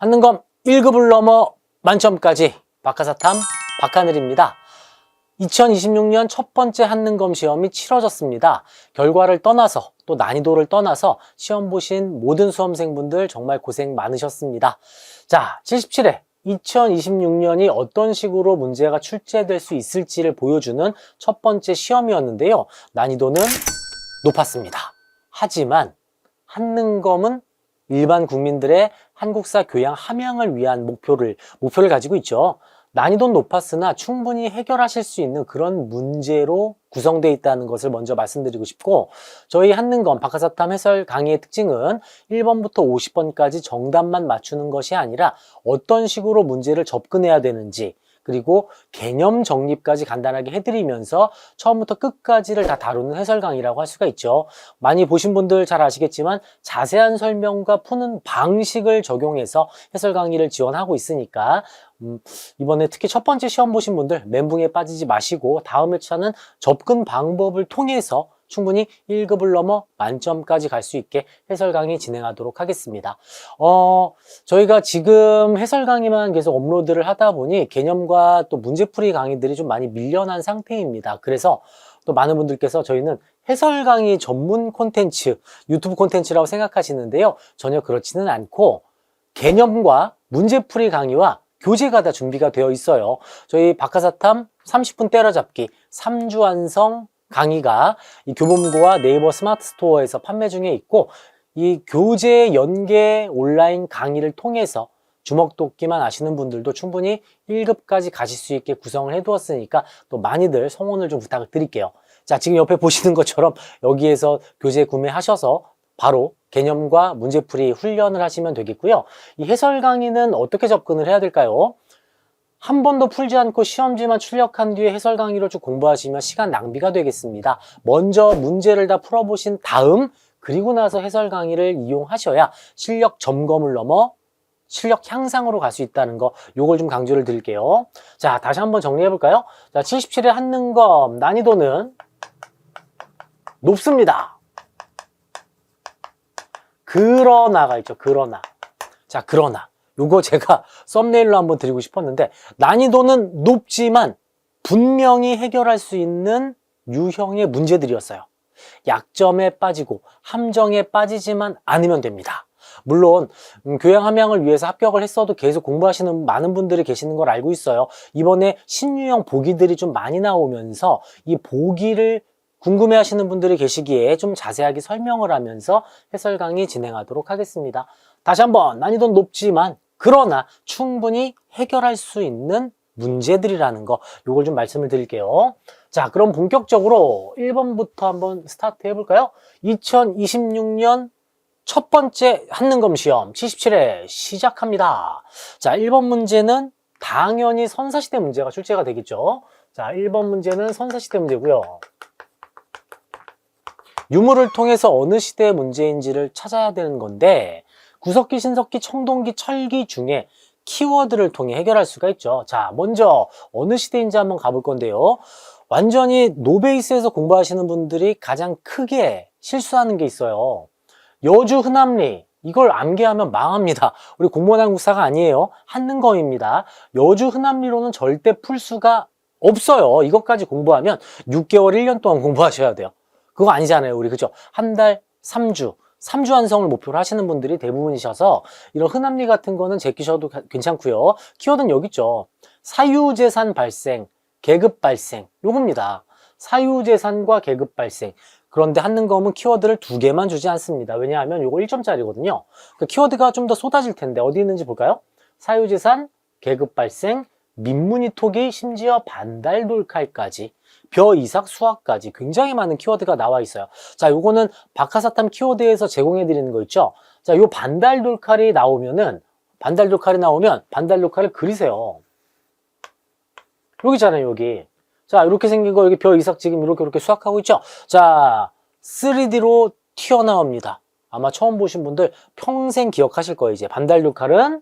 한능검 1급을 넘어 만점까지 박하사탐 박하늘입니다. 2026년 첫 번째 한능검 시험이 치러졌습니다. 결과를 떠나서 또 난이도를 떠나서 시험 보신 모든 수험생분들 정말 고생 많으셨습니다. 자, 77회 2026년이 어떤 식으로 문제가 출제될 수 있을지를 보여주는 첫 번째 시험이었는데요. 난이도는 높았습니다. 하지만 한능검은 일반 국민들의 한국사 교양 함양을 위한 목표를 가지고 있죠. 난이도는 높았으나 충분히 해결하실 수 있는 그런 문제로 구성되어 있다는 것을 먼저 말씀드리고 싶고, 저희 한능검 박하사탐 해설 강의의 특징은 1번부터 50번까지 정답만 맞추는 것이 아니라 어떤 식으로 문제를 접근해야 되는지, 그리고 개념 정립까지 간단하게 해드리면서 처음부터 끝까지를 다 다루는 해설 강의라고 할 수가 있죠. 많이 보신 분들 잘 아시겠지만 자세한 설명과 푸는 방식을 적용해서 해설 강의를 지원하고 있으니까 이번에 특히 첫 번째 시험 보신 분들 멘붕에 빠지지 마시고 다음 회차는 접근 방법을 통해서 충분히 1급을 넘어 만점까지 갈 수 있게 해설 강의 진행하도록 하겠습니다. 저희가 지금 해설 강의만 계속 업로드를 하다 보니 개념과 또 문제풀이 강의들이 좀 많이 밀려난 상태입니다. 그래서 또 많은 분들께서 저희는 해설 강의 전문 콘텐츠, 유튜브 콘텐츠라고 생각하시는데요. 전혀 그렇지는 않고 개념과 문제풀이 강의와 교재가 다 준비가 되어 있어요. 저희 박하사탐 30분 때려잡기 3주 완성 강의가 이 교보문고와 네이버 스마트 스토어에서 판매 중에 있고, 이 교재 연계 온라인 강의를 통해서 주먹도끼만 아시는 분들도 충분히 1급까지 가실 수 있게 구성을 해두었으니까 또 많이들 성원을 좀 부탁을 드릴게요. 자, 지금 옆에 보시는 것처럼 여기에서 교재 구매하셔서 바로 개념과 문제풀이 훈련을 하시면 되겠고요. 이 해설 강의는 어떻게 접근을 해야 될까요? 한 번도 풀지 않고 시험지만 출력한 뒤에 해설 강의로 쭉 공부하시면 시간 낭비가 되겠습니다. 먼저 문제를 다 풀어보신 다음, 그리고 나서 해설 강의를 이용하셔야 실력 점검을 넘어 실력 향상으로 갈 수 있다는 거, 요걸 좀 강조를 드릴게요. 자, 다시 한번 정리해 볼까요? 자, 77회 한능검 난이도는 높습니다. 그러나가 있죠. 그러나. 자, 그러나 요거 제가 썸네일로 한번 드리고 싶었는데, 난이도는 높지만 분명히 해결할 수 있는 유형의 문제들이었어요. 약점에 빠지고 함정에 빠지지만 않으면 됩니다. 물론 교양 함양을 위해서 합격을 했어도 계속 공부하시는 많은 분들이 계시는 걸 알고 있어요. 이번에 신유형 보기들이 좀 많이 나오면서 이 보기를 궁금해 하시는 분들이 계시기에 좀 자세하게 설명을 하면서 해설 강의 진행하도록 하겠습니다. 다시 한번, 난이도는 높지만 그러나 충분히 해결할 수 있는 문제들이라는 거, 요걸 좀 말씀을 드릴게요. 자, 그럼 본격적으로 1번부터 한번 스타트 해볼까요? 2026년 첫 번째 한능검 시험 77회 시작합니다. 자, 1번 문제는 당연히 선사시대 문제가 출제가 되겠죠. 자, 1번 문제는 선사시대 문제고요. 유물을 통해서 어느 시대의 문제인지를 찾아야 되는 건데, 구석기, 신석기, 청동기, 철기 중에 키워드를 통해 해결할 수가 있죠. 자, 먼저 어느 시대인지 한번 가볼 건데요. 완전히 노베이스에서 공부하시는 분들이 가장 크게 실수하는 게 있어요. 여주 흔합리, 이걸 암기하면 망합니다. 우리 공무원 한국사가 아니에요. 한능검입니다. 여주 흔합리로는 절대 풀 수가 없어요. 이것까지 공부하면 6개월, 1년 동안 공부하셔야 돼요. 그거 아니잖아요, 우리. 그죠? 한 달 3주 완성을 목표로 하시는 분들이 대부분이셔서 이런 흔합리 같은 거는 제끼셔도 괜찮고요. 키워드는 여기 있죠. 사유재산 발생, 계급 발생, 요겁니다. 사유재산과 계급 발생. 그런데 한능검은 키워드를 2개만 주지 않습니다. 왜냐하면 요거 1점짜리거든요. 그 키워드가 좀 더 쏟아질 텐데 어디 있는지 볼까요? 사유재산, 계급 발생, 민문이 토기, 심지어 반달돌칼까지, 벼이삭, 수학까지 굉장히 많은 키워드가 나와 있어요. 자, 요거는 박하사탐 키워드에서 제공해 드리는 거 있죠. 자, 요 반달돌칼이 나오면 반달돌칼을 그리세요. 여기 있잖아요, 여기. 자, 이렇게 생긴 거, 여기 벼이삭 지금 이렇게 수학하고 있죠. 자, 3D로 튀어나옵니다. 아마 처음 보신 분들 평생 기억하실 거예요. 이제 반달돌칼은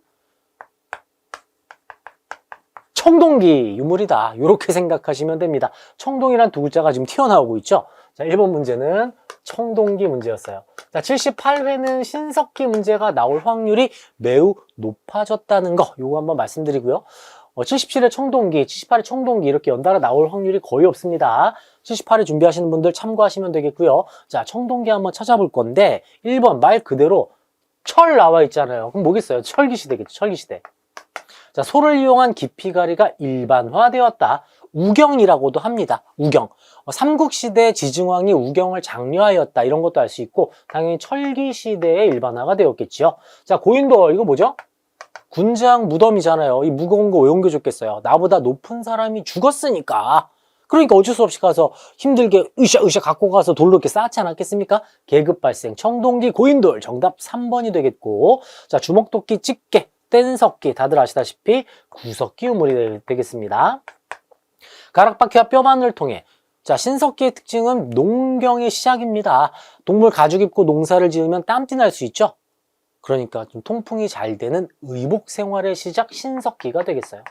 청동기 유물이다, 이렇게 생각하시면 됩니다. 청동이란 두 글자가 지금 튀어나오고 있죠. 자, 1번 문제는 청동기 문제였어요. 자, 78회는 신석기 문제가 나올 확률이 매우 높아졌다는 거, 요거 한번 말씀드리고요. 77회 청동기, 78회 청동기 이렇게 연달아 나올 확률이 거의 없습니다. 78회 준비하시는 분들 참고하시면 되겠고요. 자, 청동기 한번 찾아볼 건데 1번 말 그대로 철 나와 있잖아요. 그럼 뭐겠어요? 철기시대겠죠. 철기시대. 자, 소를 이용한 기피가리가 일반화되었다. 우경이라고도 합니다. 우경. 삼국시대 지증왕이 우경을 장려하였다. 이런 것도 알 수 있고 당연히 철기시대의 일반화가 되었겠죠. 자, 고인돌 이거 뭐죠? 군장 무덤이잖아요. 이 무거운 거 왜 옮겨줬겠어요? 나보다 높은 사람이 죽었으니까. 그러니까 어쩔 수 없이 가서 힘들게 으쌰으쌰 갖고 가서 돌로 이렇게 쌓지 않았겠습니까? 계급 발생, 청동기, 고인돌. 정답 3번이 되겠고. 자, 주먹도끼, 집게, 뗀석기. 다들 아시다시피 구석기 우물이 되겠습니다. 가락바퀴와 뼈바늘을 통해. 자, 신석기의 특징은 농경의 시작입니다. 동물 가죽 입고 농사를 지으면 땀띠 날 수 있죠? 그러니까 좀 통풍이 잘 되는 의복 생활의 시작 신석기가 되겠어요.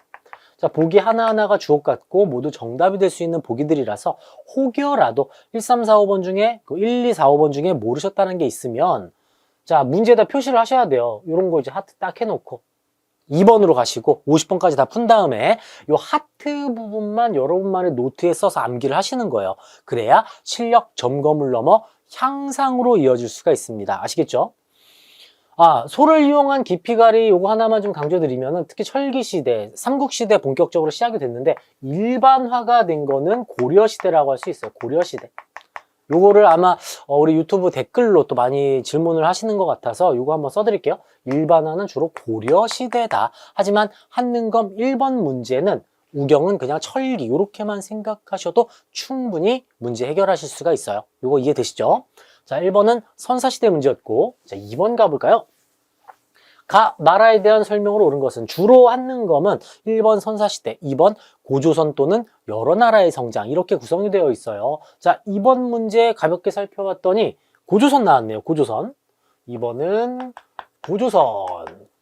자, 보기 하나하나가 주옥 같고 모두 정답이 될 수 있는 보기들이라서 혹여라도 1, 3, 4, 5번 중에 1, 2, 4, 5번 중에 모르셨다는 게 있으면 자, 문제에다 표시를 하셔야 돼요. 이런 거 이제 하트 딱 해놓고 2번으로 가시고 50번까지 다 푼 다음에 이 하트 부분만 여러분만의 노트에 써서 암기를 하시는 거예요. 그래야 실력 점검을 넘어 향상으로 이어질 수가 있습니다. 아시겠죠? 아, 소를 이용한 기피가리 요거 하나만 좀 강조드리면은 특히 철기시대, 삼국시대 본격적으로 시작이 됐는데 일반화가 된 거는 고려시대라고 할 수 있어요. 고려시대. 요거를 아마 우리 유튜브 댓글로 또 많이 질문을 하시는 것 같아서 요거 한번 써드릴게요. 일반화는 주로 고려시대다. 하지만 한능검 1번 문제는 우경은 그냥 철기 요렇게만 생각하셔도 충분히 문제 해결하실 수가 있어요. 요거 이해되시죠? 자, 1번은 선사시대 문제였고, 자, 2번 가볼까요? 나라에 대한 설명으로 옳은 것은 주로 한능검은 1번 선사시대, 2번 고조선 또는 여러 나라의 성장 이렇게 구성이 되어 있어요. 자, 2번 문제 가볍게 살펴봤더니 고조선 나왔네요. 고조선. 2번은 고조선.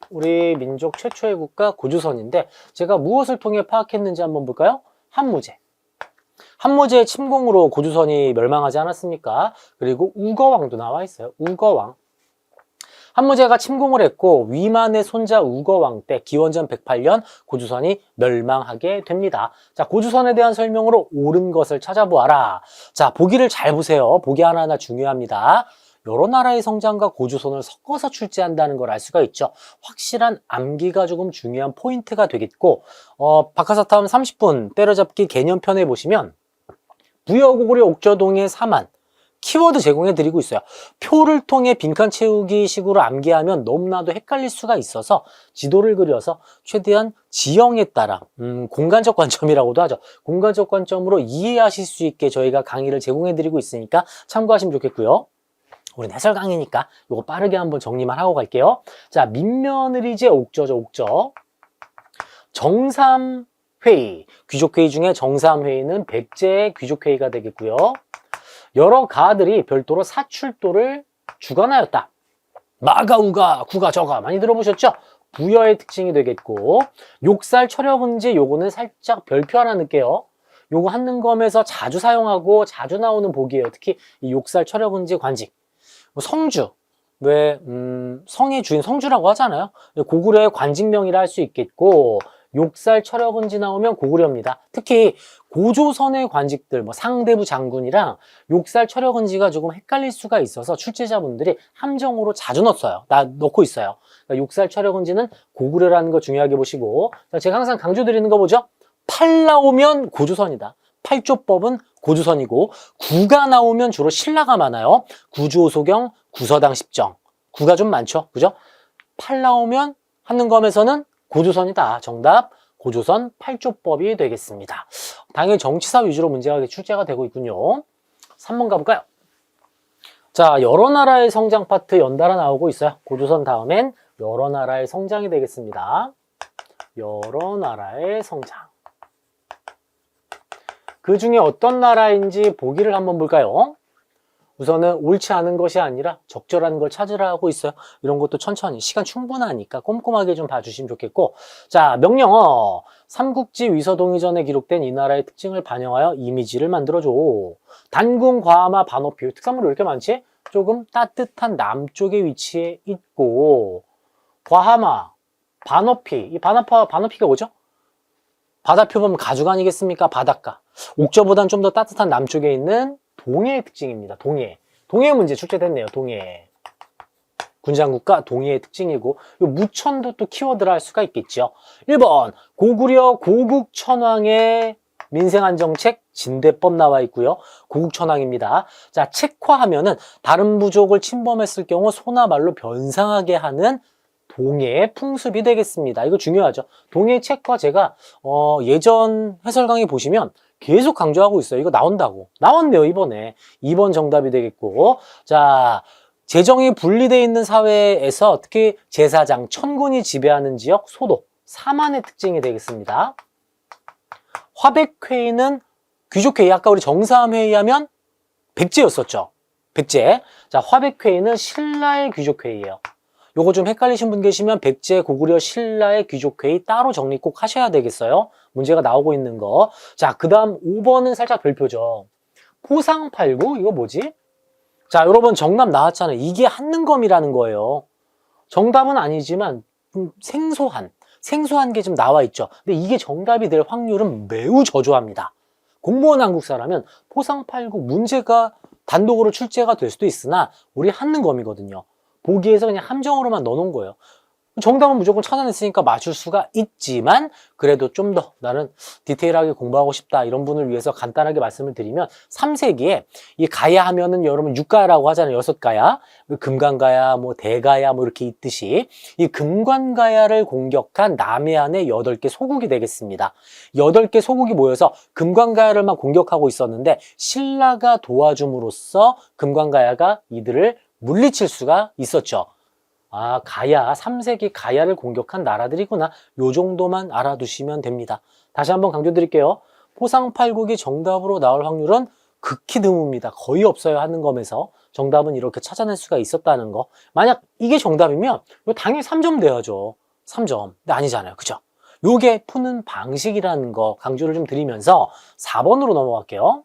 우리 민족 최초의 국가 고조선인데 제가 무엇을 통해 파악했는지 한번 볼까요? 한무제. 한무제의 침공으로 고조선이 멸망하지 않았습니까? 그리고 우거왕도 나와 있어요. 우거왕. 한무제가 침공을 했고 위만의 손자 우거왕 때 기원전 108년 고조선이 멸망하게 됩니다. 자, 고조선에 대한 설명으로 옳은 것을 찾아보아라. 자, 보기를 잘 보세요. 보기 하나하나 중요합니다. 여러 나라의 성장과 고조선을 섞어서 출제한다는 걸 알 수가 있죠. 확실한 암기가 조금 중요한 포인트가 되겠고 박하사탐 30분 때려잡기 개념편에 보시면 부여고구려 옥저동의 사만 키워드 제공해 드리고 있어요. 표를 통해 빈칸 채우기 식으로 암기하면 너무나도 헷갈릴 수가 있어서 지도를 그려서 최대한 지형에 따라 공간적 관점이라고도 하죠. 공간적 관점으로 이해하실 수 있게 저희가 강의를 제공해 드리고 있으니까 참고하시면 좋겠고요. 우리는 해설 강의니까 이거 빠르게 한번 정리만 하고 갈게요. 자, 민며느리제 옥저죠. 옥저. 정삼회의, 귀족회의 중에 정삼회의는 백제의 귀족회의가 되겠고요. 여러 가들이 별도로 사출도를 주관하였다. 마가, 우가, 구가, 저가 많이 들어보셨죠? 부여의 특징이 되겠고 욕살, 철역은지 요거는 살짝 별표 하나 넣을게요. 요거 한능검에서 자주 사용하고 자주 나오는 복이에요. 특히 이 욕살, 철역은지, 관직. 성주, 왜 성의 주인 성주라고 하잖아요. 고구려의 관직명이라 할 수 있겠고 욕살, 철역은지 나오면 고구려입니다. 특히 고조선의 관직들, 상대부 장군이랑 욕살, 철역은지가 조금 헷갈릴 수가 있어서 출제자분들이 함정으로 자주 넣고 있어요. 그러니까 욕살, 철역은지는 고구려라는 거 중요하게 보시고, 제가 항상 강조드리는 거 뭐죠? 팔 나오면 고조선이다. 팔조법은 고조선이고, 구가 나오면 주로 신라가 많아요. 구조소경, 구서당, 십정. 구가 좀 많죠, 그죠? 팔 나오면 한능검에서는 고조선이다. 정답 고조선 팔조법이 되겠습니다. 당연히 정치사 위주로 문제가 출제가 되고 있군요. 3번 가볼까요? 자, 여러 나라의 성장 파트 연달아 나오고 있어요. 고조선 다음엔 여러 나라의 성장이 되겠습니다. 여러 나라의 성장. 그 중에 어떤 나라인지 보기를 한번 볼까요? 우선은 옳지 않은 것이 아니라 적절한 걸 찾으라 하고 있어요. 이런 것도 천천히 시간 충분하니까 꼼꼼하게 좀 봐주시면 좋겠고, 자, 명령어. 삼국지 위서동의전에 기록된 이 나라의 특징을 반영하여 이미지를 만들어줘. 단군, 과마, 반어피. 특산물이 왜 이렇게 많지? 조금 따뜻한 남쪽에 위치해 있고, 과하마, 반어피. 이 반어피가 뭐죠? 바다표 보면 가죽 아니겠습니까? 바닷가. 옥저보단 좀 더 따뜻한 남쪽에 있는 동해의 특징입니다. 동해. 동해 문제 출제됐네요. 동해. 군장국가 동해의 특징이고, 요 무천도 또 키워드라 할 수가 있겠죠. 1번 고구려 고국천왕의 민생안정책 진대법 나와 있고요. 고국천왕입니다. 자, 책화하면은 다른 부족을 침범했을 경우 소나 말로 변상하게 하는 동해의 풍습이 되겠습니다. 이거 중요하죠. 동해 책화 제가 예전 해설 강의 보시면 계속 강조하고 있어요. 이거 나온다고. 나왔네요, 이번에. 2번 정답이 되겠고. 자, 재정이 분리되어 있는 사회에서 특히 제사장, 천군이 지배하는 지역, 소도, 사만의 특징이 되겠습니다. 화백회의는 귀족회의, 아까 우리 정사함회의 하면 백제였었죠. 백제. 자, 화백회의는 신라의 귀족회의예요. 요거 좀 헷갈리신 분 계시면 백제, 고구려, 신라의 귀족회의 따로 정리 꼭 하셔야 되겠어요. 문제가 나오고 있는 거. 자, 그 다음 5번은 살짝 별표죠. 포상팔구? 이거 뭐지? 자, 여러분 정답 나왔잖아요. 이게 한능검이라는 거예요. 정답은 아니지만 생소한 게 좀 나와 있죠. 근데 이게 정답이 될 확률은 매우 저조합니다. 공무원 한국사라면 포상팔구 문제가 단독으로 출제가 될 수도 있으나 우리 한능검이거든요. 보기에서 그냥 함정으로만 넣어놓은 거예요. 정답은 무조건 찾아냈으니까 맞출 수가 있지만 그래도 좀 더 나는 디테일하게 공부하고 싶다 이런 분을 위해서 간단하게 말씀을 드리면 3세기에 이 가야 하면은 여러분 6가야라고 하잖아요. 6가야. 금관가야, 뭐 대가야 뭐 이렇게 있듯이 이 금관가야를 공격한 남해안의 8개 소국이 되겠습니다. 8개 소국이 모여서 금관가야를만 공격하고 있었는데 신라가 도와줌으로써 금관가야가 이들을 물리칠 수가 있었죠. 아, 가야, 3세기 가야를 공격한 나라들이구나. 요 정도만 알아두시면 됩니다. 다시 한번 강조드릴게요. 포상팔국이 정답으로 나올 확률은 극히 드뭅니다. 거의 없어요. 하는 검에서. 정답은 이렇게 찾아낼 수가 있었다는 거. 만약 이게 정답이면 이거 당연히 3점 돼야죠. 3점. 근데 아니잖아요. 그죠? 요게 푸는 방식이라는 거 강조를 좀 드리면서 4번으로 넘어갈게요.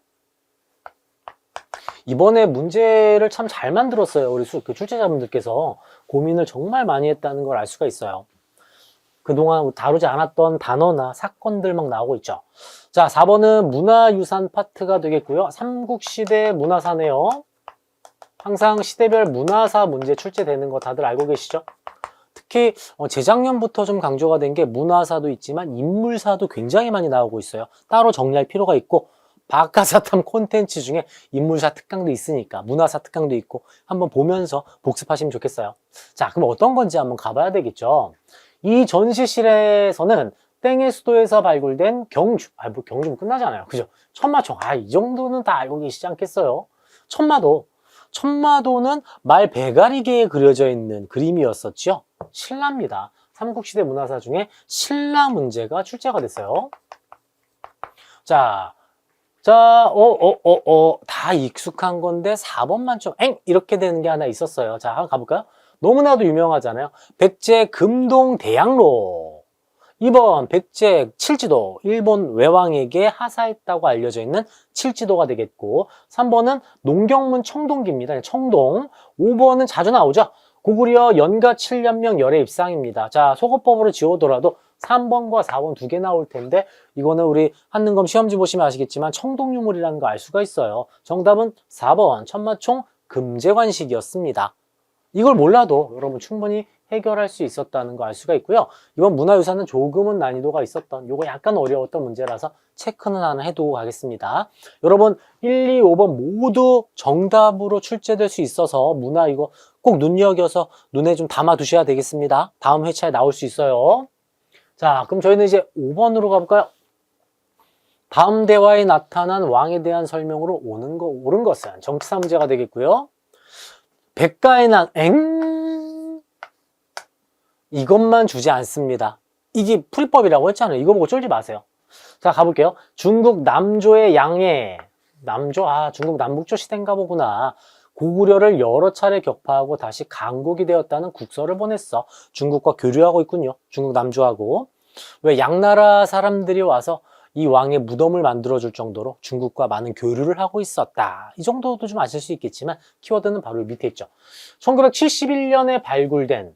이번에 문제를 참 잘 만들었어요. 우리 출제자분들께서 고민을 정말 많이 했다는 걸 알 수가 있어요. 그동안 다루지 않았던 단어나 사건들 막 나오고 있죠. 자, 4번은 문화유산 파트가 되겠고요. 삼국시대 문화사네요. 항상 시대별 문화사 문제 출제되는 거 다들 알고 계시죠? 특히 재작년부터 좀 강조가 된 게 문화사도 있지만 인물사도 굉장히 많이 나오고 있어요. 따로 정리할 필요가 있고 박하사탐 콘텐츠 중에 인물사 특강도 있으니까 문화사 특강도 있고 한번 보면서 복습하시면 좋겠어요. 자, 그럼 어떤 건지 한번 가봐야 되겠죠. 이 전시실에서는 땡의 수도에서 발굴된 경주, 뭐 경주면 끝나잖아요. 그죠? 천마총, 이 정도는 다 알고 계시지 않겠어요? 천마도는 말 배가리개에 그려져 있는 그림이었었죠. 신라입니다. 삼국시대 문화사 중에 신라 문제가 출제가 됐어요. 자, 다 익숙한 건데 4번만 좀 이렇게 되는 게 하나 있었어요. 자, 한번 가볼까요? 너무나도 유명하잖아요. 백제 금동대양로. 2번 백제 칠지도. 일본 외왕에게 하사했다고 알려져 있는 칠지도가 되겠고 3번은 농경문 청동기입니다. 청동. 5번은 자주 나오죠. 고구려 연가 7년명 열애 입상입니다. 자, 속어법으로 지우더라도 3번과 4번 두 개 나올 텐데 이거는 우리 한능검 시험지 보시면 아시겠지만 청동유물이라는 거 알 수가 있어요. 정답은 4번 천마총 금제관식이었습니다. 이걸 몰라도 여러분 충분히 해결할 수 있었다는 거 알 수가 있고요. 이번 문화유산은 조금은 난이도가 있었던 요거 약간 어려웠던 문제라서 체크는 하나 해두고 가겠습니다. 여러분 1, 2, 5번 모두 정답으로 출제될 수 있어서 문화 이거 꼭 눈여겨서 눈에 좀 담아 두셔야 되겠습니다. 다음 회차에 나올 수 있어요. 자, 그럼 저희는 이제 5번으로 가볼까요? 다음 대화에 나타난 왕에 대한 설명으로 옳은 것은 정치사 문제가 되겠고요. 백가에 이것만 주지 않습니다. 이게 풀이법이라고 했잖아요. 이거 보고 쫄지 마세요. 자, 가볼게요. 중국 남조의 양해. 중국 남북조 시대인가 보구나. 고구려를 여러 차례 격파하고 다시 강국이 되었다는 국서를 보냈어. 중국과 교류하고 있군요. 중국 남조하고. 왜 양나라 사람들이 와서 이 왕의 무덤을 만들어줄 정도로 중국과 많은 교류를 하고 있었다. 이 정도도 좀 아실 수 있겠지만 키워드는 바로 밑에 있죠. 1971년에 발굴된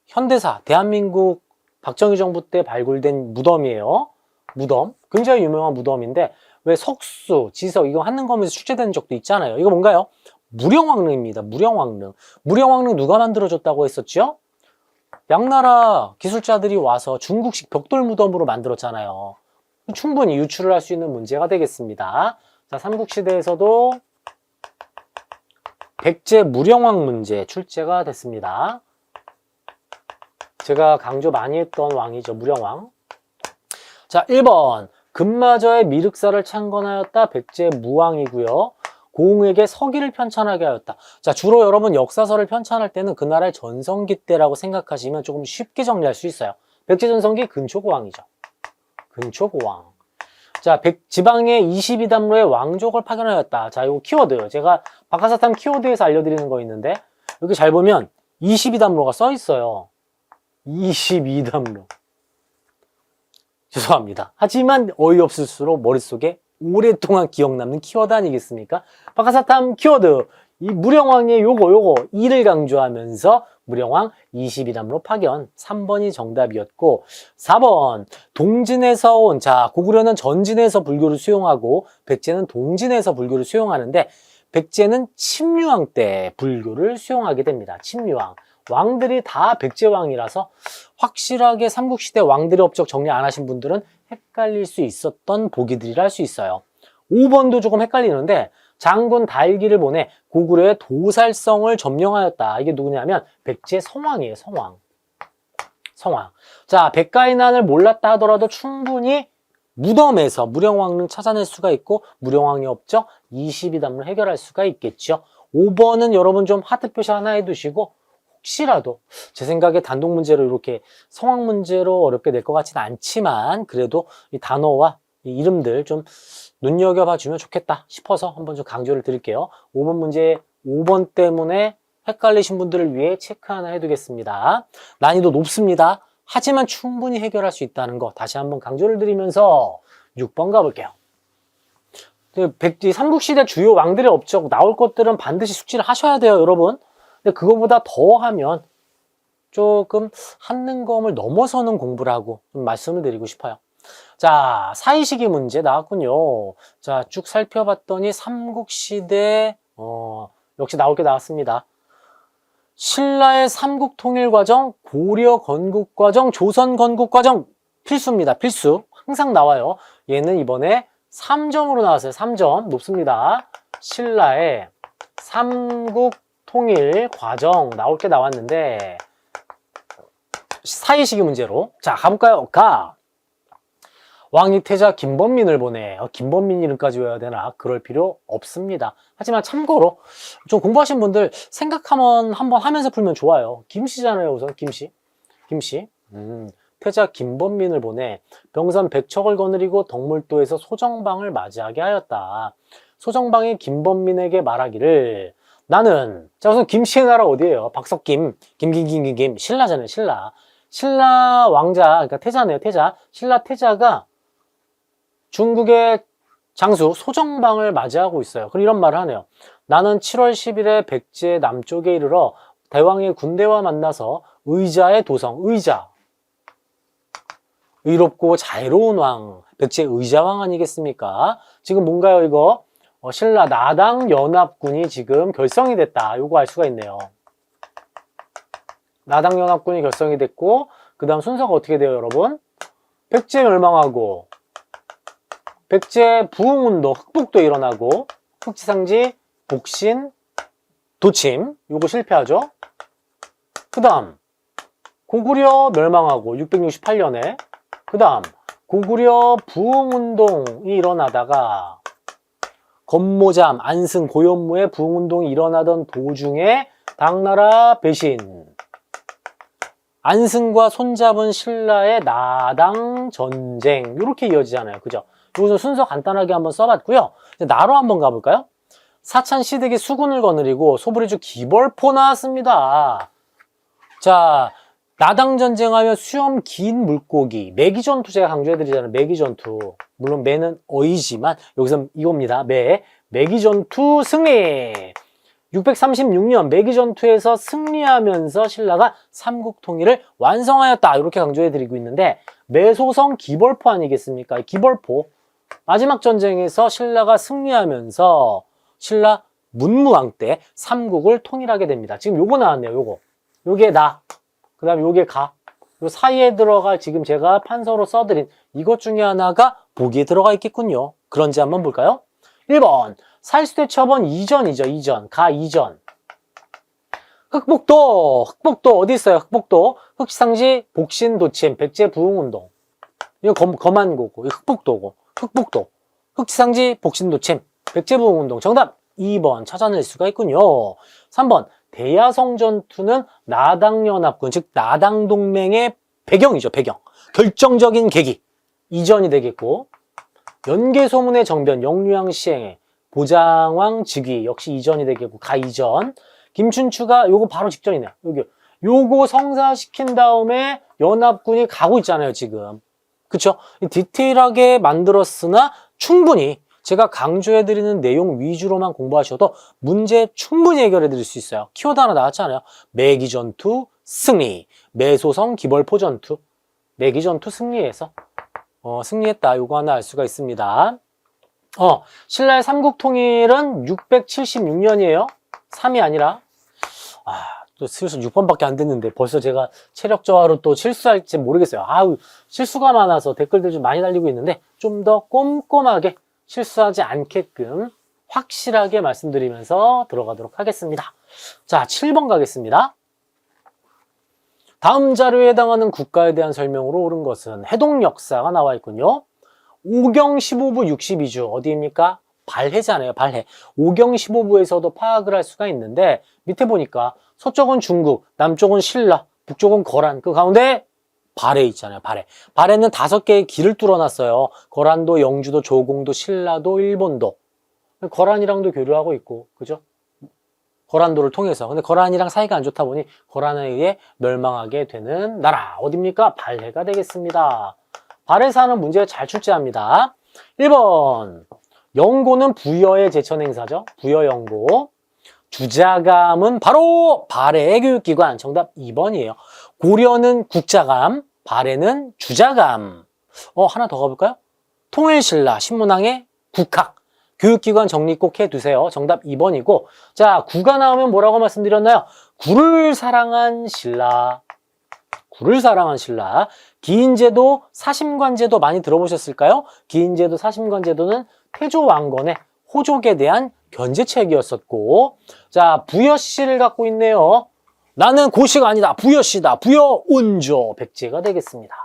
현대사, 대한민국 박정희 정부 때 발굴된 무덤이에요. 무덤. 굉장히 유명한 무덤인데 왜 석수, 지석 이거 한능검에서 출제된 적도 있잖아요. 이거 뭔가요? 무령왕릉입니다. 무령왕릉. 무령왕릉 누가 만들어줬다고 했었죠? 양나라 기술자들이 와서 중국식 벽돌 무덤으로 만들었잖아요. 충분히 유출을 할 수 있는 문제가 되겠습니다. 자, 삼국시대에서도 백제 무령왕 문제 출제가 됐습니다. 제가 강조 많이 했던 왕이죠. 무령왕. 자, 1번 금마저의 미륵사를 창건하였다. 백제 무왕이고요. 고흥에게 서기를 편찬하게 하였다. 자, 주로 여러분 역사서를 편찬할 때는 그 나라의 전성기 때라고 생각하시면 조금 쉽게 정리할 수 있어요. 백제 전성기 근초고왕이죠. 근초고왕. 자, 지방의 22담로의 왕족을 파견하였다. 자, 이거 키워드예요. 제가 박하사탐 키워드에서 알려드리는 거 있는데 여기 잘 보면 22담로가 써 있어요. 22담로. 죄송합니다. 하지만 어이없을수록 머릿속에 오랫동안 기억 남는 키워드 아니겠습니까? 박하사탐 키워드. 이 무령왕의 요거 이를 강조하면서 무령왕 22담로 파견 3번이 정답이었고 4번 동진에서 온 자 고구려는 전진에서 불교를 수용하고 백제는 동진에서 불교를 수용하는데 백제는 침류왕 때 불교를 수용하게 됩니다. 침류왕. 왕들이 다 백제왕이라서 확실하게 삼국시대 왕들의 업적 정리 안 하신 분들은 헷갈릴 수 있었던 보기들이라 할 수 있어요. 5번도 조금 헷갈리는데 장군 달기를 보내 고구려의 도살성을 점령하였다. 이게 누구냐면 백제 성왕이에요. 성왕. 성왕. 자, 백가의 난을 몰랐다 하더라도 충분히 무덤에서 무령왕릉 찾아낼 수가 있고 무령왕의 업적 22담을 해결할 수가 있겠죠. 5번은 여러분 좀 하트 표시 하나 해두시고 혹시라도 제 생각에 단독 문제로 이렇게 성황 문제로 어렵게 낼 것 같지는 않지만 그래도 이 단어와 이 이름들 좀 눈여겨봐 주면 좋겠다 싶어서 한번 좀 강조를 드릴게요. 5번 문제 5번 때문에 헷갈리신 분들을 위해 체크 하나 해두겠습니다. 난이도 높습니다. 하지만 충분히 해결할 수 있다는 거 다시 한번 강조를 드리면서 6번 가볼게요. 삼국시대 주요 왕들의 업적 나올 것들은 반드시 숙지를 하셔야 돼요, 여러분. 근데 그거보다 더 하면 조금 한능검을 넘어서는 공부를 하고 좀 말씀을 드리고 싶어요. 자, 사이시기 문제 나왔군요. 자, 쭉 살펴봤더니 삼국시대 역시 나올 게 나왔습니다. 신라의 삼국 통일 과정, 고려 건국 과정, 조선 건국 과정 필수입니다. 필수. 항상 나와요. 얘는 이번에 3점으로 나왔어요. 3점 높습니다. 신라의 삼국 통일 과정 나올 게 나왔는데 사이시기 문제로 자 가볼까요? 왕이 태자 김범민을 보내. 김범민 이름까지 외워야 되나? 그럴 필요 없습니다. 하지만 참고로 좀 공부하신 분들 생각하면 한번 하면서 풀면 좋아요. 김씨잖아요. 우선 김씨. 태자 김범민을 보내 병선 백척을 거느리고 덕물도에서 소정방을 맞이하게 하였다. 소정방이 김범민에게 말하기를 나는 자 우선 김씨의 나라 어디예요? 박석김 김 신라잖아요. 신라 왕자 그러니까 태자네요. 태자 신라 태자가 중국의 장수 소정방을 맞이하고 있어요. 그리고 이런 말을 하네요. 나는 7월 10일에 백제 남쪽에 이르러 대왕의 군대와 만나서 의자의 도성 의자 의롭고 자유로운 왕 백제 의자왕 아니겠습니까? 지금 뭔가요 이거? 신라 나당 연합군이 지금 결성이 됐다. 요거 알 수가 있네요. 나당 연합군이 결성이 됐고 그 다음 순서가 어떻게 돼요 여러분? 백제 멸망하고 백제 부흥운동 흑복도 일어나고 흑지상지 복신 도침 요거 실패하죠. 그 다음 고구려 멸망하고 668년에 그 다음 고구려 부흥운동이 일어나다가 건모잠, 안승, 고현무의 부흥운동이 일어나던 도중에 당나라 배신 안승과 손잡은 신라의 나당 전쟁 이렇게 이어지잖아요. 그죠? 여기서 순서 간단하게 한번 써봤고요. 이제 나로 한번 가볼까요? 사찬 시드기 수군을 거느리고 소브리주 기벌포 나왔습니다. 자, 나당 전쟁하면 수염 긴 물고기, 매기전투 제가 강조해드리잖아요. 매기전투. 물론 매는 어이지만 여기서 이겁니다. 매기전투 승리. 636년 매기전투에서 승리하면서 신라가 삼국통일을 완성하였다. 이렇게 강조해드리고 있는데 매소성 기벌포 아니겠습니까? 기벌포. 마지막 전쟁에서 신라가 승리하면서 신라 문무왕 때 삼국을 통일하게 됩니다. 지금 요거 나왔네요. 요거. 요게 나. 그 다음에 요게 가. 요 사이에 들어갈 지금 제가 판서로 써드린 이것 중에 하나가 보기에 들어가 있겠군요. 그런지 한번 볼까요? 1번. 살수대 처번 이전이죠. 이전. 가 이전. 흑복도. 흑복도 어디 있어요? 흑복도. 흑시상지 복신도침 백제부흥운동. 이거 검한 거고. 흑복도고. 흑복도. 흑시상지 복신도침 백제부흥운동. 정답 2번 찾아낼 수가 있군요. 3번. 대야성 전투는 나당연합군, 즉 나당동맹의 배경이죠. 배경. 결정적인 계기. 이전이 되겠고 연개소문의 정변, 영유양 시행에 보장왕 즉위 역시 이전이 되겠고 가 이전. 김춘추가 요거 바로 직전이네요. 여기 요거 성사시킨 다음에 연합군이 가고 있잖아요. 지금. 그쵸? 디테일하게 만들었으나 충분히 제가 강조해드리는 내용 위주로만 공부하셔도 문제 충분히 해결해드릴 수 있어요. 키워드 하나 나왔잖아요. 매기전투 승리, 매소성 기벌포 전투. 매기전투 승리해서 승리했다. 요거 하나 알 수가 있습니다. 신라의 삼국통일은 676년이에요. 3이 아니라 또 슬슬 6번밖에 안 됐는데 벌써 제가 체력 저하로 또 실수할지 모르겠어요. 실수가 많아서 댓글들 좀 많이 달리고 있는데 좀 더 꼼꼼하게 실수하지 않게끔 확실하게 말씀드리면서 들어가도록 하겠습니다. 자, 7번 가겠습니다. 다음 자료에 해당하는 국가에 대한 설명으로 옳은 것은 해동 역사가 나와 있군요. 오경 15부 62주 어디입니까? 발해잖아요. 발해. 오경 15부에서도 파악을 할 수가 있는데 밑에 보니까 서쪽은 중국, 남쪽은 신라, 북쪽은 거란. 그 가운데 발해 있잖아요. 발해. 발해는 5개의 길을 뚫어놨어요. 거란도, 영주도, 조공도, 신라도, 일본도. 거란이랑도 교류하고 있고, 그죠? 거란도를 통해서. 근데 거란이랑 사이가 안 좋다 보니 거란에 의해 멸망하게 되는 나라. 어딥니까? 발해가 되겠습니다. 발해사는 문제 잘 출제합니다. 1번. 영고는 부여의 제천 행사죠. 부여영고. 주자감은 바로 발해의 교육기관. 정답 2번이에요. 고려는 국자감, 발해는 주자감. 하나 더 가볼까요? 통일신라, 신문왕의 국학. 교육기관 정리 꼭 해두세요. 정답 2번이고. 자, 구가 나오면 뭐라고 말씀드렸나요? 구를 사랑한 신라. 구를 사랑한 신라. 기인제도, 사심관제도 많이 들어보셨을까요? 기인제도, 사심관제도는 태조 왕건의 호족에 대한 견제책이었었고, 자, 부여씨를 갖고 있네요. 나는 고씨가 아니다. 부여씨다. 부여온조 백제가 되겠습니다.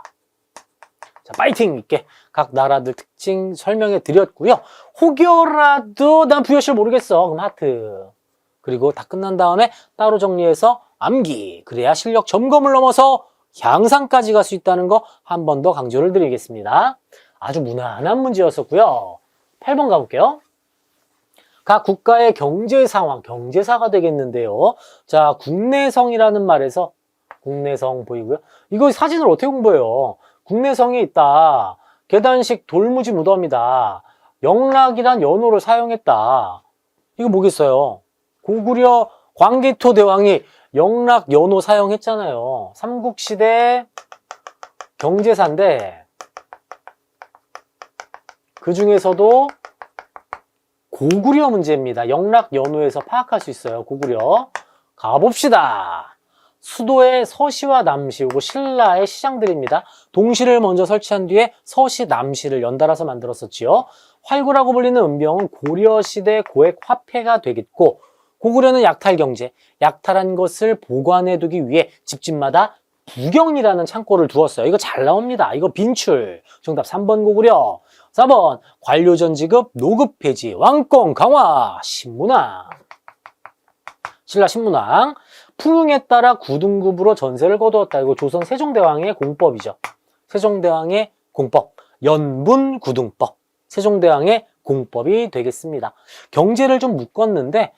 자, 파이팅 있게 각 나라들 특징 설명해 드렸고요. 혹여라도 난 부여씨를 모르겠어. 그럼 하트. 그리고 다 끝난 다음에 따로 정리해서 암기. 그래야 실력 점검을 넘어서 향상까지 갈 수 있다는 거 한 번 더 강조를 드리겠습니다. 아주 무난한 문제였었고요. 8번 가볼게요. 각 국가의 경제 상황, 경제사가 되겠는데요. 자, 국내성이라는 말에서 국내성 보이고요. 이거 사진을 어떻게 공부해요? 국내성에 있다. 계단식 돌무지 무덤이다. 영락이란 연호를 사용했다. 이거 뭐겠어요? 고구려 광개토 대왕이 영락 연호 사용했잖아요. 삼국시대 경제사인데 그 중에서도 고구려 문제입니다. 영락 연호에서 파악할 수 있어요. 고구려. 가봅시다. 수도의 서시와 남시, 그리고 신라의 시장들입니다. 동시를 먼저 설치한 뒤에 서시, 남시를 연달아서 만들었었지요. 활구라고 불리는 은병은 고려시대 고액 화폐가 되겠고, 고구려는 약탈 경제, 약탈한 것을 보관해두기 위해 집집마다 부경이라는 창고를 두었어요. 이거 잘 나옵니다. 이거 빈출. 정답 3번 고구려. 4번 관료전지급 노급 폐지, 왕권 강화, 신문왕. 신라 신문왕. 풍흥에 따라 9등급으로 전세를 거두었다. 이거 조선 세종대왕의 공법이죠. 세종대왕의 공법. 연분 9등법. 세종대왕의 공법이 되겠습니다. 경제를 좀 묶었는데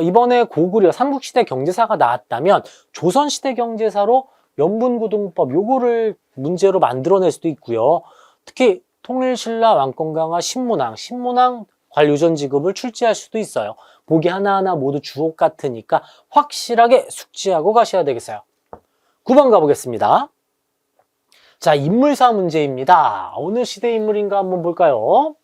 이번에 고구려 삼국시대 경제사가 나왔다면 조선시대 경제사로 연분고등법 요거를 문제로 만들어낼 수도 있고요. 특히 통일신라 왕권강화 신문왕 관료전지급을 출제할 수도 있어요. 보기 하나하나 모두 주옥 같으니까 확실하게 숙지하고 가셔야 되겠어요. 9번 가보겠습니다. 자, 인물사 문제입니다. 어느 시대 인물인가 한번 볼까요?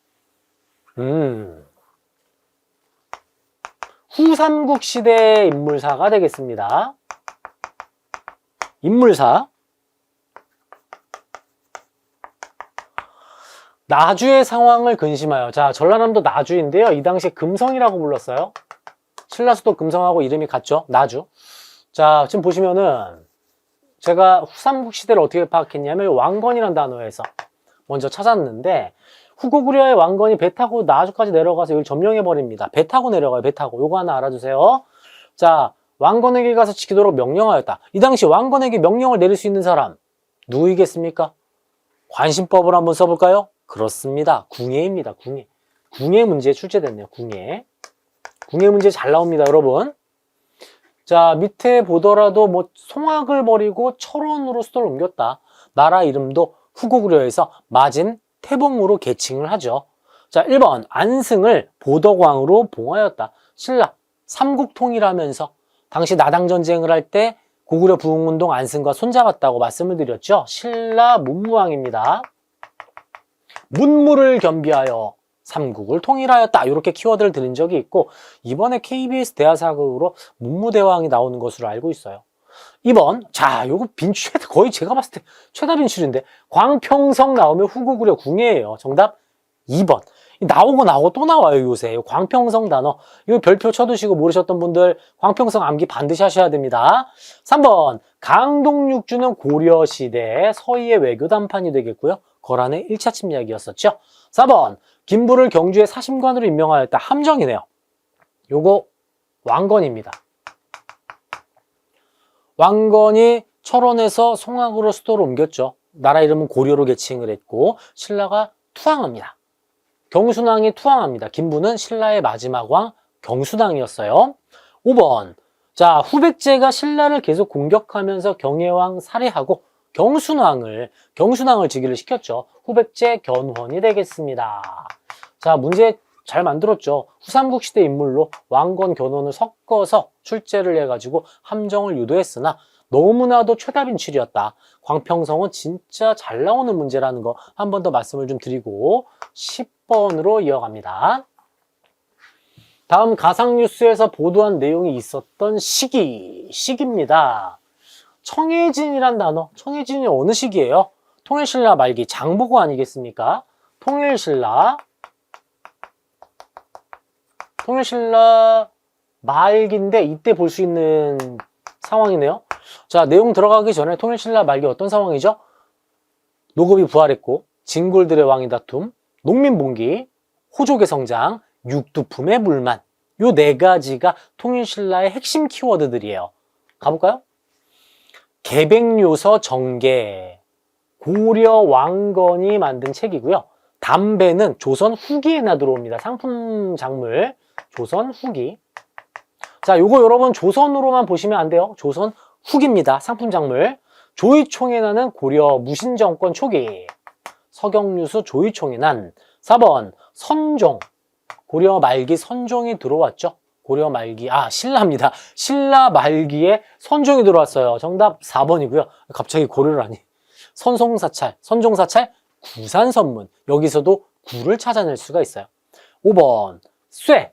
후삼국 시대 인물사가 되겠습니다. 인물사. 나주의 상황을 근심하여. 자, 전라남도 나주인데요. 이 당시에 금성이라고 불렀어요. 신라수도 금성하고 이름이 같죠? 나주. 자, 지금 보시면은 제가 후삼국 시대를 어떻게 파악했냐면 왕건이라는 단어에서 먼저 찾았는데 후고구려의 왕건이 배 타고 나주까지 내려가서 이걸 점령해버립니다. 배 타고 내려가요. 배 타고. 요거 하나 알아두세요. 자, 왕건에게 가서 지키도록 명령하였다. 이 당시 왕건에게 명령을 내릴 수 있는 사람 누구이겠습니까? 관심법을 한번 써볼까요? 그렇습니다. 궁예입니다. 궁예. 궁예 문제 출제됐네요. 궁예. 궁예 문제 잘 나옵니다, 여러분. 자, 밑에 보더라도 뭐 송악을 버리고 철원으로 수도를 옮겼다. 나라 이름도 후고구려에서 마진 태봉으로 계칭을 하죠. 자, 1번 안승을 보덕왕으로 봉하였다. 신라 삼국통일하면서 당시 나당전쟁을 할 때 고구려 부흥운동 안승과 손잡았다고 말씀을 드렸죠. 신라 문무왕입니다. 문무를 겸비하여 삼국을 통일하였다. 이렇게 키워드를 드린 적이 있고 이번에 KBS 대하사극으로 문무대왕이 나오는 것으로 알고 있어요. 2번 자, 요거 거의 제가 봤을 때 최다 빈출인데 광평성 나오면 후고구려 궁예예요. 정답 2번. 나오고 또 나와요. 요새 광평성 단어 이거 별표 쳐두시고 모르셨던 분들 광평성 암기 반드시 하셔야 됩니다. 3번 강동육주는 고려시대 서희의 외교단판이 되겠고요. 거란의 1차 침략이었었죠. 4번 김부를 경주의 사심관으로 임명하였다. 함정이네요. 요거 왕건입니다. 왕건이 철원에서 송악으로 수도를 옮겼죠. 나라 이름은 고려로 계칭을 했고 신라가 투항합니다. 경순왕이 투항합니다. 김부는 신라의 마지막 왕 경순왕이었어요. 5번 자, 후백제가 신라를 계속 공격하면서 경혜왕 살해하고 경순왕을 즉위를 시켰죠. 후백제 견훤이 되겠습니다. 자, 문제 잘 만들었죠. 후삼국 시대 인물로 왕건 견훤을 섞어서 출제를 해가지고 함정을 유도했으나 너무나도 최다 빈출이었다. 광평성은 진짜 잘 나오는 문제라는 거 한 번 더 말씀을 좀 드리고 10번으로 이어갑니다. 다음 가상뉴스에서 보도한 내용이 있었던 시기입니다. 청해진이란 단어, 청해진이 어느 시기예요? 통일신라 말기, 장보고 아니겠습니까? 통일신라 말기인데 이때 볼 수 있는 상황이네요. 자, 내용 들어가기 전에 통일신라 말기 어떤 상황이죠? 노급이 부활했고 진골들의 왕이 다툼, 농민봉기, 호족의 성장, 육두품의 물만 요 네 가지가 통일신라의 핵심 키워드들이에요. 가볼까요? 개백요서 정계, 고려 왕건이 만든 책이고요. 담배는 조선 후기에나 들어옵니다. 상품 작물 조선 후기. 자, 요거 여러분 조선으로만 보시면 안 돼요. 조선 후기입니다. 상품 작물. 조의총회난은 고려 무신정권 초기. 서경유수 조의총회난. 4번 선종. 고려 말기 선종이 들어왔죠. 고려 말기, 신라입니다. 신라 말기에 선종이 들어왔어요. 정답 4번이고요. 갑자기 고려를 하니. 선종사찰, 구산선문. 여기서도 구를 찾아낼 수가 있어요. 5번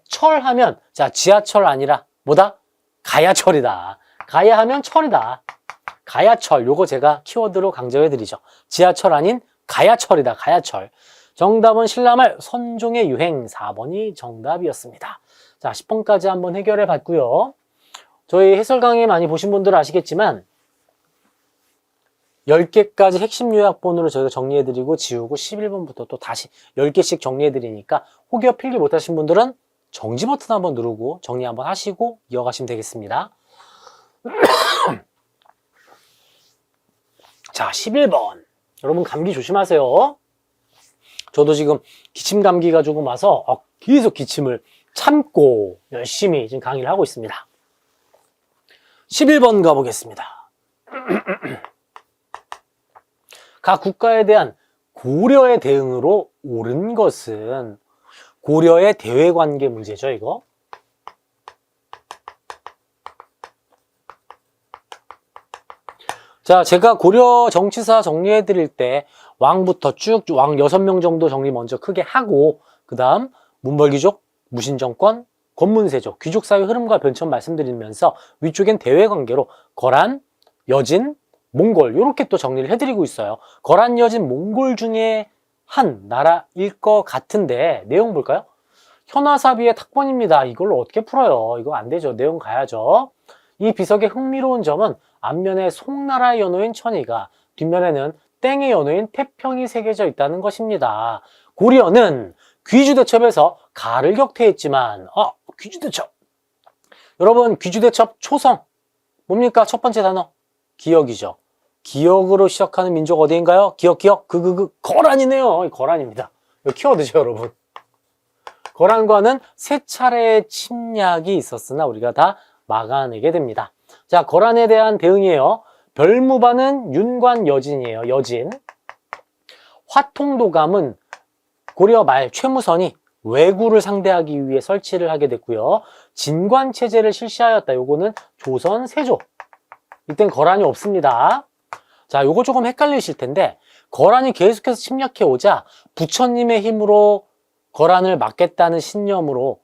철하면 자, 지하철 아니라 뭐다? 가야철이다. 가야하면 철이다. 가야철, 요거 제가 키워드로 강조해드리죠. 지하철 아닌 가야철이다. 가야철. 정답은 신라말 선종의 유행 4번이 정답이었습니다. 자, 10번까지 한번 해결해 봤고요. 저희 해설 강의 많이 보신 분들은 아시겠지만 10개까지 핵심 요약본으로 저희가 정리해드리고 지우고 11번부터 또 다시 10개씩 정리해드리니까 혹여 필기 못하신 분들은 정지 버튼 한번 누르고 정리 한번 하시고 이어가시면 되겠습니다. 자, 11번. 여러분 감기 조심하세요. 저도 지금 기침 감기가 조금 와서 계속 기침을 참고 열심히 지금 강의를 하고 있습니다. 11번 가보겠습니다. 각 국가에 대한 고려의 대응으로 옳은 것은 고려의 대외관계 문제죠, 이거. 자, 제가 고려 정치사 정리해 드릴 때 왕부터 쭉 왕 6명 정도 정리 먼저 크게 하고 그 다음 문벌귀족, 무신정권, 권문세족, 귀족사회 흐름과 변천 말씀드리면서 위쪽엔 대외관계로 거란, 여진, 몽골 이렇게 또 정리를 해드리고 있어요. 거란, 여진, 몽골 중에 한 나라일 것 같은데 내용 볼까요? 현화사비의 탁본입니다. 이걸 어떻게 풀어요? 이거 안 되죠. 내용 가야죠. 이 비석의 흥미로운 점은 앞면에 송나라의 연호인 천이가 뒷면에는 땡의 연호인 태평이 새겨져 있다는 것입니다. 고려는 귀주대첩에서 가를 격퇴했지만 귀주대첩 여러분 귀주대첩 초성 뭡니까? 첫 번째 단어 기역이죠. 기역으로 시작하는 민족 어디인가요? 기역 거란이네요. 거란입니다. 이거 키워드죠 여러분. 거란과는 세 차례의 침략이 있었으나 우리가 다 막아내게 됩니다. 자, 거란에 대한 대응이에요. 별무반은 윤관 여진이에요. 여진. 화통도감은 고려 말 최무선이 왜구를 상대하기 위해 설치를 하게 됐고요. 진관체제를 실시하였다. 요거는 조선 세조. 이땐 거란이 없습니다. 자, 요거 조금 헷갈리실 텐데 거란이 계속해서 침략해 오자 부처님의 힘으로 거란을 막겠다는 신념으로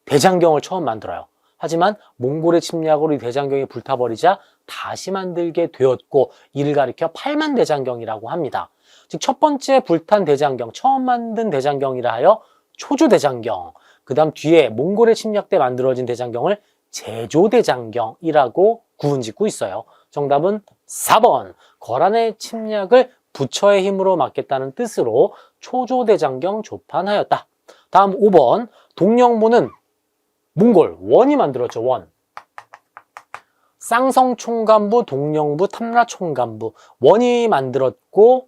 대장경을 처음 만들어요. 하지만 몽골의 침략으로 이 대장경이 불타버리자 다시 만들게 되었고 이를 가리켜 팔만대장경이라고 합니다. 즉 첫 번째 불탄 대장경, 처음 만든 대장경이라 하여 초조대장경, 그 다음 뒤에 몽골의 침략 때 만들어진 대장경을 제조대장경이라고 구분짓고 있어요. 정답은 4번. 거란의 침략을 부처의 힘으로 막겠다는 뜻으로 초조대장경 조판하였다. 다음 5번. 동령부는 몽골, 원이 만들었죠. 원. 쌍성총관부, 동령부, 탐라총관부. 원이 만들었고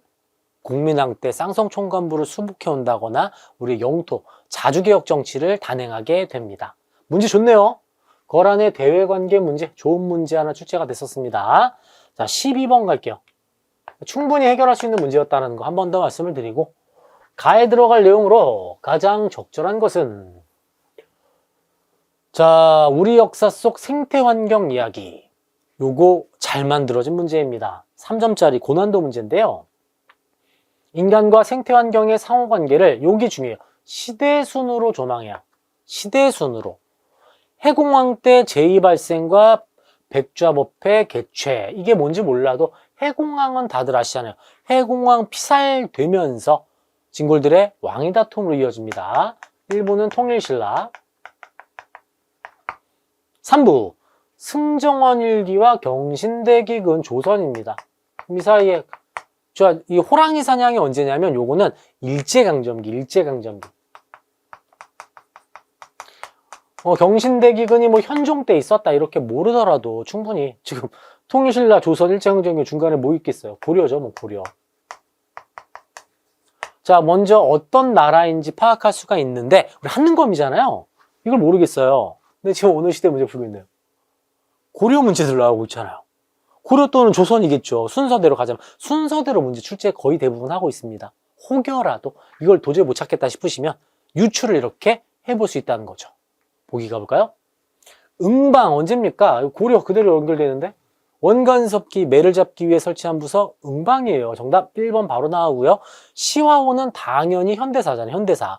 국민왕 때 쌍성총관부를 수복해 온다거나 우리 영토, 자주개혁 정치를 단행하게 됩니다. 문제 좋네요. 거란의 대외관계 문제, 좋은 문제 하나 출제가 됐었습니다. 자, 12번 갈게요. 충분히 해결할 수 있는 문제였다는 거 한 번 더 말씀을 드리고 가에 들어갈 내용으로 가장 적절한 것은 자, 우리 역사 속 생태환경 이야기. 요거 잘 만들어진 문제입니다. 3점짜리 고난도 문제인데요. 인간과 생태환경의 상호관계를 요게 중요해요. 시대순으로 조망해야. 시대순으로. 해공황 때 제2발생과 백좌법회 개최. 이게 뭔지 몰라도 해공황은 다들 아시잖아요. 해공황 피살되면서 진골들의 왕위 다툼으로 이어집니다. 1부는 통일신라. 3부 승정원 일기와 경신대기근 조선입니다. 이 사이에 이 호랑이 사냥이 언제냐면 요거는 일제강점기. 경신대기근이 뭐 현종 때 있었다 이렇게 모르더라도 충분히 지금 통일신라 조선 일제강점기 중간에 뭐 있겠어요? 고려죠, 뭐 고려. 자, 먼저 어떤 나라인지 파악할 수가 있는데 우리 한능검이잖아요. 이걸 모르겠어요. 근데 지금 오늘 시대 문제 풀고 있네요. 고려 문제들 나오고 있잖아요. 고려 또는 조선이겠죠. 순서대로 가자면 순서대로 문제 출제 거의 대부분 하고 있습니다. 혹여라도 이걸 도저히 못 찾겠다 싶으시면 유추를 이렇게 해볼 수 있다는 거죠. 보기 가볼까요? 응방 언제입니까? 고려 그대로 연결되는데 원간섭기 매를 잡기 위해 설치한 부서 응방이에요. 정답 1번 바로 나오고요. 시화호는 당연히 현대사잖아요. 현대사.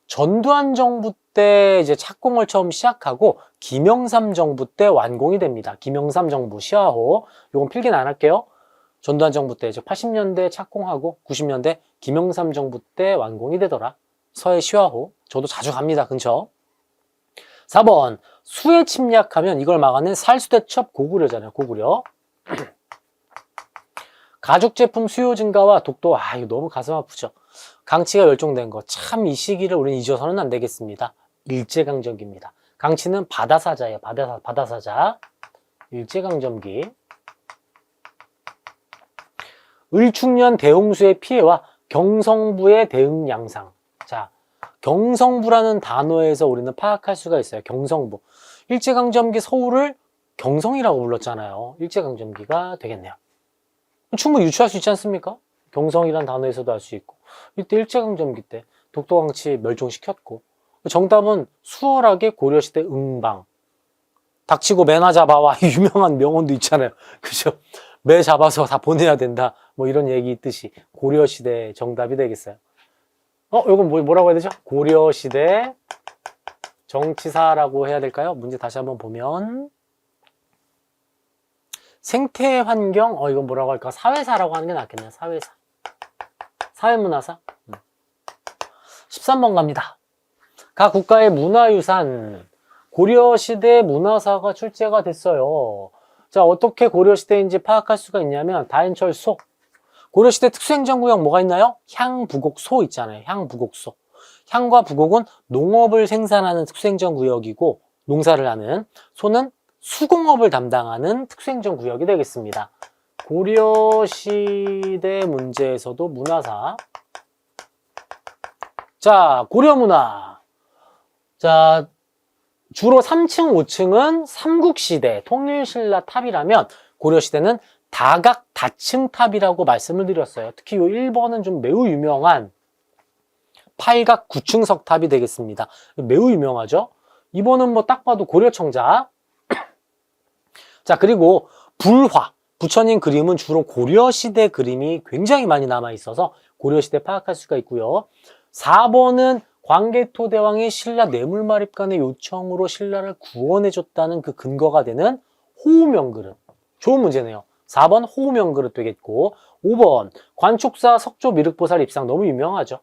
전두환 정부 때 이제 착공을 처음 시작하고 김영삼 정부 때 완공이 됩니다. 김영삼 정부 시화호. 요건 필기는 안 할게요. 전두환 정부 때 이제 80년대 착공하고 90년대 김영삼 정부 때 완공이 되더라. 서해 시화호. 저도 자주 갑니다. 근처. 4번 수해 침략하면 이걸 막아낸 살수대첩 고구려잖아요. 고구려. 가죽 제품 수요 증가와 독도. 이거 너무 가슴 아프죠. 강치가 멸종된 거. 참 이 시기를 우리는 잊어서는 안 되겠습니다. 일제강점기입니다. 강치는 바다사자예요. 바다사자. 일제강점기. 을충년 대홍수의 피해와 경성부의 대응 양상. 자, 경성부라는 단어에서 우리는 파악할 수가 있어요. 경성부. 일제강점기 서울을 경성이라고 불렀잖아요. 일제강점기가 되겠네요. 충분히 유추할 수 있지 않습니까? 경성이라는 단어에서도 알 수 있고. 이때 일제강점기 때 독도강치 멸종시켰고. 정답은 수월하게 고려시대 응방. 닥치고 매나 잡아와. 유명한 명언도 있잖아요. 그죠? 매 잡아서 다 보내야 된다. 뭐 이런 얘기 있듯이 고려시대 정답이 되겠어요. 이건 뭐라고 해야 되죠? 고려시대 정치사라고 해야 될까요? 문제 다시 한번 보면 생태환경, 이건 뭐라고 할까? 사회사라고 하는 게 낫겠네요. 사회사. 사회문화사. 13번 갑니다. 각 국가의 문화유산, 고려시대 문화사가 출제가 됐어요. 자, 어떻게 고려시대인지 파악할 수가 있냐면 다인철소. 고려시대 특수행정구역 뭐가 있나요? 향부곡소 있잖아요. 향부곡소. 향과 부곡은 농업을 생산하는 특수행정구역이고 농사를 하는, 소는 수공업을 담당하는 특수행정구역이 되겠습니다. 고려시대 문제에서도 문화사. 자, 고려문화. 자, 주로 3층, 5층은 삼국시대, 통일신라 탑이라면 고려시대는 다각 다층탑이라고 말씀을 드렸어요. 특히 이 1번은 좀 매우 유명한 8각 9층석 탑이 되겠습니다. 매우 유명하죠. 2번은 뭐 딱 봐도 고려청자. 자, 그리고 불화, 부처님 그림은 주로 고려시대 그림이 굉장히 많이 남아있어서 고려시대 파악할 수가 있고요. 4번은 광개토대왕이 신라 뇌물마립간의 요청으로 신라를 구원해줬다는 그 근거가 되는 호우명그릇. 좋은 문제네요. 4번 호우명그릇 되겠고, 5번 관촉사 석조 미륵보살 입상 너무 유명하죠.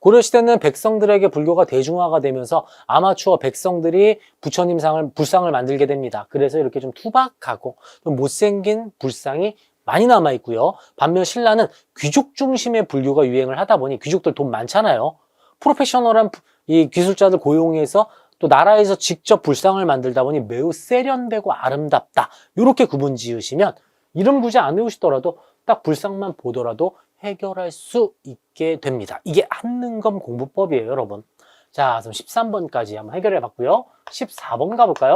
고려시대는 백성들에게 불교가 대중화가 되면서 아마추어 백성들이 부처님상을, 불상을 만들게 됩니다. 그래서 이렇게 좀 투박하고 좀 못생긴 불상이 많이 남아있고요. 반면 신라는 귀족 중심의 불교가 유행을 하다 보니, 귀족들 돈 많잖아요. 프로페셔널한 이 기술자들 고용해서 또 나라에서 직접 불상을 만들다 보니 매우 세련되고 아름답다. 이렇게 구분 지으시면 이름 굳이 안 외우시더라도 딱 불상만 보더라도 해결할 수 있게 됩니다. 이게 한능검 공부법이에요, 여러분. 자, 그럼 13번까지 한번 해결해 봤고요. 14번 가볼까요?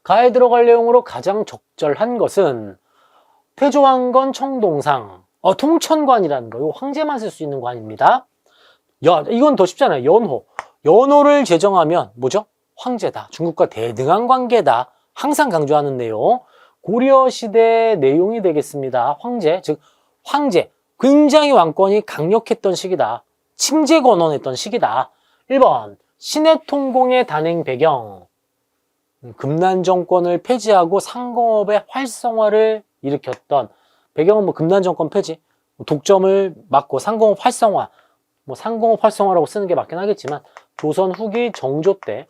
가에 들어갈 내용으로 가장 적절한 것은 태조왕건 청동상, 통천관이라는 거, 이거 황제만 쓸 수 있는 관입니다. 이건 더 쉽잖아요. 연호. 연호를 제정하면 뭐죠? 황제다. 중국과 대등한 관계다. 항상 강조하는 내용. 고려시대 내용이 되겠습니다. 황제, 즉 황제. 굉장히 왕권이 강력했던 시기다. 칭제건원했던 시기다. 1번 신해통공의 단행 배경. 금난정권을 폐지하고 상공업의 활성화를 일으켰던 배경은 뭐 금난정권 폐지, 독점을 막고 상공업 활성화, 뭐 상공업 활성화라고 쓰는 게 맞긴 하겠지만 조선 후기 정조 때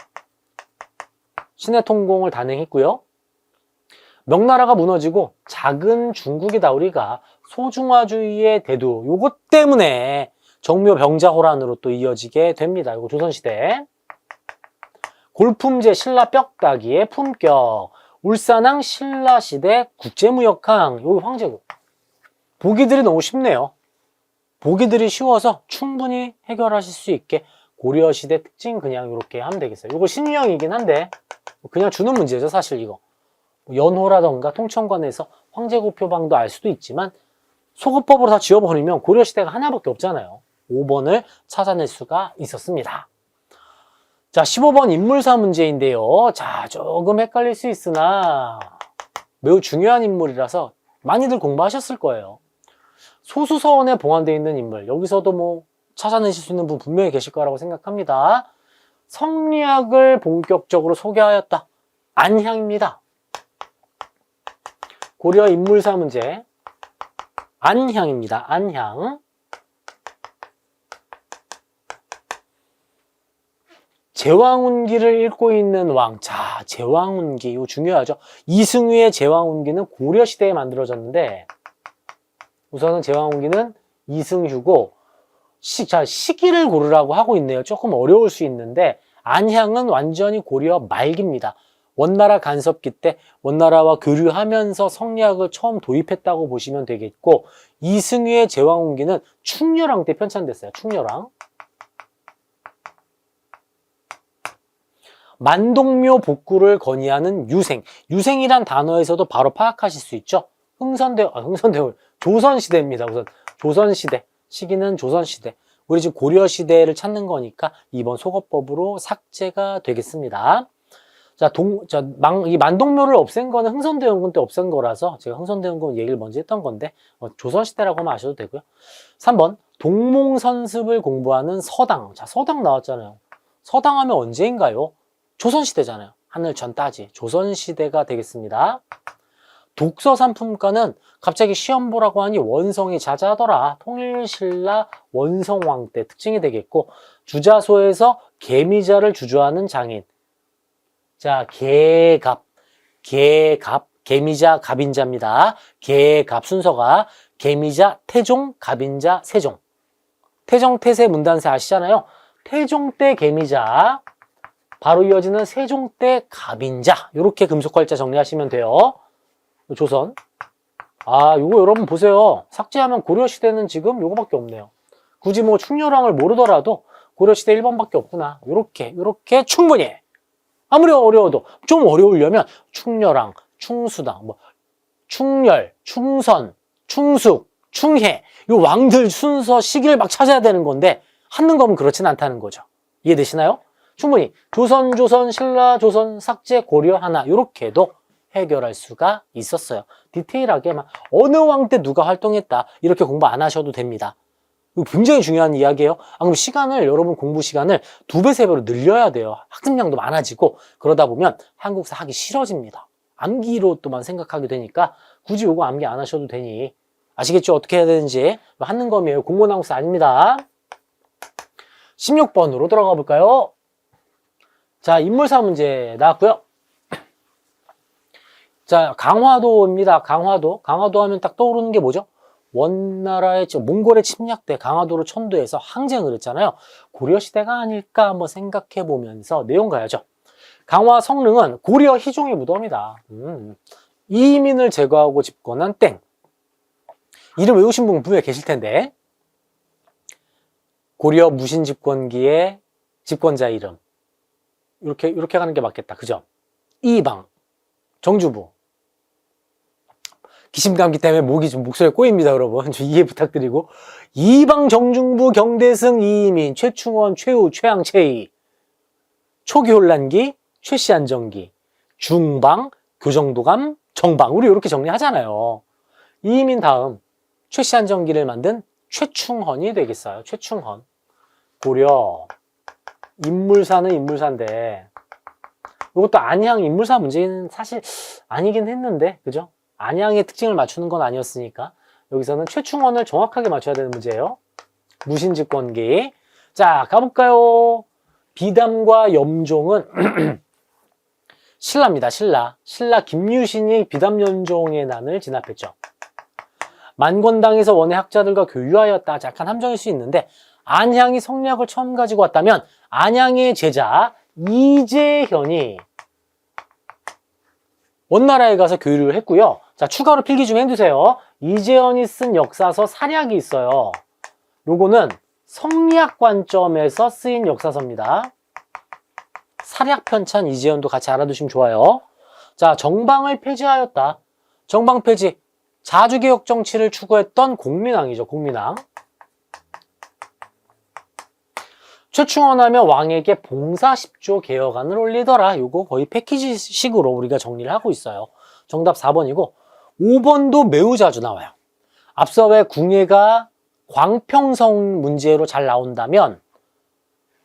신해통공을 단행했고요. 명나라가 무너지고 작은 중국이다 우리가 소중화주의의 대두, 요것 때문에 정묘병자호란으로 또 이어지게 됩니다. 이거 조선시대. 골품제 신라 뼈따기의 품격, 울산항 신라시대 국제무역항, 여기 황제국. 보기들이 너무 쉽네요. 보기들이 쉬워서 충분히 해결하실 수 있게 고려시대 특징 그냥 이렇게 하면 되겠어요. 이거 신유형이긴 한데 그냥 주는 문제죠, 사실 이거. 연호라던가 통천관에서 황제국 표방도 알 수도 있지만 소거법으로 다 지워버리면 고려시대가 하나밖에 없잖아요. 5번을 찾아낼 수가 있었습니다. 자, 15번 인물사 문제인데요. 자, 조금 헷갈릴 수 있으나 매우 중요한 인물이라서 많이들 공부하셨을 거예요. 소수서원에 봉안되어 있는 인물, 여기서도 뭐 찾아내실 수 있는 분 분명히 계실 거라고 생각합니다. 성리학을 본격적으로 소개하였다. 안향입니다. 고려 인물사 문제. 안향입니다. 안향. 제왕운기를 읽고 있는 왕. 자, 제왕운기 이거 중요하죠. 이승휘의 제왕운기는 고려시대에 만들어졌는데 우선은 제왕운기는 이승휴고 시기를 고르라고 하고 있네요. 조금 어려울 수 있는데 안향은 완전히 고려 말기입니다. 원나라 간섭기 때 원나라와 교류하면서 성리학을 처음 도입했다고 보시면 되겠고, 이승휘의 제왕홍기는 충렬왕 때 편찬됐어요. 충렬왕. 만동묘 복구를 건의하는 유생. 유생이란 단어에서도 바로 파악하실 수 있죠. 조선시대입니다. 우선 조선시대. 시기는 조선시대. 우리 지금 고려시대를 찾는 거니까 이번 속어법으로 삭제가 되겠습니다. 자, 이 만동묘를 없앤 거는 흥선대원군 때 없앤 거라서 제가 흥선대원군 얘기를 먼저 했던 건데, 조선시대라고 하면 아셔도 되고요. 3번, 동몽선습을 공부하는 서당. 자, 서당 나왔잖아요. 서당 하면 언제인가요? 조선시대잖아요. 하늘 전 따지. 조선시대가 되겠습니다. 독서상품과는 갑자기 시험 보라고 하니 원성이 자자하더라. 통일신라 원성왕 때 특징이 되겠고, 주자소에서 개미자를 주저하는 장인. 자, 개갑, 개미자, 갑인자입니다. 개갑 순서가 개미자, 태종, 갑인자, 세종. 태종, 태세, 문단세 아시잖아요. 태종 때 개미자, 바로 이어지는 세종 때 갑인자. 이렇게 금속활자 정리하시면 돼요. 조선. 요거 여러분 보세요. 삭제하면 고려시대는 지금 요거밖에 없네요. 굳이 뭐 충렬왕을 모르더라도 고려시대 1번밖에 없구나. 요렇게 충분히. 아무리 어려워도 좀 어려우려면 충렬왕, 충수당, 충렬, 충선, 충숙, 충해. 요 왕들 순서 시기를 막 찾아야 되는 건데 하는 거면 그렇진 않다는 거죠. 이해되시나요? 충분히 조선, 신라, 조선, 삭제, 고려 하나 요렇게도 해결할 수가 있었어요. 디테일하게 막 어느 왕 때 누가 활동했다 이렇게 공부 안 하셔도 됩니다. 이거 굉장히 중요한 이야기예요. 그럼 시간을, 여러분 공부 시간을 2배, 3배로 늘려야 돼요. 학습량도 많아지고 그러다 보면 한국사 하기 싫어집니다. 암기로또만 생각하게 되니까 굳이 이거 암기 안 하셔도 되니 아시겠죠? 어떻게 해야 되는지. 하는 거면 공무원 한국사 아닙니다. 16번으로 들어가 볼까요? 자, 인물사 문제 나왔고요. 자, 강화도입니다. 강화도 하면 딱 떠오르는 게 뭐죠? 원나라의 몽골의 침략 때 강화도를 천도해서 항쟁을 했잖아요. 고려시대가 아닐까 한번 생각해 보면서 내용 가야죠. 강화 성릉은 고려 희종의 무덤이다. 이민을 제거하고 집권한 땡. 이름 외우신 분 분명히 계실 텐데. 고려 무신 집권기의 집권자 이름. 이렇게 가는 게 맞겠다. 그죠? 이방, 정주부. 기심감기 때문에 목소리가 꼬입니다, 여러분. 좀 이해 부탁드리고. 이방, 정중부, 경대승, 이민, 최충원, 최우, 최양, 최희. 초기 혼란기, 최씨 안정기. 중방, 교정도감, 정방. 우리 이렇게 정리하잖아요. 이민 다음 최씨 안정기를 만든 최충헌이 되겠어요. 최충헌. 고려. 인물사는 인물사인데 이것도 안양 인물사 문제는 사실 아니긴 했는데, 그죠? 안양의 특징을 맞추는 건 아니었으니까 여기서는 최충원을 정확하게 맞춰야 되는 문제예요. 무신집권기. 자, 가볼까요? 비담과 염종은 신라입니다. 신라 김유신이 비담연종의 난을 진압했죠. 만권당에서 원의 학자들과 교유하였다. 약간 함정일 수 있는데, 안향이 성리학을 처음 가지고 왔다면 안향의 제자 이재현이 원나라에 가서 교류를 했고요. 자, 추가로 필기 좀 해두세요. 이재현이 쓴 역사서 사략이 있어요. 요거는 성리학 관점에서 쓰인 역사서입니다. 사략 편찬 이재현도 같이 알아두시면 좋아요. 자, 정방을 폐지하였다. 정방 폐지. 자주개혁 정치를 추구했던 공민왕이죠. 공민왕. 최충원 하면 왕에게 봉사 10조 개혁안을 올리더라. 요거 거의 패키지식으로 우리가 정리를 하고 있어요. 정답 4번이고 5번도 매우 자주 나와요. 앞서 왜 궁예가 광평성 문제로 잘 나온다면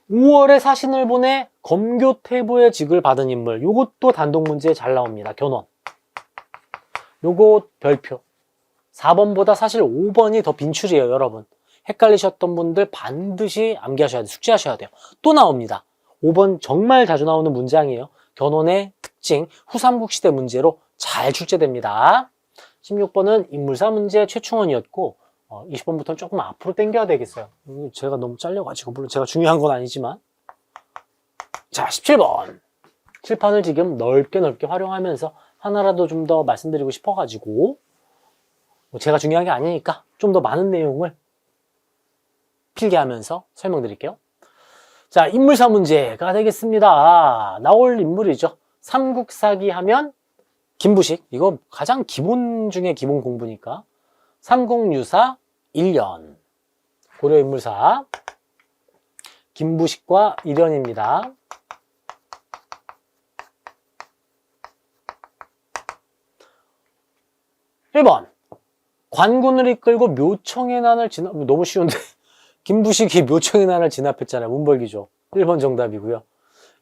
5월에 사신을 보내 검교태부의 직을 받은 인물, 요것도 단독 문제에 잘 나옵니다. 견훤. 요거 별표. 4번보다 사실 5번이 더 빈출이에요, 여러분. 헷갈리셨던 분들 반드시 암기하셔야 돼요. 숙지하셔야 돼요. 또 나옵니다. 5번 정말 자주 나오는 문장이에요. 견훤의 특징, 후삼국시대 문제로 잘 출제됩니다. 16번은 인물사 문제 최충원이었고 20번부터는 조금 앞으로 당겨야 되겠어요. 제가 너무 잘려가지고, 물론 제가 중요한 건 아니지만. 자, 17번. 칠판을 지금 넓게 활용하면서 하나라도 좀 더 말씀드리고 싶어가지고 제가 중요한 게 아니니까 좀 더 많은 내용을 필기하면서 설명드릴게요. 자, 인물사 문제가 되겠습니다. 나올 인물이죠. 삼국사기 하면 김부식. 이거 가장 기본 중에 기본 공부니까. 삼국유사 1년. 고려 인물사. 김부식과 일연입니다. 1번. 관군을 이끌고 묘청의 난을 진압, 너무 쉬운데. 김부식이 묘청의 난을 진압했잖아요. 문벌기죠. 1번 정답이고요.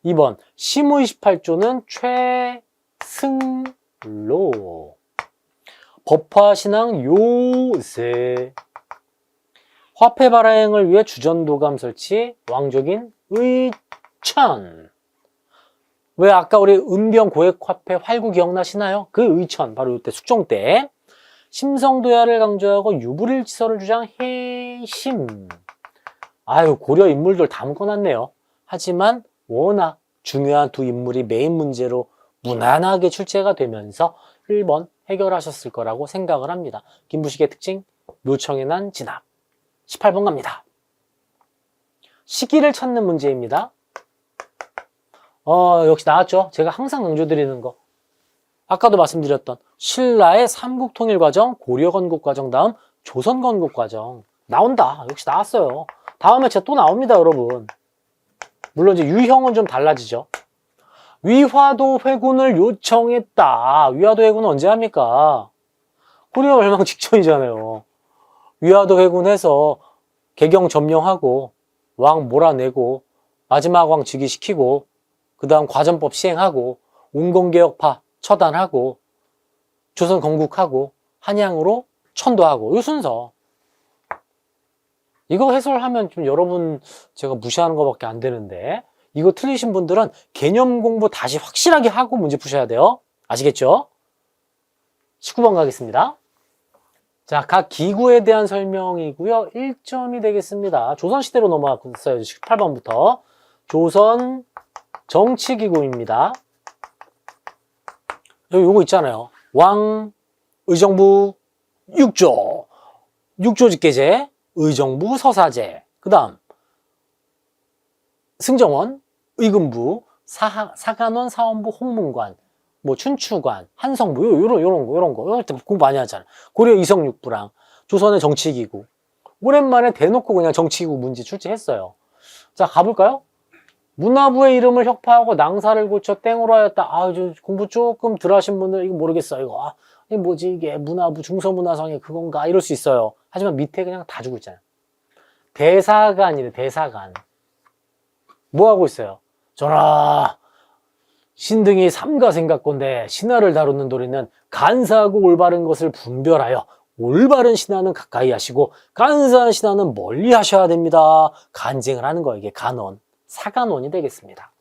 2번. 시무 28조는 최승로. 법화신앙 요새. 화폐 발행을 위해 주전도감 설치. 왕족인 의천. 왜 아까 우리 은병 고액화폐 활구 기억나시나요? 그 의천. 바로 이때 숙종 때. 심성도야를 강조하고 유불일지서를 주장 해심. 아유, 고려 인물들 다 묶어놨네요. 하지만 워낙 중요한 두 인물이 메인 문제로 무난하게 출제가 되면서 1번 해결하셨을 거라고 생각을 합니다. 김부식의 특징, 묘청의 난 진압. 18번 갑니다. 시기를 찾는 문제입니다. 역시 나왔죠? 제가 항상 강조드리는 거. 아까도 말씀드렸던 신라의 삼국통일과정, 고려건국과정 다음 조선건국과정. 나온다. 역시 나왔어요. 다음에 제가 또 나옵니다, 여러분. 물론 이제 유형은 좀 달라지죠. 위화도 회군을 요청했다. 위화도 회군은 언제 합니까? 고려 멸망 직전이잖아요. 위화도 회군해서 개경 점령하고 왕 몰아내고 마지막 왕 즉위시키고 그 다음 과전법 시행하고 온건개혁파 처단하고 조선 건국하고 한양으로 천도하고 이 순서. 이거 해설하면 좀 여러분 제가 무시하는 것밖에 안 되는데 이거 틀리신 분들은 개념 공부 다시 확실하게 하고 문제 푸셔야 돼요. 아시겠죠? 19번 가겠습니다. 자, 각 기구에 대한 설명이고요. 1점이 되겠습니다. 조선시대로 넘어갔어요. 18번부터. 조선 정치기구입니다. 여기 요거 있잖아요. 왕, 의정부, 육조. 육조 직계제, 의정부 서사제. 그 다음 승정원, 의금부, 사간원, 사원부, 홍문관, 뭐 춘추관, 한성부, 요런 거. 이럴 때 공부 많이 하잖아요. 고려 이성육부랑 조선의 정치기구. 오랜만에 대놓고 그냥 정치기구 문제 출제했어요. 자, 가볼까요? 문화부의 이름을 혁파하고 낭사를 고쳐 땡으로 하였다. 저 공부 조금 덜 하신 분들 이거 모르겠어요. 이거 이게 뭐지 이게 문화부 중서문화성의 그건가 이럴 수 있어요. 하지만 밑에 그냥 다 주고 있잖아요. 대사관이래. 대사관. 뭐 하고 있어요? 전하, 신등이 삼가 생각건데 신하를 다루는 도리는 간사하고 올바른 것을 분별하여 올바른 신하는 가까이 하시고 간사한 신하는 멀리 하셔야 됩니다. 간쟁을 하는 거예요. 이게 간원, 사간원이 되겠습니다.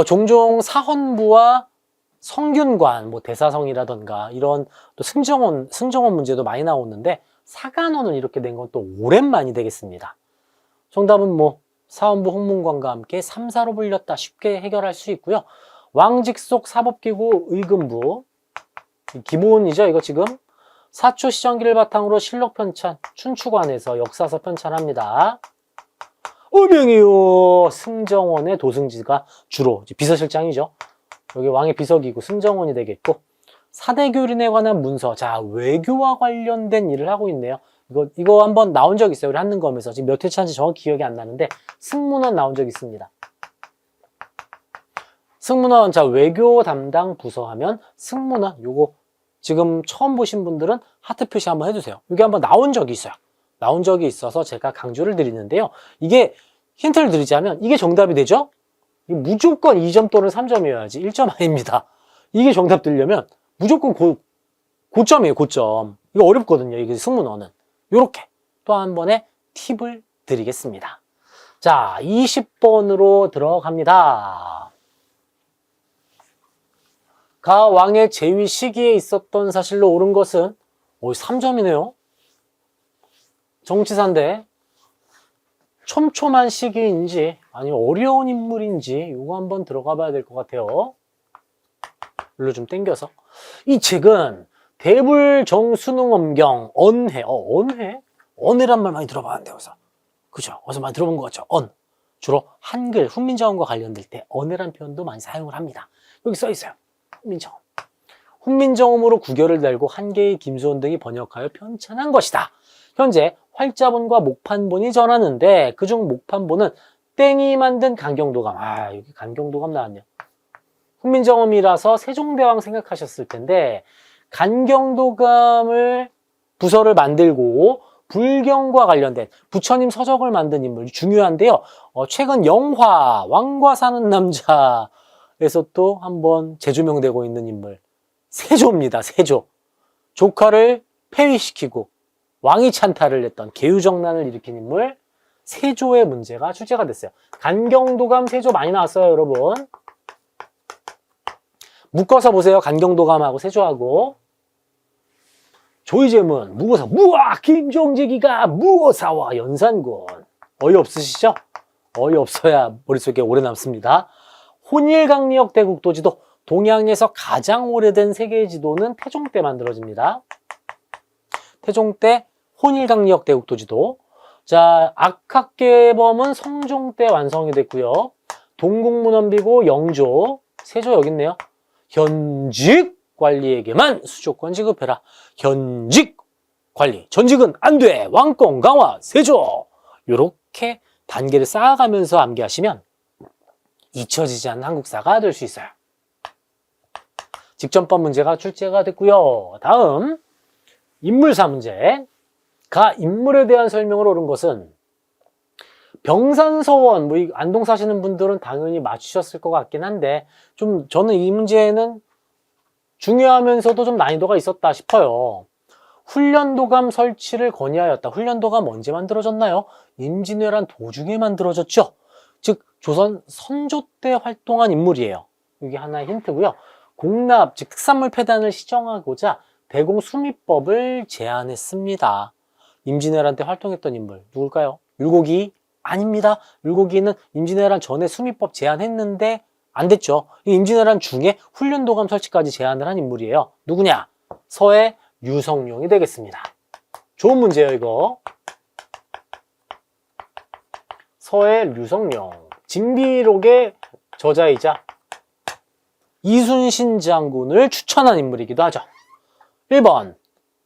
종종 사헌부와 성균관, 뭐 대사성이라던가 이런 또 승정원 문제도 많이 나오는데 사간원은 이렇게 된 건 또 오랜만이 되겠습니다. 정답은 뭐 사헌부 홍문관과 함께 3사로 불렸다. 쉽게 해결할 수 있고요. 왕직속 사법기구 의금부 기본이죠. 이거 지금 사초 시정기를 바탕으로 실록 편찬, 춘추관에서 역사서 편찬합니다. 어명이요. 승정원의 도승지가 주로 비서실장이죠. 여기 왕의 비서기구 승정원이 되겠고 사대교린에 관한 문서. 자, 외교와 관련된 일을 하고 있네요. 이거 한번 나온 적 있어요. 우리 한능검에서. 지금 몇 회차인지 정확히 기억이 안 나는데 승문원 나온 적 있습니다. 승문원, 자, 외교 담당 부서 하면 승문원. 요거 지금 처음 보신 분들은 하트 표시 한번 해주세요. 이게 한번 나온 적이 있어요. 나온 적이 있어서 제가 강조를 드리는데요. 이게 힌트를 드리자면 이게 정답이 되죠? 무조건 2점 또는 3점이어야지 1점 아닙니다. 이게 정답 되려면 무조건 고점이에요. 고점. 이거 어렵거든요. 이게 승문원은. 요렇게 또 한 번의 팁을 드리겠습니다. 자, 20번으로 들어갑니다. 가 왕의 재위 시기에 있었던 사실로 옳은 것은 3점이네요. 정치사인데 촘촘한 시기인지 아니면 어려운 인물인지 이거 한번 들어가 봐야 될 것 같아요. 일로 좀 당겨서. 이 책은 대불정수능엄경 언해. 언해? 언해란 말 많이 들어봤는데 어디서. 그죠? 어디서 많이 들어본 것 같죠? 주로 한글, 훈민정음과 관련될 때 언해란 표현도 많이 사용을 합니다. 여기 써 있어요. 훈민정음. 훈민정음으로 구결을 달고 한계의 김소원 등이 번역하여 편찬한 것이다. 현재 활자본과 목판본이 전하는데 그중 목판본은 땡이 만든 간경도감. 여기 간경도감 나왔네요. 훈민정음이라서 세종대왕 생각하셨을 텐데 간경도감을 부서를 만들고 불경과 관련된 부처님 서적을 만든 인물 중요한데요. 최근 영화 왕과 사는 남자에서 또 한번 재조명되고 있는 인물 세조입니다. 세조. 조카를 폐위시키고 왕위 찬탈을 했던 계유정난을 일으킨 인물 세조의 문제가 출제가 됐어요. 간경도감 세조 많이 나왔어요, 여러분. 묶어서 보세요. 간경도감하고 세조하고. 조이제문, 무고사, 무아 김종직이가 무고사와 연산군. 어이없으시죠? 어이없어야 머릿속에 오래 남습니다. 혼일강리역 대국도지도, 동양에서 가장 오래된 세계 지도는 태종 때 만들어집니다. 태종 때 혼일강리역 대국도지도. 자, 악학계범은 성종 때 완성이 됐고요. 동국문헌비고 영조, 세조 여기 있네요. 현직 관리에게만 수조권 지급해라. 현직 관리, 전직은 안 돼. 왕권 강화, 세조. 이렇게 단계를 쌓아가면서 암기하시면 잊혀지지 않는 한국사가 될 수 있어요. 직전법 문제가 출제가 됐고요. 다음 인물사 문제. 인물에 대한 설명을 옳은 것은 병산서원, 안동 사시는 분들은 당연히 맞추셨을 것 같긴 한데 저는 이 문제는 중요하면서도 좀 난이도가 있었다 싶어요. 훈련도감 설치를 건의하였다. 훈련도감 언제 만들어졌나요? 임진왜란 도중에 만들어졌죠. 즉 조선 선조 때 활동한 인물이에요. 이게 하나의 힌트고요. 공납, 즉 특산물 폐단을 시정하고자 대공수미법을 제안했습니다. 임진왜란 때 활동했던 인물 누굴까요? 율곡이? 아닙니다. 율곡이는 임진왜란 전에 수미법 제안했는데 안 됐죠. 임진왜란 중에 훈련도감 설치까지 제안을 한 인물이에요. 누구냐? 서해 류성룡이 되겠습니다. 좋은 문제예요, 이거. 서해 류성룡. 징비록의 저자이자 이순신 장군을 추천한 인물이기도 하죠. 1번.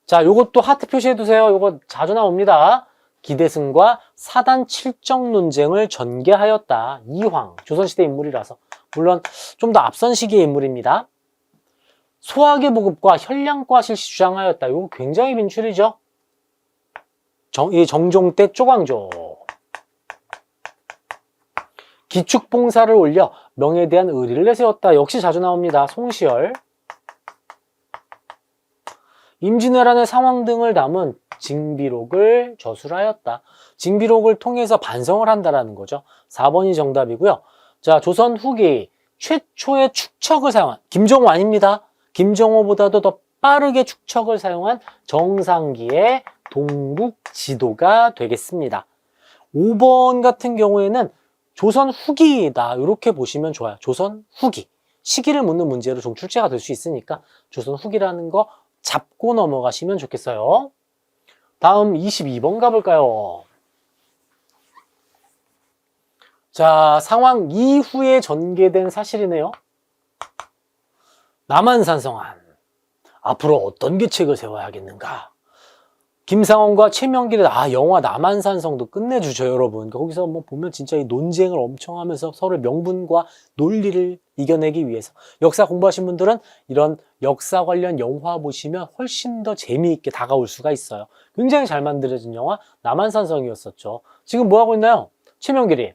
자, 요것도 하트 표시해두세요. 요거 자주 나옵니다. 기대승과 사단 칠정 논쟁을 전개하였다. 이황. 조선시대 인물이라서. 물론 좀 더 앞선 시기의 인물입니다. 소학의 보급과 현량과 실시 주장하였다. 이거 굉장히 빈출이죠. 정종 때 쪼광조. 기축봉사를 올려 명에 대한 의리를 내세웠다. 역시 자주 나옵니다. 송시열. 임진왜란의 상황 등을 담은 징비록을 저술하였다. 징비록을 통해서 반성을 한다라는 거죠. 4번이 정답이고요. 자, 조선 후기 최초의 축척을 사용한 김정호 아닙니다. 김정호보다도 더 빠르게 축척을 사용한 정상기의 동국 지도가 되겠습니다. 5번 같은 경우에는 조선 후기다. 이렇게 보시면 좋아요. 조선 후기. 시기를 묻는 문제로 좀 출제가 될 수 있으니까 조선 후기라는 거 잡고 넘어가시면 좋겠어요. 다음 22번 가볼까요? 자, 상황 이후에 전개된 사실이네요. 남한산성한. 앞으로 어떤 계책을 세워야겠는가? 김상원과 최명길의 영화 남한산성도 끝내주죠, 여러분. 거기서 보면 진짜 이 논쟁을 엄청 하면서 서로의 명분과 논리를 이겨내기 위해서. 역사 공부하신 분들은 이런 역사 관련 영화 보시면 훨씬 더 재미있게 다가올 수가 있어요. 굉장히 잘 만들어진 영화 남한산성이었었죠. 지금 뭐 하고 있나요? 최명길이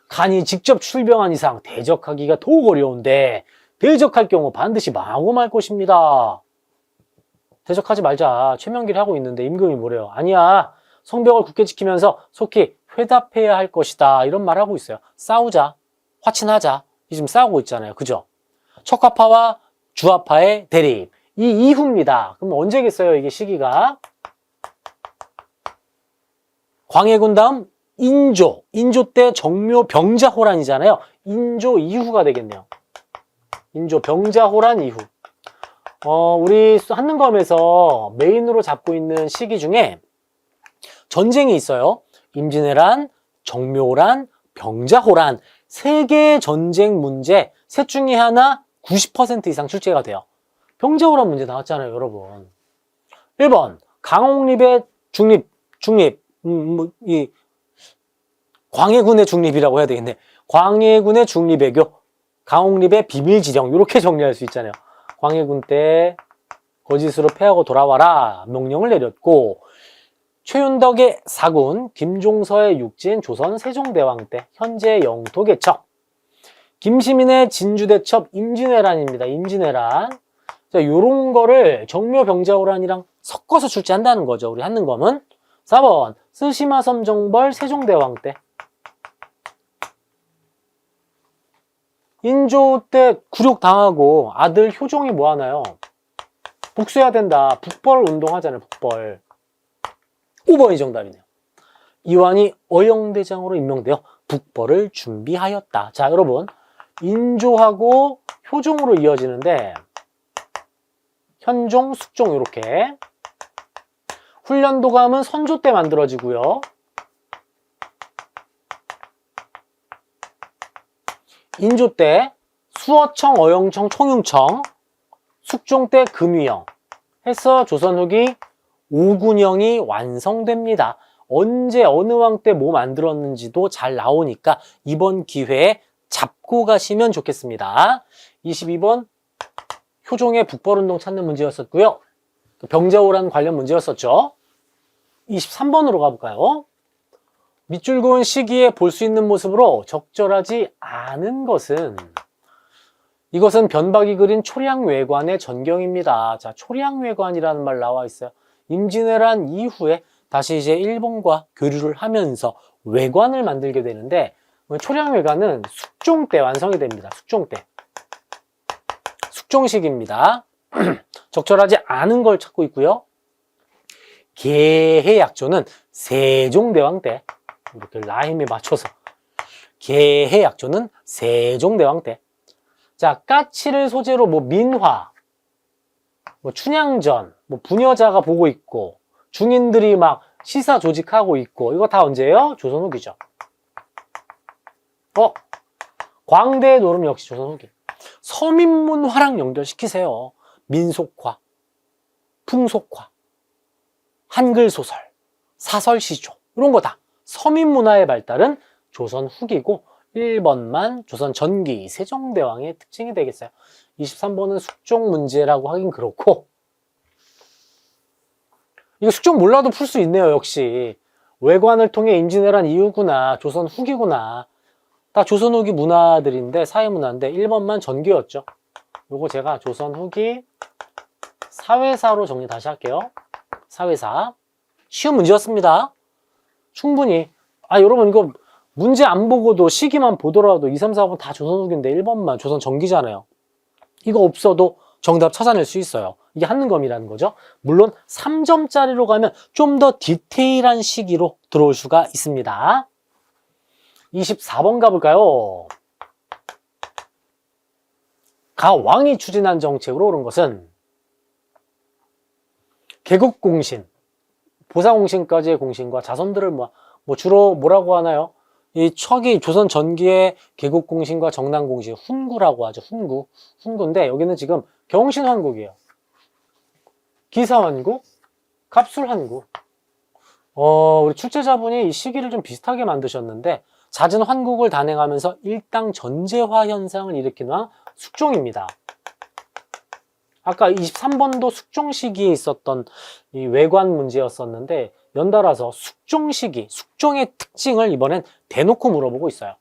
간이 직접 출병한 이상 대적하기가 더욱 어려운데 대적할 경우 반드시 망하고 말 것입니다. 대적하지 말자. 최명길이 하고 있는데 임금이 뭐래요? 아니야. 성벽을 굳게 지키면서 속히 회답해야 할 것이다. 이런 말 하고 있어요. 싸우자. 화친하자. 지금 싸우고 있잖아요. 그죠? 척화파와 주화파의 대립. 이 이후입니다. 그럼 언제겠어요? 이게 시기가. 광해군 다음 인조 때 정묘 병자호란이잖아요. 인조 이후가 되겠네요. 인조 병자호란 이후. 우리 한능검에서 메인으로 잡고 있는 시기 중에 전쟁이 있어요. 임진왜란, 정묘호란, 병자호란. 세 개의 전쟁 문제, 셋 중에 하나 90% 이상 출제가 돼요. 병자호란 문제 나왔잖아요, 여러분. 1번, 강홍립의 중립, 광해군의 중립이라고 해야 되겠네. 광해군의 중립외교, 강홍립의 비밀지령, 이렇게 정리할 수 있잖아요. 광해군 때 거짓으로 패하고 돌아와라 명령을 내렸고, 최윤덕의 사군, 김종서의 육진, 조선 세종대왕 때 현재 영토 개척, 김시민의 진주대첩, 임진왜란입니다. 임진왜란. 자, 요런 거를 정묘병자호란이랑 섞어서 출제한다는 거죠. 우리 한능검은. 4번, 스시마섬 정벌 세종대왕 때. 인조 때 굴욕 당하고 아들 효종이 뭐 하나요? 복수해야 된다. 북벌 운동하잖아요. 북벌. 5번이 정답이네요. 이완이 어영대장으로 임명되어 북벌을 준비하였다. 자, 여러분, 인조하고 효종으로 이어지는데 현종, 숙종 이렇게. 훈련도감은 선조 때 만들어지고요. 인조 때 수어청, 어영청, 총융청, 숙종 때 금위형 해서 조선 후기 5군형이 완성됩니다. 언제 어느 왕 때 뭐 만들었는지도 잘 나오니까 이번 기회에 잡고 가시면 좋겠습니다. 22번 효종의 북벌운동 찾는 문제였었고요. 병자호란 관련 문제였었죠. 23번으로 가볼까요? 밑줄 그은 시기에 볼 수 있는 모습으로 적절하지 않은 것은, 이것은 변박이 그린 초량외관의 전경입니다. 자, 초량외관이라는 말 나와 있어요. 임진왜란 이후에 다시 이제 일본과 교류를 하면서 외관을 만들게 되는데, 초량외관은 숙종 때 완성이 됩니다. 숙종 때. 숙종식입니다. 적절하지 않은 걸 찾고 있고요. 계해약조는 세종대왕 때, 이렇게 라임에 맞춰서 계해약조는 세종대왕 때. 자, 까치를 소재로 뭐 민화, 뭐 춘향전, 뭐 부녀자가 보고 있고 중인들이 막 시사 조직하고 있고, 이거 다 언제예요? 조선 후기죠. 광대의 노름 역시 조선 후기. 서민문화랑 연결시키세요. 민속화, 풍속화, 한글소설, 사설시조, 이런 거 다 서민문화의 발달은 조선 후기고, 1번만 조선 전기 세종대왕의 특징이 되겠어요. 23번은 숙종 문제라고 하긴 그렇고, 이거 숙종 몰라도 풀 수 있네요. 역시 외관을 통해 임진왜란 이후구나, 조선 후기구나. 다 조선 후기 문화들인데, 사회문화인데 1번만 전기였죠. 요거 제가 조선 후기 사회사로 정리 다시 할게요. 사회사. 쉬운 문제였습니다. 충분히. 여러분 이거 문제 안 보고도 시기만 보더라도 2, 3, 4번 다 조선 후기인데 1번만 조선 전기잖아요. 이거 없어도 정답 찾아낼 수 있어요. 이게 한능검이라는 거죠. 물론 3점짜리로 가면 좀 더 디테일한 시기로 들어올 수가 있습니다. 24번 가볼까요? 가왕이 추진한 정책으로 오른 것은 개국공신, 보사공신까지의 공신과 자손들을 뭐 주로 뭐라고 하나요? 이 척이 조선 전기의 개국공신과 정난공신, 훈구라고 하죠. 훈구인데 여기는 지금 경신환국이에요. 기사환국, 갑술환국. 우리 출제자분이 이 시기를 좀 비슷하게 만드셨는데, 잦은 환국을 단행하면서 일당 전제화 현상을 일으킨 왕 숙종입니다. 아까 23번도 숙종 시기에 있었던 이 외관 문제였었는데, 연달아서 숙종 시기, 숙종의 특징을 이번엔 대놓고 물어보고 있어요.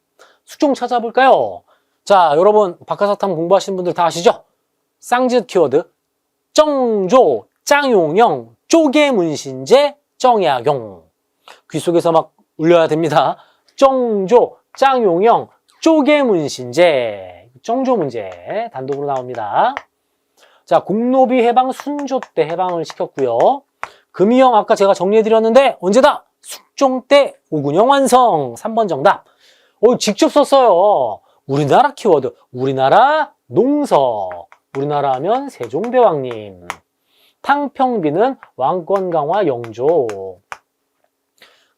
숙종 찾아볼까요? 자, 여러분 박하사탐 공부하시는 분들 다 아시죠? 쌍지읒 키워드 정조, 짱용영, 쪼개문신제, 정약용. 귀 속에서 막 울려야 됩니다. 정조, 짱용영, 쪼개문신제. 정조 문제 단독으로 나옵니다. 자, 공노비 해방 순조 때 해방을 시켰고요. 금이형 아까 제가 정리해드렸는데 언제다? 숙종 때 오군영 완성. 3번 정답. 직접 썼어요. 우리나라 키워드. 우리나라 농서. 우리나라 하면 세종대왕님. 탕평비는 왕권 강화 영조.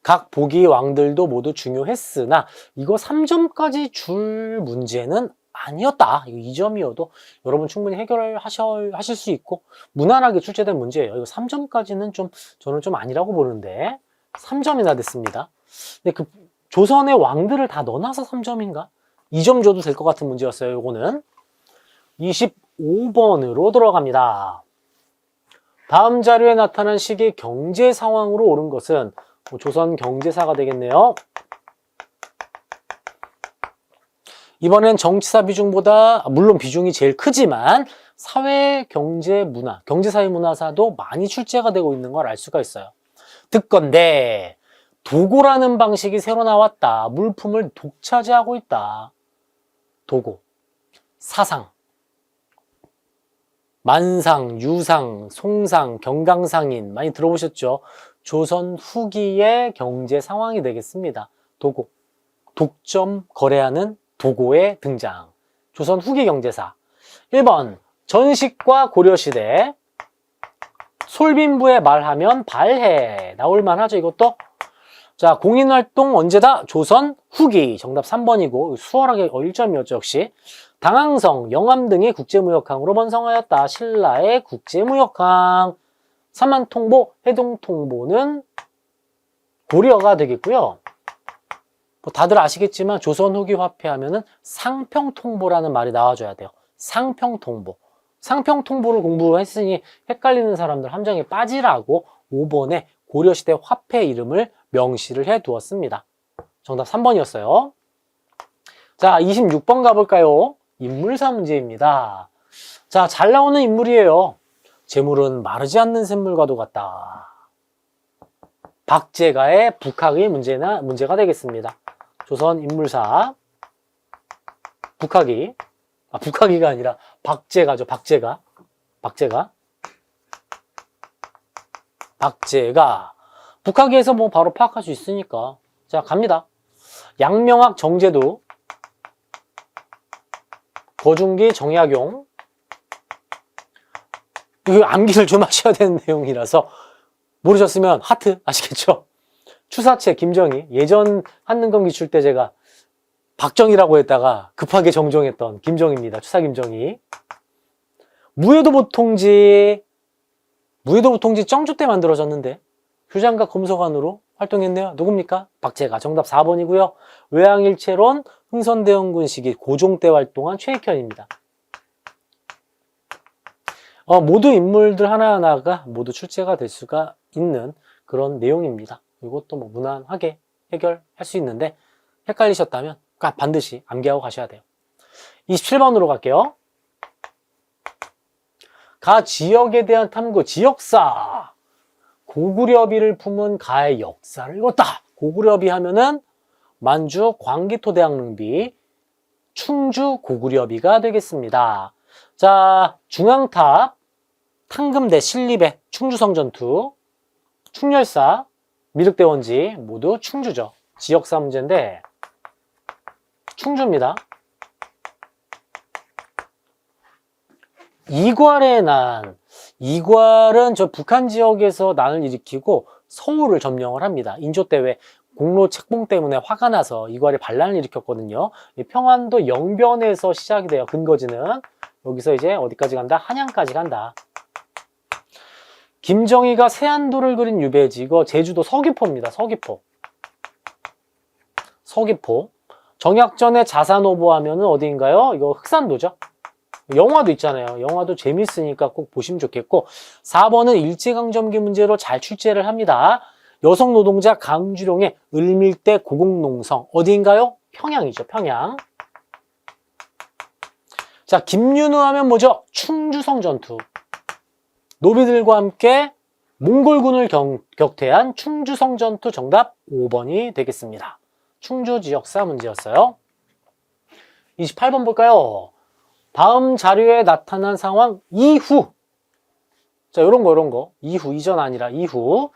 각 보기 왕들도 모두 중요했으나 이거 3점까지 줄 문제는 아니었다. 이거 2점이어도 여러분 충분히 해결하실 수 있고 무난하게 출제된 문제예요. 이거 3점까지는 저는 좀 아니라고 보는데 3점이나 됐습니다. 근데 그 조선의 왕들을 다 넣어놔서 3점인가? 2점 줘도 될 것 같은 문제였어요. 이거는 25번으로 들어갑니다. 다음 자료에 나타난 시기 경제 상황으로 옳은 것은 조선 경제사가 되겠네요. 이번엔 정치사 비중보다 물론 비중이 제일 크지만 사회, 경제, 문화, 경제사회 문화사도 많이 출제가 되고 있는 걸 알 수가 있어요. 듣건데 도고라는 방식이 새로 나왔다. 물품을 독차지하고 있다. 도고, 사상, 만상, 유상, 송상, 경강상인 많이 들어보셨죠? 조선 후기의 경제 상황이 되겠습니다. 도고, 독점 거래하는 도고의 등장. 조선 후기 경제사. 1번 전식과 고려시대. 솔빈부의 말하면 발해. 나올만 하죠 이것도? 자, 공인활동 언제다? 조선 후기. 정답 3번이고 수월하게 1점이었죠 역시. 당항성, 영암 등이 국제무역항으로 번성하였다. 신라의 국제무역항. 삼한통보, 해동통보는 고려가 되겠고요. 다들 아시겠지만 조선 후기 화폐 하면은 상평통보라는 말이 나와줘야 돼요. 상평통보. 상평통보를 공부했으니 헷갈리는 사람들 함정에 빠지라고 5번에 고려시대 화폐 이름을 명시를 해 두었습니다. 정답 3번이었어요. 자, 26번 가볼까요? 인물사 문제입니다. 자, 잘 나오는 인물이에요. 재물은 마르지 않는 샘물과도 같다. 박제가의 북학의 문제가 되겠습니다. 조선 인물사 북학이 북학이가 아니라 박제가죠. 박제가 북학이에서 뭐 바로 파악할 수 있으니까. 자, 갑니다. 양명학 정제도, 거중기 정약용. 이거 암기를 좀 하셔야 되는 내용이라서 모르셨으면 하트 아시겠죠? 추사체 김정희. 예전 한능검 기출 때 제가 박정희라고 했다가 급하게 정정했던 김정희입니다. 추사 김정희. 무예도보통지 정조 때 만들어졌는데 휴장과 검소관으로 활동했네요. 누굽니까? 박제가. 정답 4번이고요. 외항일체론 흥선대원군 시기 고종 때 활동한 최익현입니다. 모두 인물들 하나하나가 모두 출제가 될 수가 있는 그런 내용입니다. 이것도 뭐 무난하게 해결할 수 있는데 헷갈리셨다면 반드시 암기하고 가셔야 돼요. 27번으로 갈게요. 가 지역에 대한 탐구, 지역사. 고구려비를 품은 가의 역사를 읽었다. 고구려비 하면은 만주 광기토대왕릉비, 충주 고구려비가 되겠습니다. 자, 중앙탑, 탕금대 신립의 충주성전투, 충렬사, 미륵대원지 모두 충주죠. 지역사 문제인데 충주입니다. 이괄의 난. 이괄은 저 북한 지역에서 난을 일으키고 서울을 점령을 합니다. 인조 때 왜 공로 책봉 때문에 화가 나서 이괄이 반란을 일으켰거든요. 평안도 영변에서 시작이 돼요. 근거지는. 여기서 이제 어디까지 간다? 한양까지 간다. 김정희가 세안도를 그린 유배지. 이거 제주도 서귀포입니다. 서귀포. 정약전의 자산오보 하면은 어디인가요? 이거 흑산도죠. 영화도 있잖아요. 영화도 재밌으니까 꼭 보시면 좋겠고. 4번은 일제강점기 문제로 잘 출제를 합니다. 여성 노동자 강주룡의 을밀대 고공농성. 어디인가요? 평양이죠. 평양. 자, 김윤우 하면 뭐죠? 충주성 전투. 노비들과 함께 몽골군을 격퇴한 충주성 전투. 정답 5번이 되겠습니다. 충주 지역사 문제였어요. 28번 볼까요? 다음 자료에 나타난 상황 이후. 자, 요런 거. 이전 아니라 이후.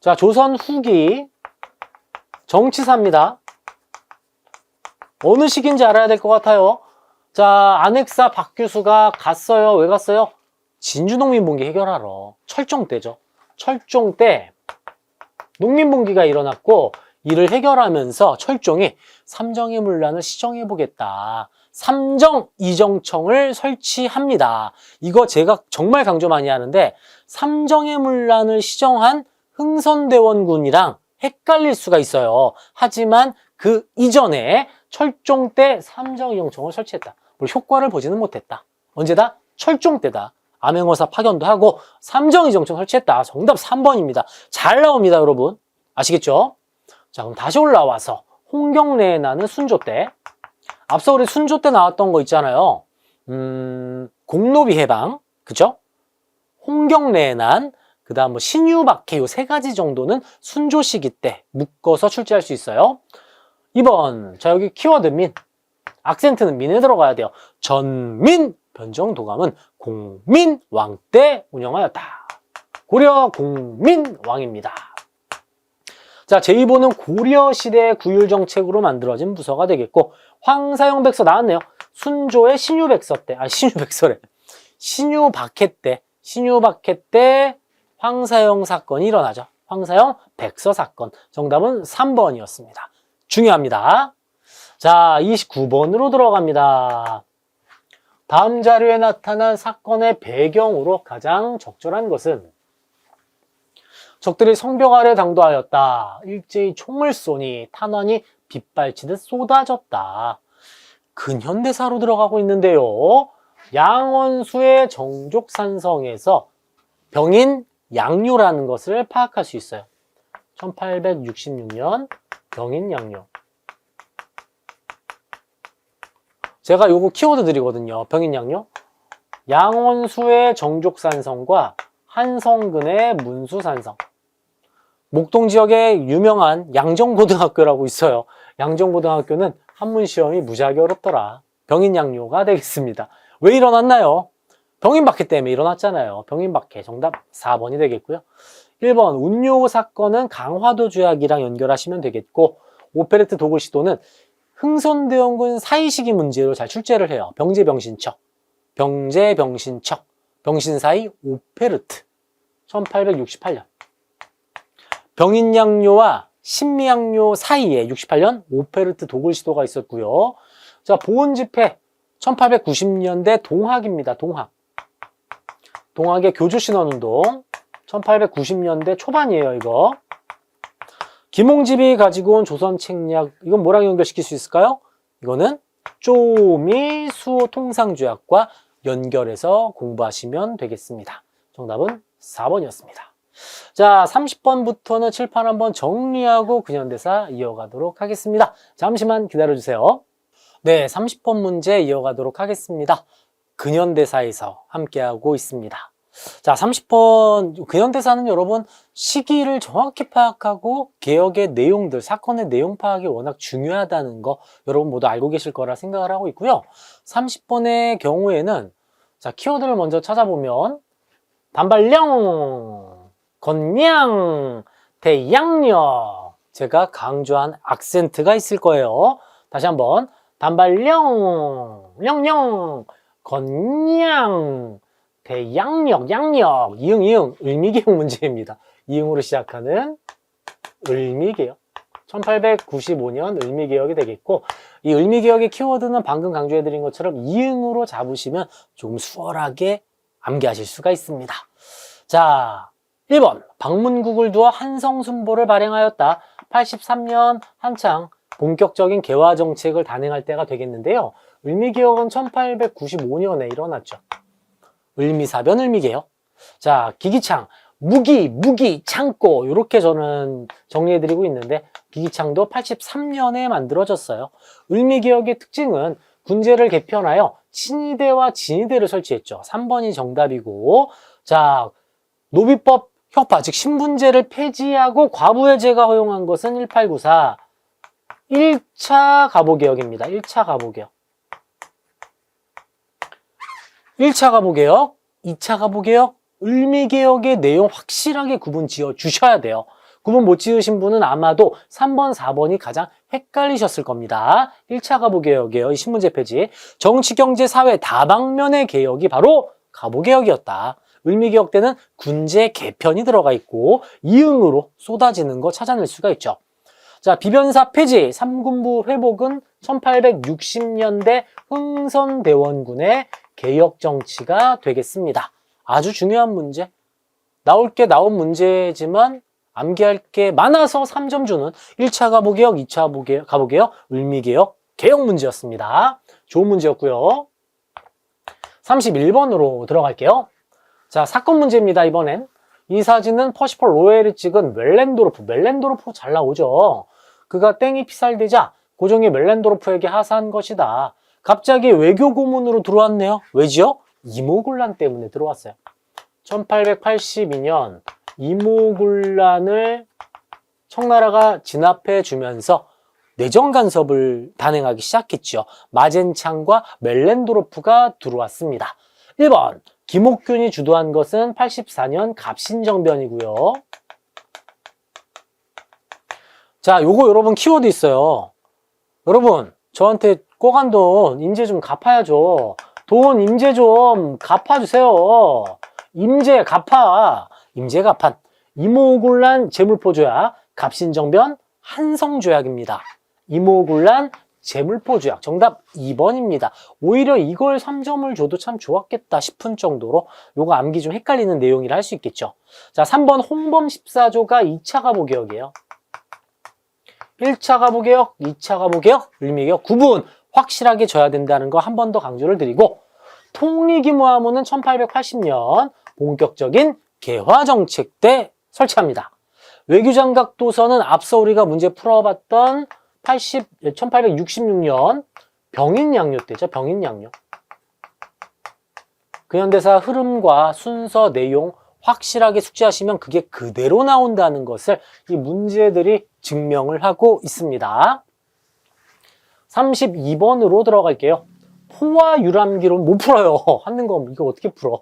자, 조선 후기 정치사입니다. 어느 시기인지 알아야 될 것 같아요. 자, 안핵사 박규수가 갔어요. 왜 갔어요? 진주농민분기 해결하러. 철종 때죠. 철종 때 농민분기가 일어났고 이를 해결하면서 철종이 삼정의 문란을 시정해보겠다. 삼정이정청을 설치합니다. 이거 제가 정말 강조 많이 하는데 삼정의 문란을 시정한 흥선대원군이랑 헷갈릴 수가 있어요. 하지만 그 이전에 철종 때 삼정이정청을 설치했다. 뭘 효과를 보지는 못했다. 언제다? 철종 때다. 암행어사 파견도 하고 삼정이정청 설치했다. 정답 3번입니다. 잘 나옵니다, 여러분. 아시겠죠? 자, 그럼 다시 올라와서 홍경래의 난은 순조 때. 앞서 우리 순조 때 나왔던 거 있잖아요. 공노비 해방, 그죠? 홍경래의 난, 그 다음 뭐 신유박해 요 세 가지 정도는 순조 시기 때 묶어서 출제할 수 있어요. 2번, 자 여기 키워드 민, 악센트는 민에 들어가야 돼요. 전민 변정도감은 공민왕 때 운영하였다. 고려 공민왕입니다. 자, 제2보는 고려시대 구율정책으로 만들어진 부서가 되겠고 황사용 백서 나왔네요. 순조의 신유백서 때, 신유백서래. 신유박해 때 황사용 사건이 일어나죠. 황사용 백서 사건. 정답은 3번이었습니다. 중요합니다. 자, 29번으로 들어갑니다. 다음 자료에 나타난 사건의 배경으로 가장 적절한 것은 적들이 성벽 아래 당도하였다. 일제히 총을 쏘니 탄환이 빗발치듯 쏟아졌다. 근현대사로 들어가고 있는데요. 양원수의 정족산성에서 병인 양요라는 것을 파악할 수 있어요. 1866년 병인 양요. 제가 요거 키워드 드리거든요. 병인 양요. 양원수의 정족산성과 한성근의 문수산성. 목동 지역에 유명한 양정고등학교라고 있어요. 양정고등학교는 한문시험이 무지하게 어렵더라. 병인양요가 되겠습니다. 왜 일어났나요? 병인박해 때문에 일어났잖아요. 병인박해. 정답 4번이 되겠고요. 1번 운요 사건은 강화도 조약이랑 연결하시면 되겠고 오페레트 도굴시도는 흥선대원군 사이시기 문제로 잘 출제를 해요. 병제병신척, 병제병신척, 병신사이 오페르트 1868년 병인양요와 신미양요 사이에 68년 오페르트 도굴시도가 있었고요. 자, 보훈집회 1890년대 동학입니다. 동학의 교주신원운동 1890년대 초반이에요. 이거 김홍집이 가지고 온 조선책략, 이건 뭐랑 연결시킬 수 있을까요? 이거는 쪼미 수호통상조약과 연결해서 공부하시면 되겠습니다. 정답은 4번이었습니다. 자, 30번부터는 칠판 한번 정리하고 근현대사 이어가도록 하겠습니다. 잠시만 기다려주세요. 네, 30번 문제 이어가도록 하겠습니다. 근현대사에서 함께하고 있습니다. 자, 30번 근현대사는 여러분 시기를 정확히 파악하고 개혁의 내용들, 사건의 내용 파악이 워낙 중요하다는 거 여러분 모두 알고 계실 거라 생각을 하고 있고요. 30번의 경우에는 자, 키워드를 먼저 찾아보면 단발령, 건냥, 대양력, 제가 강조한 악센트가 있을 거예요. 다시 한번 단발령, 령령, 건냥, 대양력, 양력, 이응, 을미개혁 문제입니다. 이응으로 시작하는 을미개혁. 1895년 을미개혁이 되겠고 이 을미개혁의 키워드는 방금 강조해드린 것처럼 이응으로 잡으시면 조금 수월하게 암기하실 수가 있습니다. 자, 1번 방문국을 두어 한성순보를 발행하였다. 83년 한창 본격적인 개화 정책을 단행할 때가 되겠는데요. 을미개혁은 1895년에 일어났죠. 을미사변 을미개혁. 자, 기기창, 무기, 창고 이렇게 저는 정리해드리고 있는데 기기창도 83년에 만들어졌어요. 을미개혁의 특징은 군제를 개편하여 친위대와 진위대를 설치했죠. 3번이 정답이고 자, 노비법 혁파, 즉 신분제를 폐지하고 과부해제가 허용한 것은 1894 1차 가보개혁입니다. 1차 가보개혁. 1차 가보개혁, 2차 가보개혁, 을미개혁의 내용 확실하게 구분 지어 주셔야 돼요. 구분 못 지으신 분은 아마도 3번, 4번이 가장 헷갈리셨을 겁니다. 1차 가보개혁이에요. 이 신문제 폐지. 정치, 경제, 사회 다방면의 개혁이 바로 가보개혁이었다. 을미개혁 때는 군제 개편이 들어가 있고 이응으로 쏟아지는 거 찾아낼 수가 있죠. 자, 비변사 폐지, 삼군부 회복은 1860년대 흥선대원군의 개혁 정치가 되겠습니다. 아주 중요한 문제. 나올 게 나온 문제지만 암기할 게 많아서 3점 주는 1차 가보개혁, 2차 가보개혁, 을미개혁, 개혁 문제였습니다. 좋은 문제였고요. 31번으로 들어갈게요. 자, 사건 문제입니다, 이번엔. 이 사진은 퍼시펄 로웰이 찍은 멜렌도르프 잘 나오죠. 그가 땡이 피살되자 고종이 멜렌도르프에게 하사한 것이다. 갑자기 외교 고문으로 들어왔네요. 왜지요? 이모군란 때문에 들어왔어요. 1882년 이모군란을 청나라가 진압해 주면서 내정 간섭을 단행하기 시작했죠. 마젠창과 멜렌도르프가 들어왔습니다. 1번 김옥균이 주도한 것은 84년 갑신정변이고요. 자, 요거 여러분 키워드 있어요. 여러분 저한테 꼬간 돈 임제 좀 갚아야죠. 돈 임제 좀 갚아주세요. 임제 갚아. 임제 갚한. 이모군란 재물포조약, 갑신정변 한성조약입니다. 이모군란 재물포조약 정답 2번입니다. 오히려 이걸 3점을 줘도 참 좋았겠다 싶은 정도로 요거 암기 좀 헷갈리는 내용이라 할 수 있겠죠. 자, 3번 홍범 14조가 2차 가보개혁이에요. 1차 가보개혁, 2차 가보개혁, 을미개혁 구분 확실하게 져야 된다는 거 한 번 더 강조를 드리고 통일기무화문은 1880년 본격적인 개화정책 때 설치합니다. 외교장각 도서는 앞서 우리가 문제 풀어봤던 1866년 병인양요 때죠. 병인양요. 근현대사 흐름과 순서, 내용 확실하게 숙지하시면 그게 그대로 나온다는 것을 이 문제들이 증명을 하고 있습니다. 32번으로 들어갈게요. 포화 유람기론 못 풀어요. 하는 거 이거 어떻게 풀어?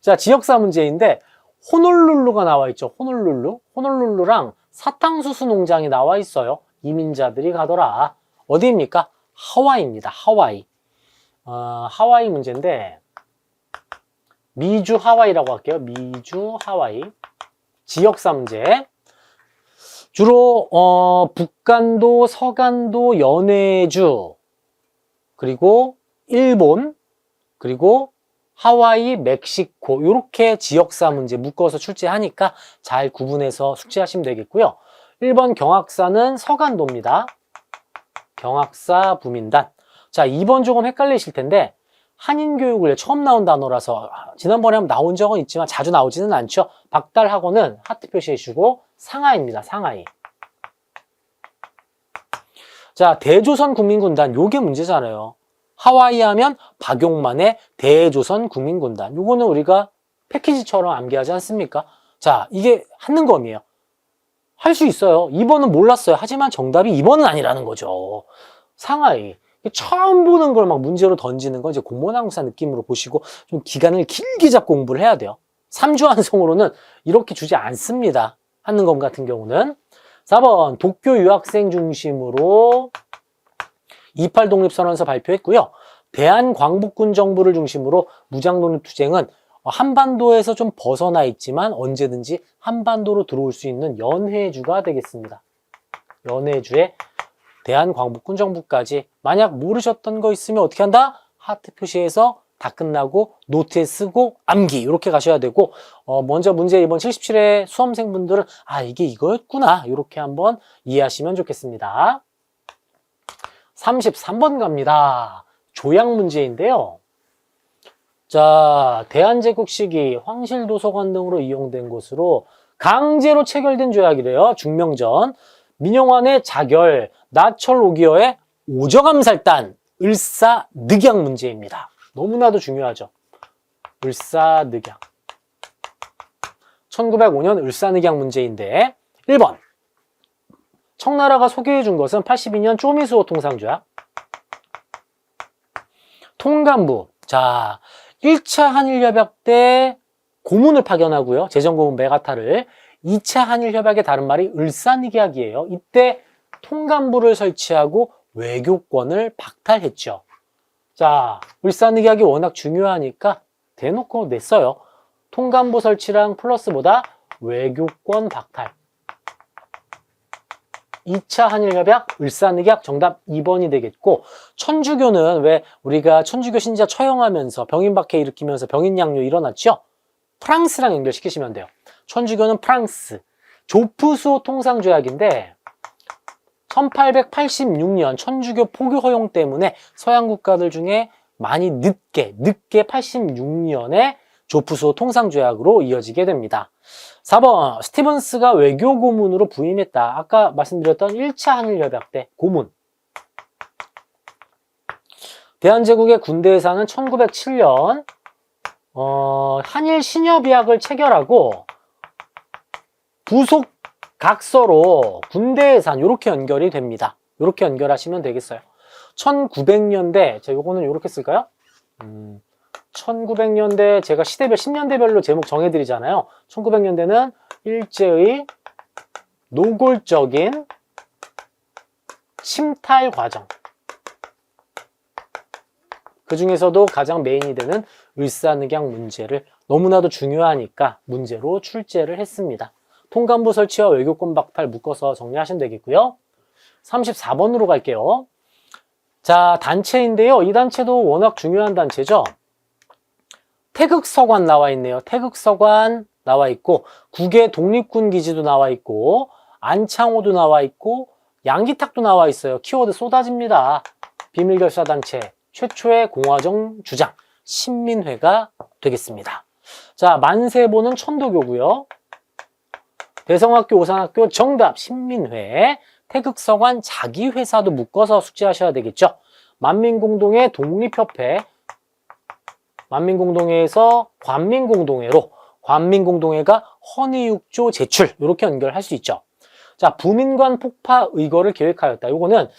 자, 지역사 문제인데 호놀룰루가 나와 있죠. 호놀룰루랑 사탕수수 농장이 나와 있어요. 이민자들이 가더라. 어디입니까? 하와이입니다. 하와이. 하와이 문제인데 미주 하와이라고 할게요. 미주 하와이. 지역사 문제. 주로 북간도, 서간도, 연해주, 그리고 일본, 그리고 하와이, 멕시코 이렇게 지역사 문제 묶어서 출제하니까 잘 구분해서 숙지하시면 되겠고요. 1번 경학사는 서간도입니다. 경학사 부민단. 자, 2번 조금 헷갈리실 텐데 한인교육을 처음 나온 단어라서 지난번에 한번 나온 적은 있지만 자주 나오지는 않죠. 박달학원은 하트 표시해 주고 상하이입니다. 상하이. 자, 대조선 국민군단 요게 문제잖아요. 하와이 하면 박용만의 대조선 국민군단. 요거는 우리가 패키지처럼 암기하지 않습니까? 자, 이게 한능검이에요. 할 수 있어요. 2번은 몰랐어요. 하지만 정답이 2번은 아니라는 거죠. 상하이. 처음 보는 걸 막 문제로 던지는 건 이제 공무원 항사 느낌으로 보시고 좀 기간을 길게 잡고 공부를 해야 돼요. 3주 완성으로는 이렇게 주지 않습니다. 한능검 같은 경우는. 4번 도쿄 유학생 중심으로 28 독립선언서 발표했고요. 대한광복군 정부를 중심으로 무장독립투쟁은 한반도에서 좀 벗어나 있지만 언제든지 한반도로 들어올 수 있는 연해주가 되겠습니다. 연해주의 대한광복군 정부까지. 만약 모르셨던 거 있으면 어떻게 한다? 하트 표시해서 다 끝나고 노트에 쓰고 암기 이렇게 가셔야 되고 먼저 문제 이번 77회 수험생분들은 아 이게 이거였구나 이렇게 한번 이해하시면 좋겠습니다. 33번 갑니다. 조약 문제인데요. 자, 대한제국 시기 황실도서관 등으로 이용된 곳으로 강제로 체결된 조약이래요. 중명전. 민영환의 자결, 나철 오기어의 오저감살단, 을사늑약 문제입니다. 너무나도 중요하죠. 을사늑약. 1905년 을사늑약 문제인데 1번 청나라가 소개해 준 것은 82년 쪼미수호 통상조약. 통감부. 자, 1차 한일협약 때 고문을 파견하고요. 재정고문 메가타를. 2차 한일협약의 다른 말이 을사늑약이에요. 이때 통감부를 설치하고 외교권을 박탈했죠. 자, 을사늑약이 워낙 중요하니까 대놓고 냈어요. 통감부 설치랑 플러스보다 외교권 박탈. 2차 한일협약, 을사늑약 정답 2번이 되겠고, 천주교는 왜 우리가 천주교 신자 처형하면서 병인박해 일으키면서 병인양요 일어났죠? 프랑스랑 연결시키시면 돼요. 천주교는 프랑스. 조프수호 통상조약인데 1886년 천주교 포교 허용 때문에 서양 국가들 중에 많이 늦게 86년에 조프수호 통상조약으로 이어지게 됩니다. 4번 스티븐스가 외교 고문으로 부임했다. 아까 말씀드렸던 1차 한일협약 때 고문. 대한제국의 군대에서는 1907년 한일 신협약을 체결하고 부속 각서로 군대 예산 이렇게 연결이 됩니다. 이렇게 연결하시면 되겠어요. 1900년대 자 요거는 이렇게 쓸까요? 1900년대 제가 시대별 10년대별로 제목 정해드리잖아요. 1900년대는 일제의 노골적인 침탈 과정. 그 중에서도 가장 메인이 되는 을사늑약 문제를 너무나도 중요하니까 문제로 출제를 했습니다. 통감부 설치와 외교권 박탈 묶어서 정리하시면 되겠고요. 34번으로 갈게요. 자, 단체인데요. 이 단체도 워낙 중요한 단체죠. 태극서관 나와 있네요. 태극서관 나와 있고 국외 독립군 기지도 나와 있고 안창호도 나와 있고 양기탁도 나와 있어요. 키워드 쏟아집니다. 비밀결사단체 최초의 공화정 주장 신민회가 되겠습니다. 자, 만세보는 천도교고요. 대성학교 오산학교 정답 신민회. 태극서관 자기회사도 묶어서 숙지하셔야 되겠죠. 만민공동회 독립협회. 만민공동회에서 관민공동회로 관민공동회가 헌의육조 제출 이렇게 연결할 수 있죠. 자, 부민관 폭파 의거를 계획하였다. 요거는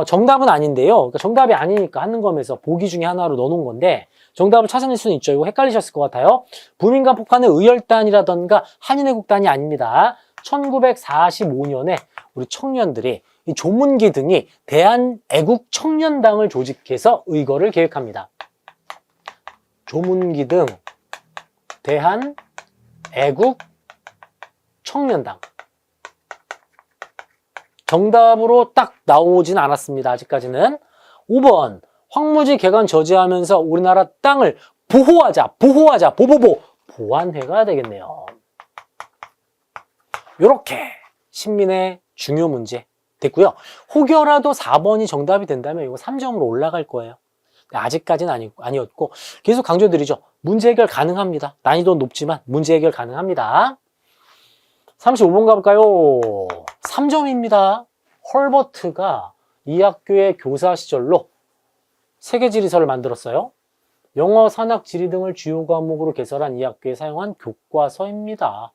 정답은 아닌데요. 그러니까 정답이 아니니까 하는 거면서 보기 중에 하나로 넣어놓은 건데 정답을 찾아낼 수는 있죠. 이거 헷갈리셨을 것 같아요. 부민관 폭파는 의열단이라던가 한인애국단이 아닙니다. 1945년에 우리 청년들이 이 조문기 등이 대한애국청년당을 조직해서 의거를 계획합니다. 조문기 등 대한애국청년당. 정답으로 딱 나오진 않았습니다. 아직까지는. 5번 황무지 개간 저지하면서 우리나라 땅을 보호하자 보완회가 되겠네요. 요렇게 신민의 중요 문제 됐고요. 혹여라도 4번이 정답이 된다면 이거 3점으로 올라갈 거예요. 아직까지는 아니었고 계속 강조드리죠. 문제 해결 가능합니다. 난이도는 높지만 문제 해결 가능합니다. 35번 가볼까요? 3점입니다. 헐버트가 이 학교의 교사 시절로 세계지리서를 만들었어요. 영어, 산학, 지리 등을 주요 과목으로 개설한 이 학교에 사용한 교과서입니다.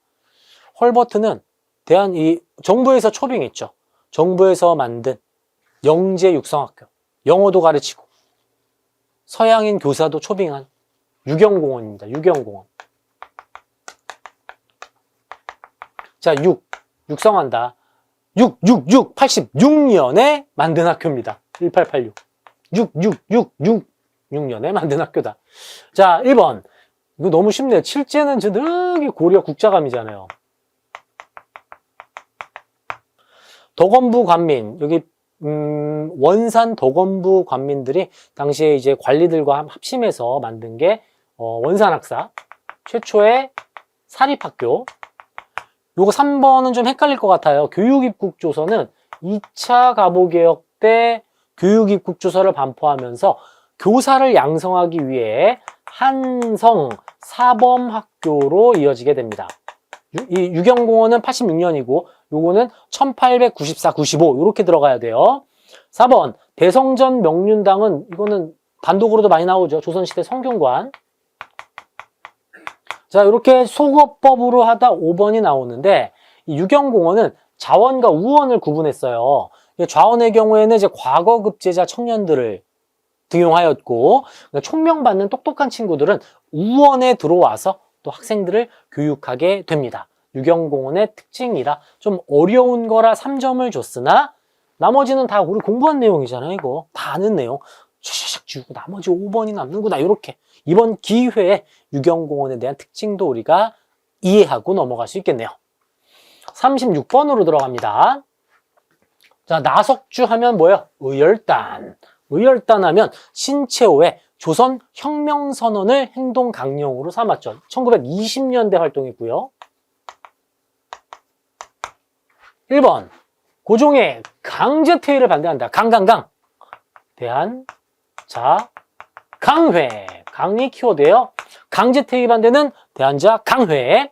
헐버트는 정부에서 초빙했죠. 정부에서 만든 영재 육성학교. 영어도 가르치고 서양인 교사도 초빙한 유경공원입니다. 유경공원. 자, 육성한다. 86년에 만든 학교입니다. 1886. 6년에 만든 학교다. 자, 1번. 이거 너무 쉽네요. 칠제는 저기 고려 국자감이잖아요. 덕원부 관민, 여기 원산 덕원부 관민들이 당시에 이제 관리들과 합심해서 만든 게 원산학사 최초의 사립학교. 요거 3번은 좀 헷갈릴 것 같아요. 교육입국조서는 2차 가보개혁 때 교육입국조서를 반포하면서 교사를 양성하기 위해 한성 사범학교로 이어지게 됩니다. 이 유경공원은 86년이고 요거는 1894, 95 이렇게 들어가야 돼요. 4번 대성전 명륜당은 이거는 단독으로도 많이 나오죠. 조선시대 성균관. 자, 이렇게 소거법으로 하다 5번이 나오는데 이 유경공원은 자원과 우원을 구분했어요. 좌원의 경우에는 이제 과거급제자 청년들을 등용하였고 총명받는 똑똑한 친구들은 우원에 들어와서 또 학생들을 교육하게 됩니다. 유경공원의 특징이라 좀 어려운 거라 3점을 줬으나 나머지는 다 우리 공부한 내용이잖아요. 이거 다 아는 내용 샥샥 지우고 나머지 5번이 남는구나. 이렇게 이번 기회에 유경공원에 대한 특징도 우리가 이해하고 넘어갈 수 있겠네요. 36번으로 들어갑니다. 자, 나석주 하면 뭐예요? 의열단. 의열단 하면 신채호의 조선 혁명선언을 행동 강령으로 삼았죠. 1920년대 활동했고요. 1번 고종의 강제퇴위를 반대한다. 강강강. 대한 자 강회. 강이 키워드예요. 강제퇴위 반대는 대한자 강회.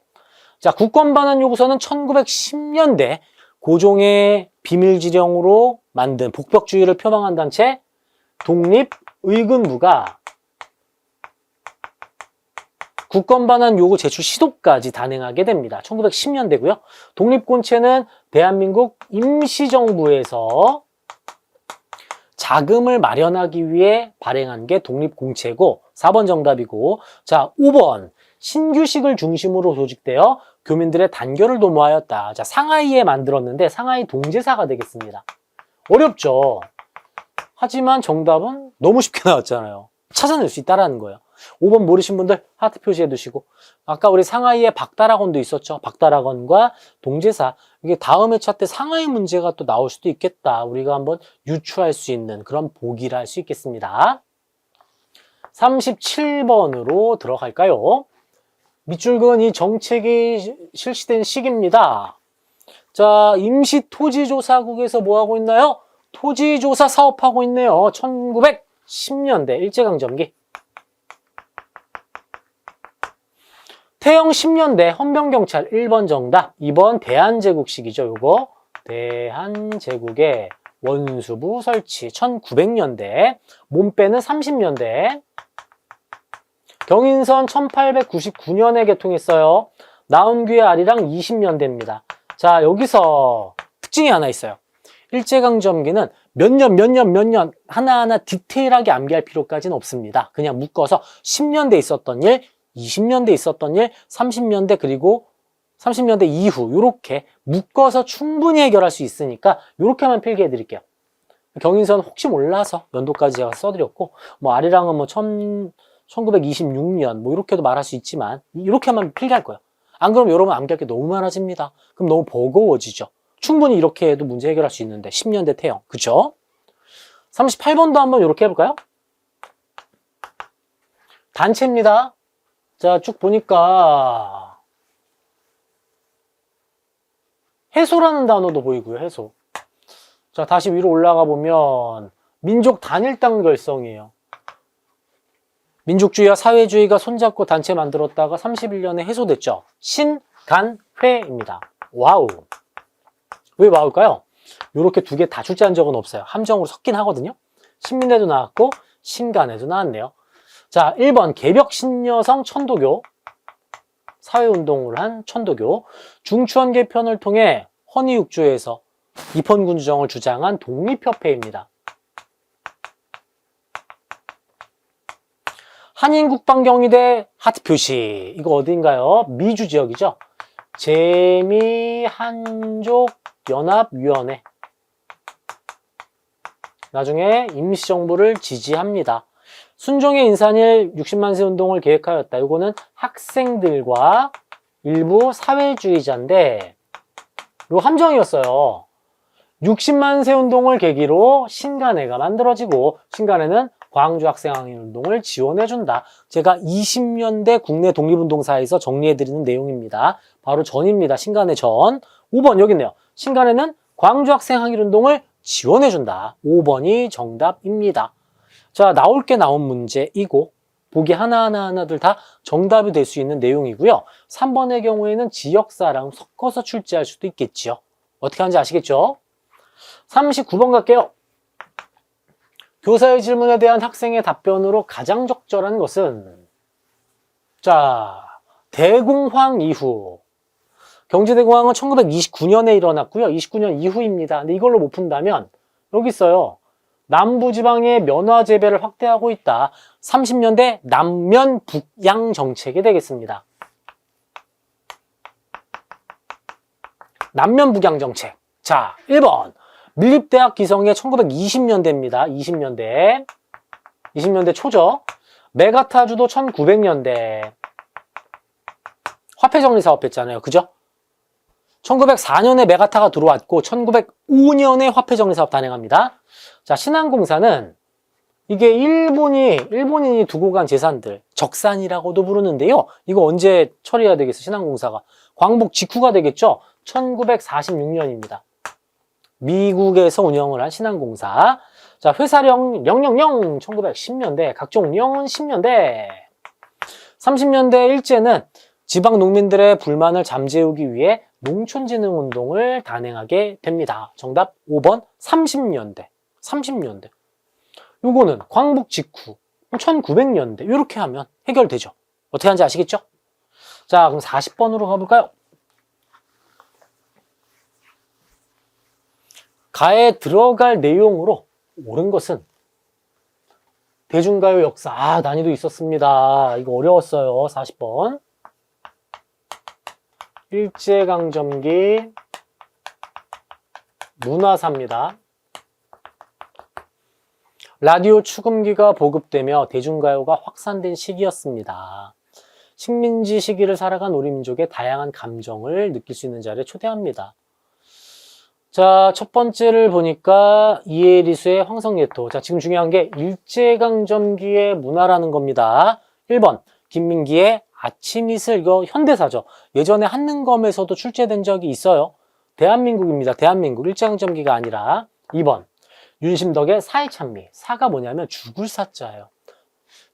자, 국권 반환 요구서는 1910년대 고종의 비밀지령으로 만든 복벽주의를 표방한 단체 독립의근부가 국권 반환 요구 제출 시도까지 단행하게 됩니다. 1910년대고요. 독립군체는 대한민국 임시정부에서 자금을 마련하기 위해 발행한 게 독립공채고 4번 정답이고, 자 5번 신규식을 중심으로 조직되어 교민들의 단결을 도모하였다. 자, 상하이에 만들었는데 상하이 동제사가 되겠습니다. 어렵죠? 하지만 정답은 너무 쉽게 나왔잖아요. 찾아낼 수 있다라는 거예요. 5번 모르신 분들 하트 표시해 두시고, 아까 우리 상하이에 박다락원도 있었죠. 박다락원과 동제사, 이게 다음 회차 때 상하이 문제가 또 나올 수도 있겠다. 우리가 한번 유추할 수 있는 그런 보기를 할 수 있겠습니다. 37번으로 들어갈까요? 밑줄은 이 정책이 실시된 시기입니다. 자, 임시토지조사국에서 뭐하고 있나요? 토지조사 사업하고 있네요. 1910년대 일제강점기. 태영 10년대 헌병경찰 1번 정답. 2번 대한제국식이죠. 요거 대한제국의 원수부 설치 1900년대. 몸빼는 30년대. 경인선 1899년에 개통했어요. 나온귀의 아리랑 20년대입니다. 자, 여기서 특징이 하나 있어요. 일제강점기는 몇 년 하나하나 디테일하게 암기할 필요까지는 없습니다. 그냥 묶어서 10년대 있었던 일, 20년대 있었던 일, 30년대 그리고 30년대 이후 이렇게 묶어서 충분히 해결할 수 있으니까 이렇게만 필기해 드릴게요. 경인선 혹시 몰라서 연도까지 제가 써드렸고, 뭐 아리랑은 뭐 1926년 뭐 이렇게도 말할 수 있지만 이렇게만 필기할 거예요. 안 그러면 여러분 암기할 게 너무 많아집니다. 그럼 너무 버거워지죠. 충분히 이렇게 해도 문제 해결할 수 있는데 10년대 태영, 그쵸? 38번도 한번 이렇게 해볼까요? 단체입니다. 자, 쭉 보니까 해소라는 단어도 보이고요. 해소. 자, 다시 위로 올라가 보면 민족 단일당 결성이에요. 민족주의와 사회주의가 손잡고 단체 만들었다가 31년에 해소됐죠. 신간회입니다. 와우. 왜 와우일까요? 이렇게 두 개 다 출제한 적은 없어요. 함정으로 섞긴 하거든요. 신민회도 나왔고 신간회도 나왔네요. 자, 1번 개벽신여성 천도교. 사회운동을 한 천도교. 중추원 개편을 통해 헌의육조에서 입헌군주정을 주장한 독립협회입니다. 한인국방경희대 하트 표시. 이거 어딘가요? 미주 지역이죠. 재미한족연합위원회. 나중에 임시정부를 지지합니다. 순종의 인산일 60만세 운동을 계획하였다. 이거는 학생들과 일부 사회주의자인데 요 함정이었어요. 60만세 운동을 계기로 신간회가 만들어지고, 신간회는 광주학생항일운동을 지원해준다. 제가 20년대 국내 독립운동사에서 정리해드리는 내용입니다. 바로 전입니다. 신간회 전. 5번 여기 있네요. 신간회는 광주학생항일운동을 지원해준다. 5번이 정답입니다. 자, 나올 게 나온 문제이고 보기 하나하나들 다 정답이 될 수 있는 내용이고요. 3번의 경우에는 지역사랑 섞어서 출제할 수도 있겠죠. 어떻게 하는지 아시겠죠? 39번 갈게요. 교사의 질문에 대한 학생의 답변으로 가장 적절한 것은, 자, 대공황 이후. 경제대공황은 1929년에 일어났고요. 29년 이후입니다. 근데 이걸로 못 푼다면 여기 있어요. 남부지방의 면화재배를 확대하고 있다. 30년대 남면 북양 정책이 되겠습니다. 남면 북양 정책. 자, 1번. 밀립대학 기성의 1920년대입니다. 20년대 초죠. 메가타 주도 1900년대. 화폐 정리 사업 했잖아요. 그죠? 1904년에 메가타가 들어왔고 1905년에 화폐 정리 사업 단행합니다. 자, 신한공사는 이게 일본인이 두고 간 재산들, 적산이라고도 부르는데요. 이거 언제 처리해야 되겠어, 신한공사가? 광복 직후가 되겠죠? 1946년입니다. 미국에서 운영을 한 신한공사. 자, 회사령 1910년대, 각종 령은 10년대. 30년대 일제는 지방 농민들의 불만을 잠재우기 위해 농촌진흥운동을 단행하게 됩니다. 정답 5번 30년대. 30년대. 요거는 광복 직후 1900년대 이렇게 하면 해결되죠. 어떻게 하는지 아시겠죠? 자, 그럼 40번으로 가볼까요? 가에 들어갈 내용으로 옳은 것은 대중가요 역사. 난이도 있었습니다. 이거 어려웠어요. 40번. 일제강점기 문화사입니다. 라디오 축음기가 보급되며 대중가요가 확산된 시기였습니다. 식민지 시기를 살아간 우리 민족의 다양한 감정을 느낄 수 있는 자리에 초대합니다. 자, 첫 번째를 보니까 이해리수의 황성예토. 자, 지금 중요한 게 일제강점기의 문화라는 겁니다. 1번 김민기의 아침이슬. 이거 현대사죠. 예전에 한능검에서도 출제된 적이 있어요. 대한민국입니다. 대한민국. 일제강점기가 아니라. 2번 윤심덕의 사의 찬미. 사가 뭐냐면 죽을 사자예요.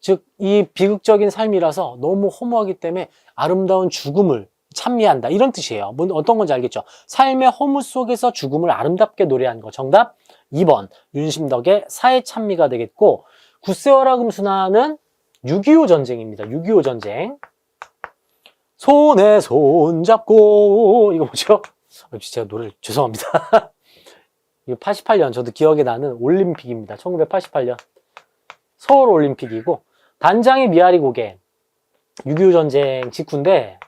즉 이 비극적인 삶이라서 너무 허무하기 때문에 아름다운 죽음을 찬미한다, 이런 뜻이에요. 어떤 건지 알겠죠? 삶의 허무 속에서 죽음을 아름답게 노래한 거. 정답 2번 윤심덕의 사의 찬미가 되겠고, 굳세어라 금수나는 6.25 전쟁입니다. 6.25 전쟁. 손에 손 잡고, 이거 뭐죠? 제가 노래를 죄송합니다. 이거 88년 저도 기억에 나는 올림픽입니다. 1988년 서울 올림픽이고, 단장의 미아리 고개. 6.25 전쟁 직후인데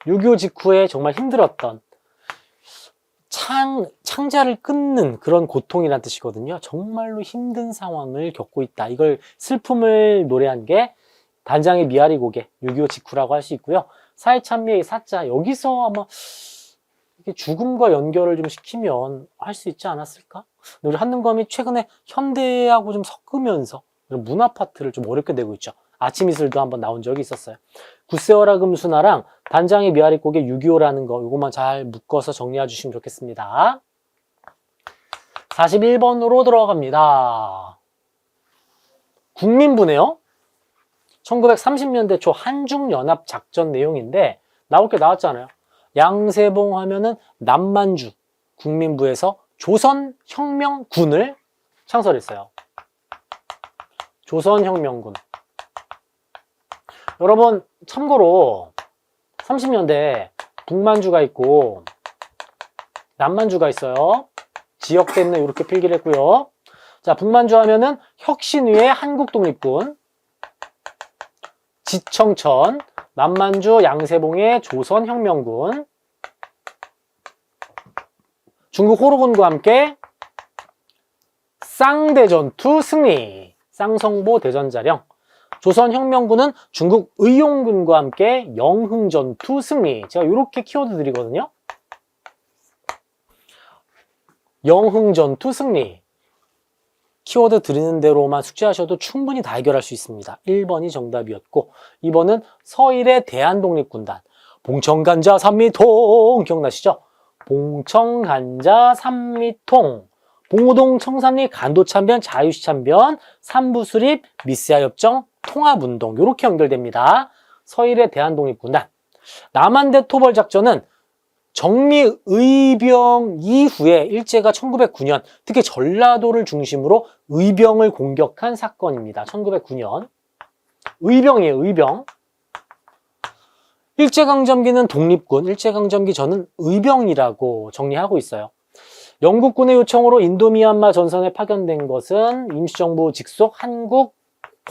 6.25 직후에 정말 힘들었던, 창자를 끊는 그런 고통이란 뜻이거든요. 정말로 힘든 상황을 겪고 있다. 이걸 슬픔을 노래한 게 단장의 미아리 고개, 6.25 직후라고 할 수 있고요. 사회 찬미의 사자, 여기서 아마 이게 죽음과 연결을 좀 시키면 할 수 있지 않았을까? 우리 한능검이 최근에 현대하고 좀 섞으면서 문화 파트를 좀 어렵게 내고 있죠. 아침이슬도 한번 나온 적이 있었어요. 굳세어라 금수나랑 단장의 미아리 고개 6.25라는 거, 이것만 잘 묶어서 정리해 주시면 좋겠습니다. 41번으로 들어갑니다. 국민부네요. 1930년대 초 한중연합 작전 내용인데 나올 게 나왔잖아요. 양세봉 하면은 남만주, 국민부에서 조선혁명군을 창설했어요. 조선혁명군. 여러분 참고로 30년대 북만주가 있고 남만주가 있어요. 지역대는 이렇게 필기를 했고요. 자, 북만주 하면은 혁신위의 한국독립군, 지청천, 남만주 양세봉의 조선혁명군, 중국 호로군과 함께 쌍대전투 승리, 쌍성보 대전자령. 조선혁명군은 중국 의용군과 함께 영흥전투 승리. 제가 이렇게 키워드 드리거든요. 영흥전투 승리. 키워드 드리는 대로만 숙제하셔도 충분히 다 해결할 수 있습니다. 1번이 정답이었고, 2번은 서일의 대한독립군단. 봉청간자 삼미통 기억나시죠? 봉청간자 삼미통. 봉오동 청산리 간도참변 자유시참변 삼부수립 미스야협정 통합운동, 이렇게 연결됩니다. 서일의 대한독립군단. 남한대 토벌작전은 정미의병 이후에 일제가 1909년 특히 전라도를 중심으로 의병을 공격한 사건입니다. 1909년. 의병이에요, 의병. 일제강점기는 독립군, 일제강점기 전은 의병이라고 정리하고 있어요. 영국군의 요청으로 인도미얀마 전선에 파견된 것은 임시정부 직속 한국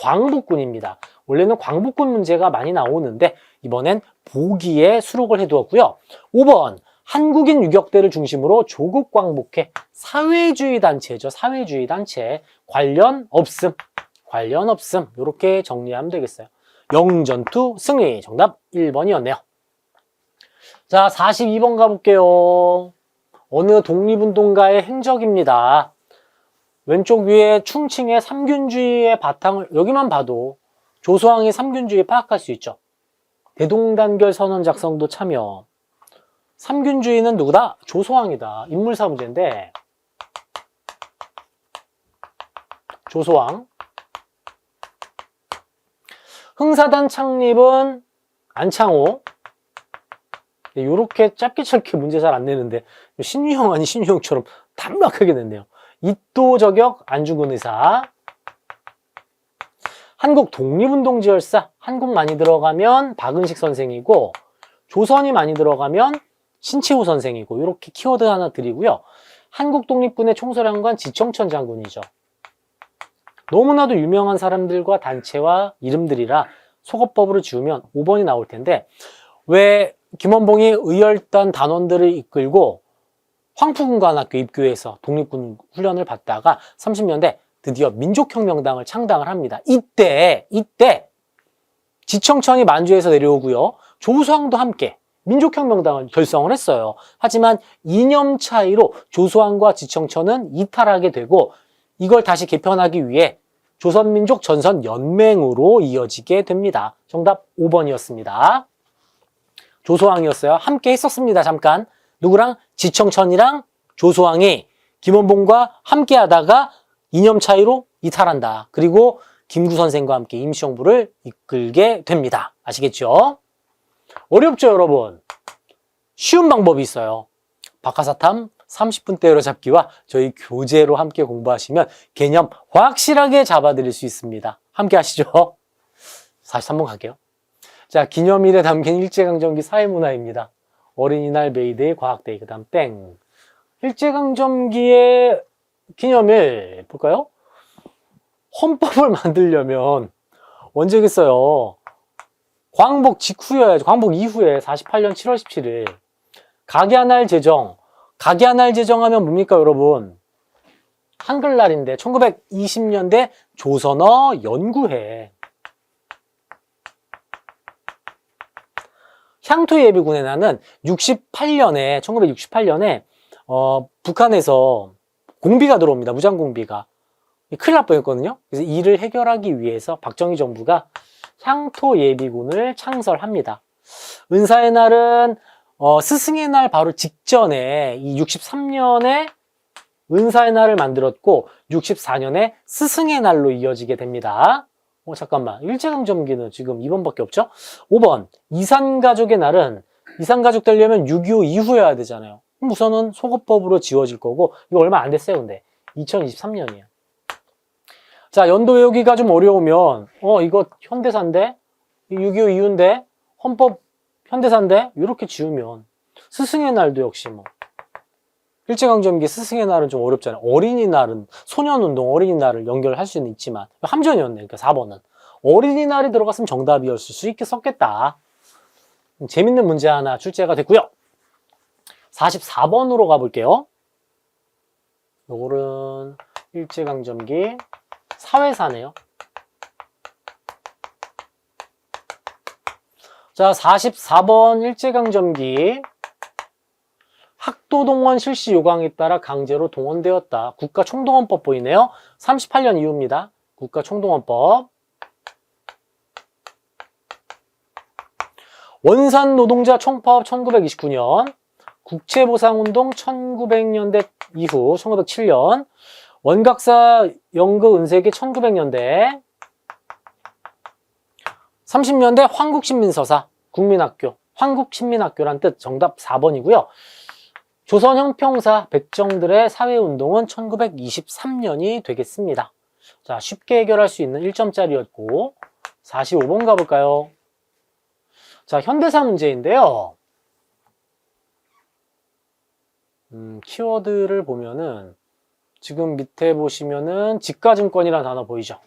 광복군입니다. 원래는 광복군 문제가 많이 나오는데 이번엔 보기에 수록을 해두었고요. 5번 한국인 유격대를 중심으로 조국 광복회 사회주의 단체죠. 사회주의 단체. 관련 없음. 관련 없음. 이렇게 정리하면 되겠어요. 영전투 승리. 정답 1번이었네요. 자, 42번 가볼게요. 어느 독립운동가의 행적입니다. 왼쪽 위에 충칭의 삼균주의의 바탕을 여기만 봐도 조소왕이 삼균주의 파악할 수 있죠. 대동단결 선언 작성도 참여. 삼균주의는 누구다? 조소왕이다. 인물사 문제인데 조소왕. 흥사단 창립은 안창호. 이렇게 짧게 짧게 문제 잘 안 내는데 신유형 아니 신유형처럼 단박하게 냈네요. 이도 저격 안중근 의사. 한국 독립운동지열사. 한국 많이 들어가면 박은식 선생이고 조선이 많이 들어가면 신채호 선생이고 이렇게 키워드 하나 드리고요. 한국 독립군의 총사령관 지청천 장군이죠. 너무나도 유명한 사람들과 단체와 이름들이라 속어법으로 지우면 5번이 나올 텐데 왜 김원봉이 의열단 단원들을 이끌고 황푸군관학교 입교해서 독립군 훈련을 받다가 30년대 드디어 민족혁명당을 창당을 합니다. 이때 지청천이 만주에서 내려오고요. 조소왕도 함께 민족혁명당을 결성을 했어요. 하지만 이념 차이로 조소왕과 지청천은 이탈하게 되고 이걸 다시 개편하기 위해 조선민족 전선연맹으로 이어지게 됩니다. 정답 5번이었습니다. 조소왕이었어요. 함께 했었습니다. 잠깐. 누구랑? 지청천이랑 조소왕이 김원봉과 함께 하다가 이념 차이로 이탈한다. 그리고 김구 선생과 함께 임시정부를 이끌게 됩니다. 아시겠죠? 어렵죠, 여러분? 쉬운 방법이 있어요. 박하사탐 30분 때려잡기와 저희 교재로 함께 공부하시면 개념 확실하게 잡아드릴 수 있습니다. 함께 하시죠. 43번 갈게요. 자, 기념일에 담긴 일제강점기 사회문화입니다. 어린이날, 메이데이, 과학데이, 그 다음 땡. 일제강점기의 기념일 볼까요? 헌법을 만들려면 언제겠어요? 광복 직후여야죠. 광복 이후에 48년 7월 17일. 각야날 제정. 각야날 제정하면 뭡니까, 여러분? 한글날인데 1920년대 조선어 연구회. 향토예비군의 날은 1968년에 북한에서 공비가 들어옵니다. 무장공비가. 큰일 날 뻔했거든요. 그래서 이를 해결하기 위해서 박정희 정부가 향토예비군을 창설합니다. 은사의 날은 스승의 날 바로 직전에 이 63년에 은사의 날을 만들었고 64년에 스승의 날로 이어지게 됩니다. 잠깐만. 일제강점기는 지금 2번밖에 없죠? 5번. 이산가족의 날은 이산가족 되려면 6.25 이후여야 되잖아요. 우선은 속어법으로 지워질 거고 이거 얼마 안 됐어요. 근데 2023년이에요. 자, 연도 외우기가 좀 어려우면 이거 현대사인데 6.25 이후인데 헌법 현대사인데 이렇게 지우면 스승의 날도 역시 뭐 일제강점기 스승의 날은 좀 어렵잖아요. 어린이날은 소년운동 어린이날을 연결할 수는 있지만 함정이었네. 그러니까 4번은 어린이날이 들어갔으면 정답이었을 수 있겠다. 재밌는 문제 하나 출제가 됐고요. 44번으로 가볼게요. 요거는 일제강점기 사회사네요. 자, 44번 일제강점기 학도동원 실시 요강에 따라 강제로 동원되었다. 국가총동원법 보이네요. 38년 이후입니다. 국가총동원법. 원산노동자 총파업 1929년. 국채보상운동 1900년대 이후 1907년. 원각사 연극 은색이 1900년대. 30년대 황국신민서사 국민학교. 황국신민학교란 뜻. 정답 4번이고요. 조선형평사 백정들의 사회운동은 1923년이 되겠습니다. 자, 쉽게 해결할 수 있는 1점짜리였고 45번 가볼까요? 자, 현대사 문제인데요. 키워드를 보면은 지금 밑에 보시면은 지가증권이라는 단어 보이죠?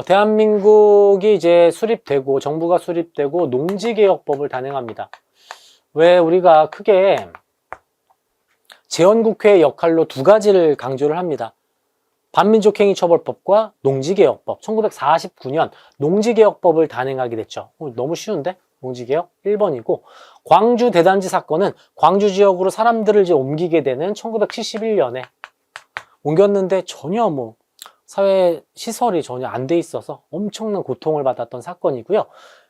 대한민국이 이제 수립되고 정부가 수립되고 농지개혁법을 단행합니다. 왜 우리가 크게 재헌국회의 역할로 두 가지를 강조를 합니다. 반민족행위처벌법과 농지개혁법. 1949년 농지개혁법을 단행하게 됐죠. 너무 쉬운데? 농지개혁 1번이고, 광주 대단지 사건은 광주 지역으로 사람들을 이제 옮기게 되는 1971년에 옮겼는데 전혀 사회 시설이 전혀 안 돼 있어서 엄청난 고통을 받았던 사건이고요.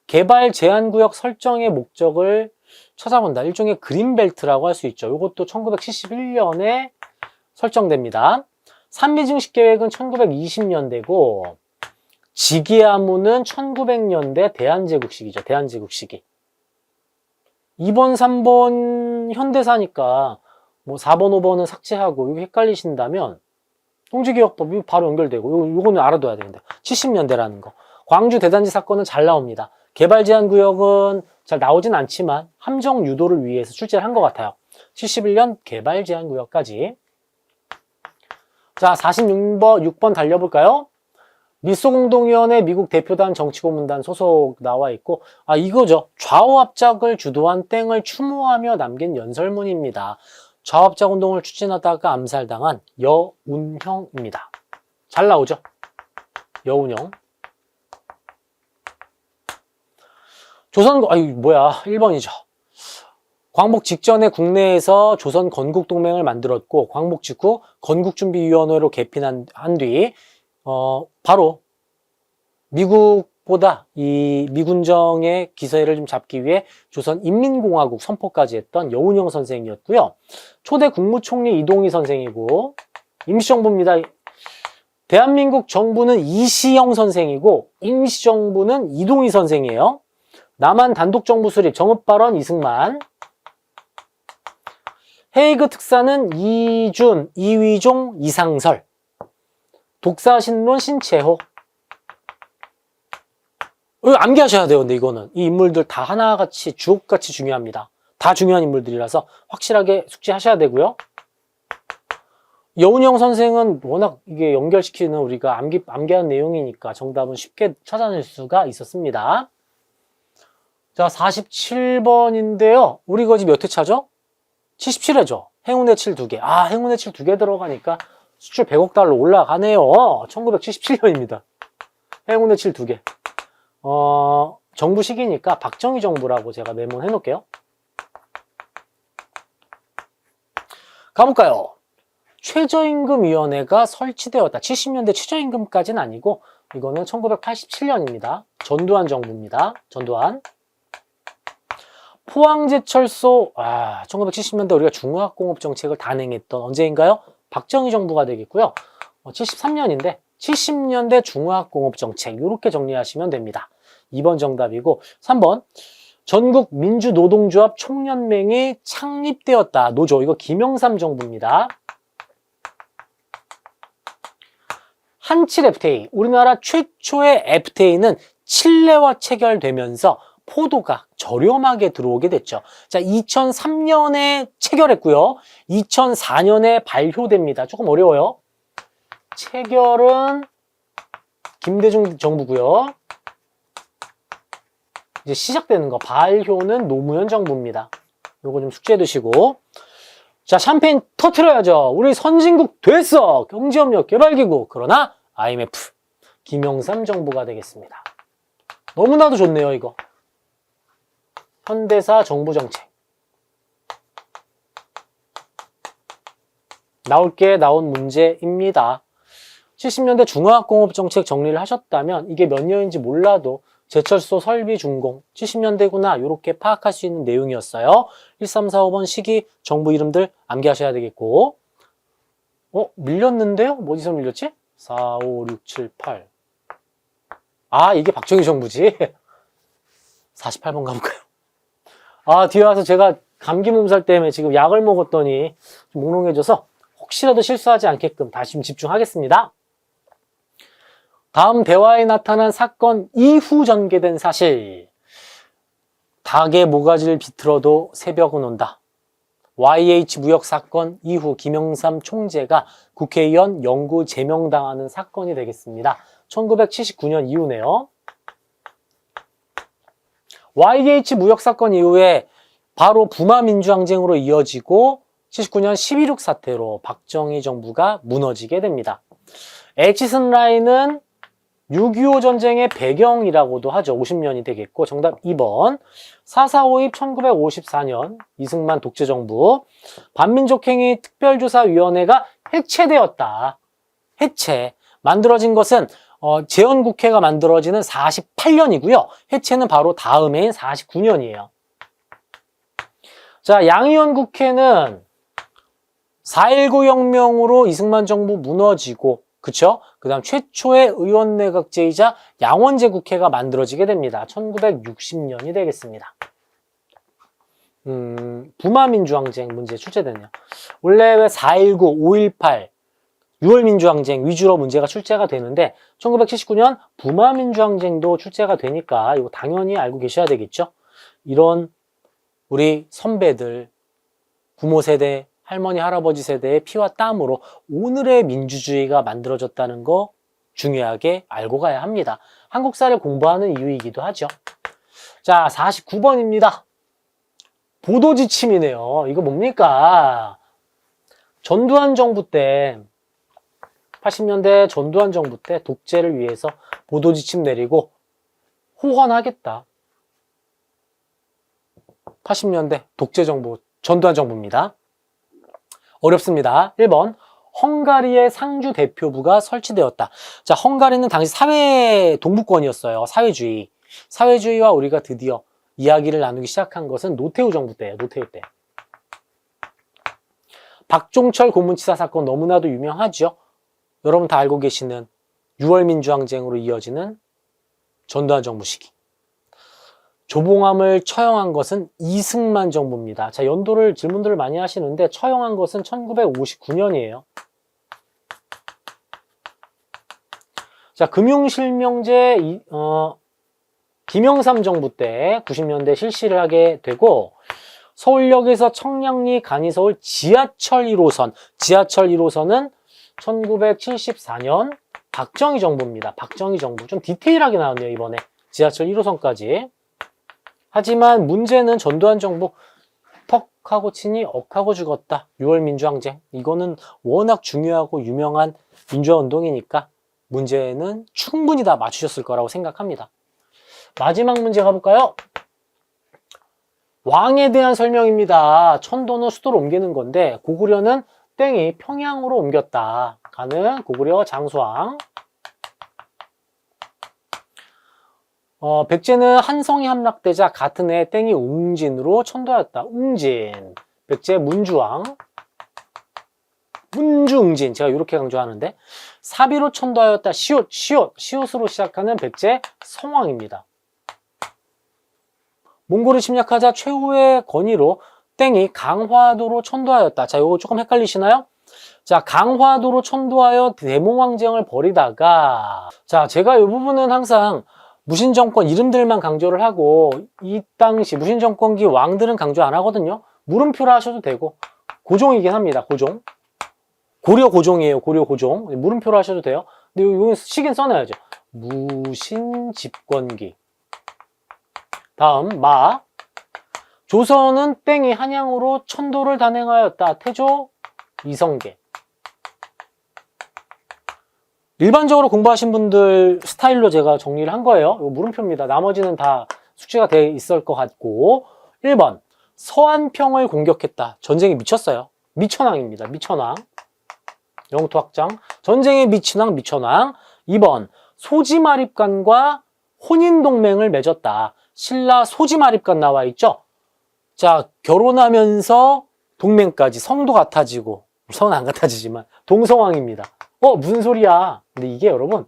개발 제한구역 설정의 목적을 찾아본다. 일종의 그린벨트라고 할 수 있죠. 이것도 1971년에 설정됩니다. 산미증식 계획은 1920년대고 직위하무는 1900년대 대한제국 시기죠. 대한제국 시기. 2번, 3번 현대사니까 4번, 5번은 삭제하고 이거 헷갈리신다면 농지개혁법이 바로 연결되고 이거는 알아둬야 되는데 70년대라는 거. 광주 대단지 사건은 잘 나옵니다. 개발 제한 구역은 잘 나오진 않지만 함정 유도를 위해서 출제를 한 것 같아요. 71년 개발 제한 구역까지. 자, 46번 달려볼까요? 미소공동위원회 미국 대표단 정치고문단 소속 나와 있고, 이거죠. 좌우합작을 주도한 땡을 추모하며 남긴 연설문입니다. 좌우합작 운동을 추진하다가 암살당한 여운형입니다. 잘 나오죠? 여운형. 조선, 1번이죠. 광복 직전에 국내에서 조선 건국동맹을 만들었고, 광복 직후 건국준비위원회로 개편한 뒤, 바로 미국보다 이 미군정의 기세를 좀 잡기 위해 조선 인민공화국 선포까지 했던 여운형 선생이었고요. 초대 국무총리 이동희 선생이고, 임시정부입니다. 대한민국 정부는 이시영 선생이고, 임시정부는 이동희 선생이에요. 남한 단독정부 수립, 정읍발언 이승만. 헤이그 특사는 이준, 이위종, 이상설. 독사신론 신채호. 암기하셔야 돼요. 근데 이거는 이 인물들 다 하나같이 주옥같이 중요합니다. 다 중요한 인물들이라서 확실하게 숙지하셔야 되고요. 여운형 선생은 워낙 이게 연결시키는 우리가 암기한 내용이니까 정답은 쉽게 찾아낼 수가 있었습니다. 자, 47번인데요. 우리 거지 몇 회차죠? 77회죠. 행운의 7 2개. 행운의 7 2개 들어가니까 수출 100억 달러 올라가네요. 1977년입니다. 행운의 7 2개. 정부 시기니까 박정희 정부라고 제가 메모해 놓을게요. 가볼까요? 최저임금위원회가 설치되었다. 70년대 최저임금까지는 아니고 이거는 1987년입니다. 전두환 정부입니다. 전두환. 포항제철소, 1970년대 우리가 중화학공업정책을 단행했던 언제인가요? 박정희 정부가 되겠고요. 73년인데 70년대 중화학공업정책 이렇게 정리하시면 됩니다. 2번 정답이고 3번 전국 민주노동조합 총연맹이 창립되었다. 노조, 이거 김영삼 정부입니다. 한칠 FTA, 우리나라 최초의 FTA는 칠레와 체결되면서 포도가 저렴하게 들어오게 됐죠. 자, 2003년에 체결했고요. 2004년에 발효됩니다. 조금 어려워요. 체결은 김대중 정부고요. 이제 시작되는 거, 발효는 노무현 정부입니다. 요거 좀 숙지해 두시고. 자, 샴페인 터트려야죠. 우리 선진국 됐어. 경제협력 개발기구. 그러나 IMF, 김영삼 정부가 되겠습니다. 너무나도 좋네요, 이거. 현대사 정부정책. 나온 문제입니다. 70년대 중화학공업정책 정리를 하셨다면 이게 몇 년인지 몰라도 제철소 설비 준공 70년대구나 이렇게 파악할 수 있는 내용이었어요. 1, 3, 4, 5번 시기 정부 이름들 암기하셔야 되겠고. 밀렸는데요? 어디서 밀렸지? 4, 5, 6, 7, 8. 이게 박정희 정부지. 48번 가볼까요? 뒤에 와서 제가 감기 몸살 때문에 지금 약을 먹었더니 좀 몽롱해져서 혹시라도 실수하지 않게끔 다시 좀 집중하겠습니다. 다음 대화에 나타난 사건 이후 전개된 사실. 닭의 모가지를 비틀어도 새벽은 온다. YH 무역 사건 이후 김영삼 총재가 국회의원 영구 제명당하는 사건이 되겠습니다. 1979년 이후네요. YH 무역 사건 이후에 바로 부마민주항쟁으로 이어지고 79년 12.6 사태로 박정희 정부가 무너지게 됩니다. 엑시슨 라인은 6.25 전쟁의 배경이라고도 하죠. 50년이 되겠고 정답 2번 4.4 5입 1954년 이승만 독재정부 반민족행위 특별조사위원회가 해체되었다. 해체. 만들어진 것은 재헌국회가 만들어지는 48년이고요. 해체는 바로 다음 해인 49년이에요. 자, 양의원 국회는 4.19 혁명으로 이승만 정부 무너지고 그쵸? 그 다음 최초의 의원내각제이자 양원제 국회가 만들어지게 됩니다. 1960년이 되겠습니다. 부마민주항쟁 문제 출제되네요. 원래 왜 4.19, 5.18, 6월민주항쟁 위주로 문제가 출제가 되는데 1979년 부마민주항쟁도 출제가 되니까 이거 당연히 알고 계셔야 되겠죠? 이런 우리 선배들, 부모 세대, 할머니, 할아버지 세대의 피와 땀으로 오늘의 민주주의가 만들어졌다는 거 중요하게 알고 가야 합니다. 한국사를 공부하는 이유이기도 하죠. 자, 49번입니다. 보도지침이네요. 이거 뭡니까? 전두환 정부 때 80년대 전두환 정부 때 독재를 위해서 보도지침 내리고 호헌하겠다. 80년대 독재정부 전두환 정부입니다. 어렵습니다. 1번 헝가리의 상주 대표부가 설치되었다. 자, 헝가리는 당시 사회 동부권이었어요. 사회주의. 사회주의와 우리가 드디어 이야기를 나누기 시작한 것은 노태우 정부 때예요. 노태우 때. 박종철 고문치사 사건 너무나도 유명하죠. 여러분 다 알고 계시는 6월 민주항쟁으로 이어지는 전두환 정부 시기. 조봉암을 처형한 것은 이승만 정부입니다. 자, 연도를 질문들을 많이 하시는데 처형한 것은 1959년이에요. 자, 금융실명제 김영삼 정부 때 90년대 실시를 하게 되고 서울역에서 청량리 간이서울 지하철 1호선 지하철 1호선은 1974년 박정희 정부입니다. 박정희 정부. 좀 디테일하게 나왔네요, 이번에. 지하철 1호선까지. 하지만 문제는 전두환 정부 턱 하고 치니 억하고 죽었다. 6월 민주항쟁. 이거는 워낙 중요하고 유명한 민주화운동이니까 문제는 충분히 다 맞추셨을 거라고 생각합니다. 마지막 문제 가볼까요? 왕에 대한 설명입니다. 천도는 수도로 옮기는 건데 고구려는 땡이 평양으로 옮겼다. 가는 고구려 장수왕. 백제는 한성이 함락되자 같은 해 땡이 웅진으로 천도하였다. 웅진. 백제 문주왕. 문주웅진. 제가 이렇게 강조하는데 사비로 천도하였다. 시옷. 시옷으로 시작하는 백제 성왕입니다. 몽골을 침략하자 최후의 권위로 땡이 강화도로 천도하였다. 자, 이거 조금 헷갈리시나요? 자, 강화도로 천도하여 대몽황쟁을 벌이다가 자, 제가 이 부분은 항상 무신정권 이름들만 강조를 하고 이 당시 무신정권기 왕들은 강조 안 하거든요. 물음표로 하셔도 되고 고종이긴 합니다. 고종. 고려 고종이에요. 고려 고종. 물음표로 하셔도 돼요. 근데 이거 시긴 써놔야죠. 무신집권기. 다음 마. 조선은 땡이 한양으로 천도를 단행하였다. 태조 이성계. 일반적으로 공부하신 분들 스타일로 제가 정리를 한 거예요. 이거 물음표입니다. 나머지는 다 숙지가 돼 있을 것 같고 1번 서안평을 공격했다. 전쟁에 미쳤어요. 미천왕입니다. 미천왕. 영토 확장. 전쟁에 미친 왕 미천왕. 2번 소지마립간과 혼인동맹을 맺었다. 신라 소지마립간 나와 있죠. 자, 결혼하면서 동맹까지 성도 같아지고 성은 안 같아지지만 동성왕입니다. 무슨 소리야? 근데 이게 여러분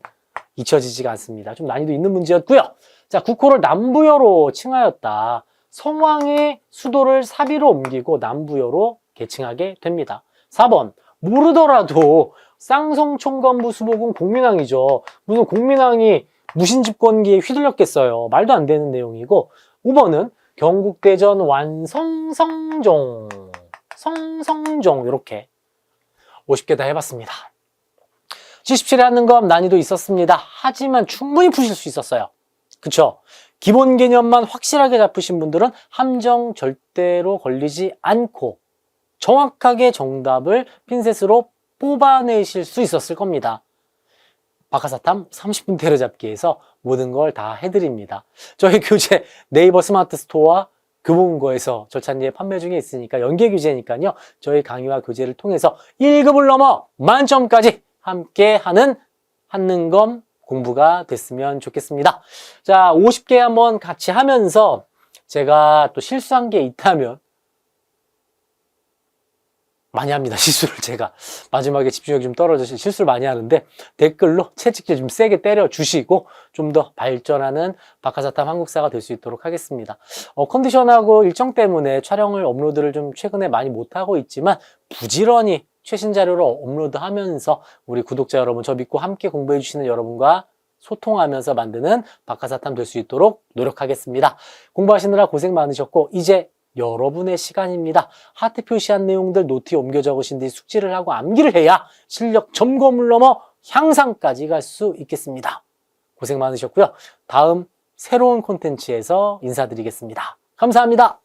잊혀지지가 않습니다. 좀 난이도 있는 문제였고요. 자, 국호를 남부여로 칭하였다. 성왕의 수도를 사비로 옮기고 남부여로 개칭하게 됩니다. 4번 모르더라도 쌍성총관부 수복은 공민왕이죠. 무슨 공민왕이 무신집권기에 휘둘렸겠어요. 말도 안 되는 내용이고 5번은 경국대전 완성성종 성성종 이렇게 50개 다 해봤습니다. 77에 하는 건 난이도 있었습니다. 하지만 충분히 푸실 수 있었어요. 그쵸? 기본 개념만 확실하게 잡으신 분들은 함정 절대로 걸리지 않고 정확하게 정답을 핀셋으로 뽑아내실 수 있었을 겁니다. 박하사탐 30분 때려잡기에서 모든 걸 다 해드립니다. 저희 교재 네이버 스마트 스토어와 교보문고에서 절찬리에 판매 중에 있으니까 연계 교재니까요. 저희 강의와 교재를 통해서 1급을 넘어 만점까지 함께 하는 한능검 공부가 됐으면 좋겠습니다. 자, 50개 한번 같이 하면서 제가 또 실수한 게 있다면 많이 합니다. 실수를 제가 마지막에 집중력이 좀 떨어져서 실수를 많이 하는데 댓글로 채찍질 좀 세게 때려 주시고 좀 더 발전하는 박하사탐 한국사가 될 수 있도록 하겠습니다. 컨디션하고 일정 때문에 촬영을 업로드를 좀 최근에 많이 못하고 있지만 부지런히 최신 자료를 업로드하면서 우리 구독자 여러분, 저 믿고 함께 공부해 주시는 여러분과 소통하면서 만드는 박하사탐 될 수 있도록 노력하겠습니다. 공부하시느라 고생 많으셨고 이제 여러분의 시간입니다. 하트 표시한 내용들 노트에 옮겨 적으신 뒤 숙지를 하고 암기를 해야 실력 점검을 넘어 향상까지 갈 수 있겠습니다. 고생 많으셨고요. 다음 새로운 콘텐츠에서 인사드리겠습니다. 감사합니다.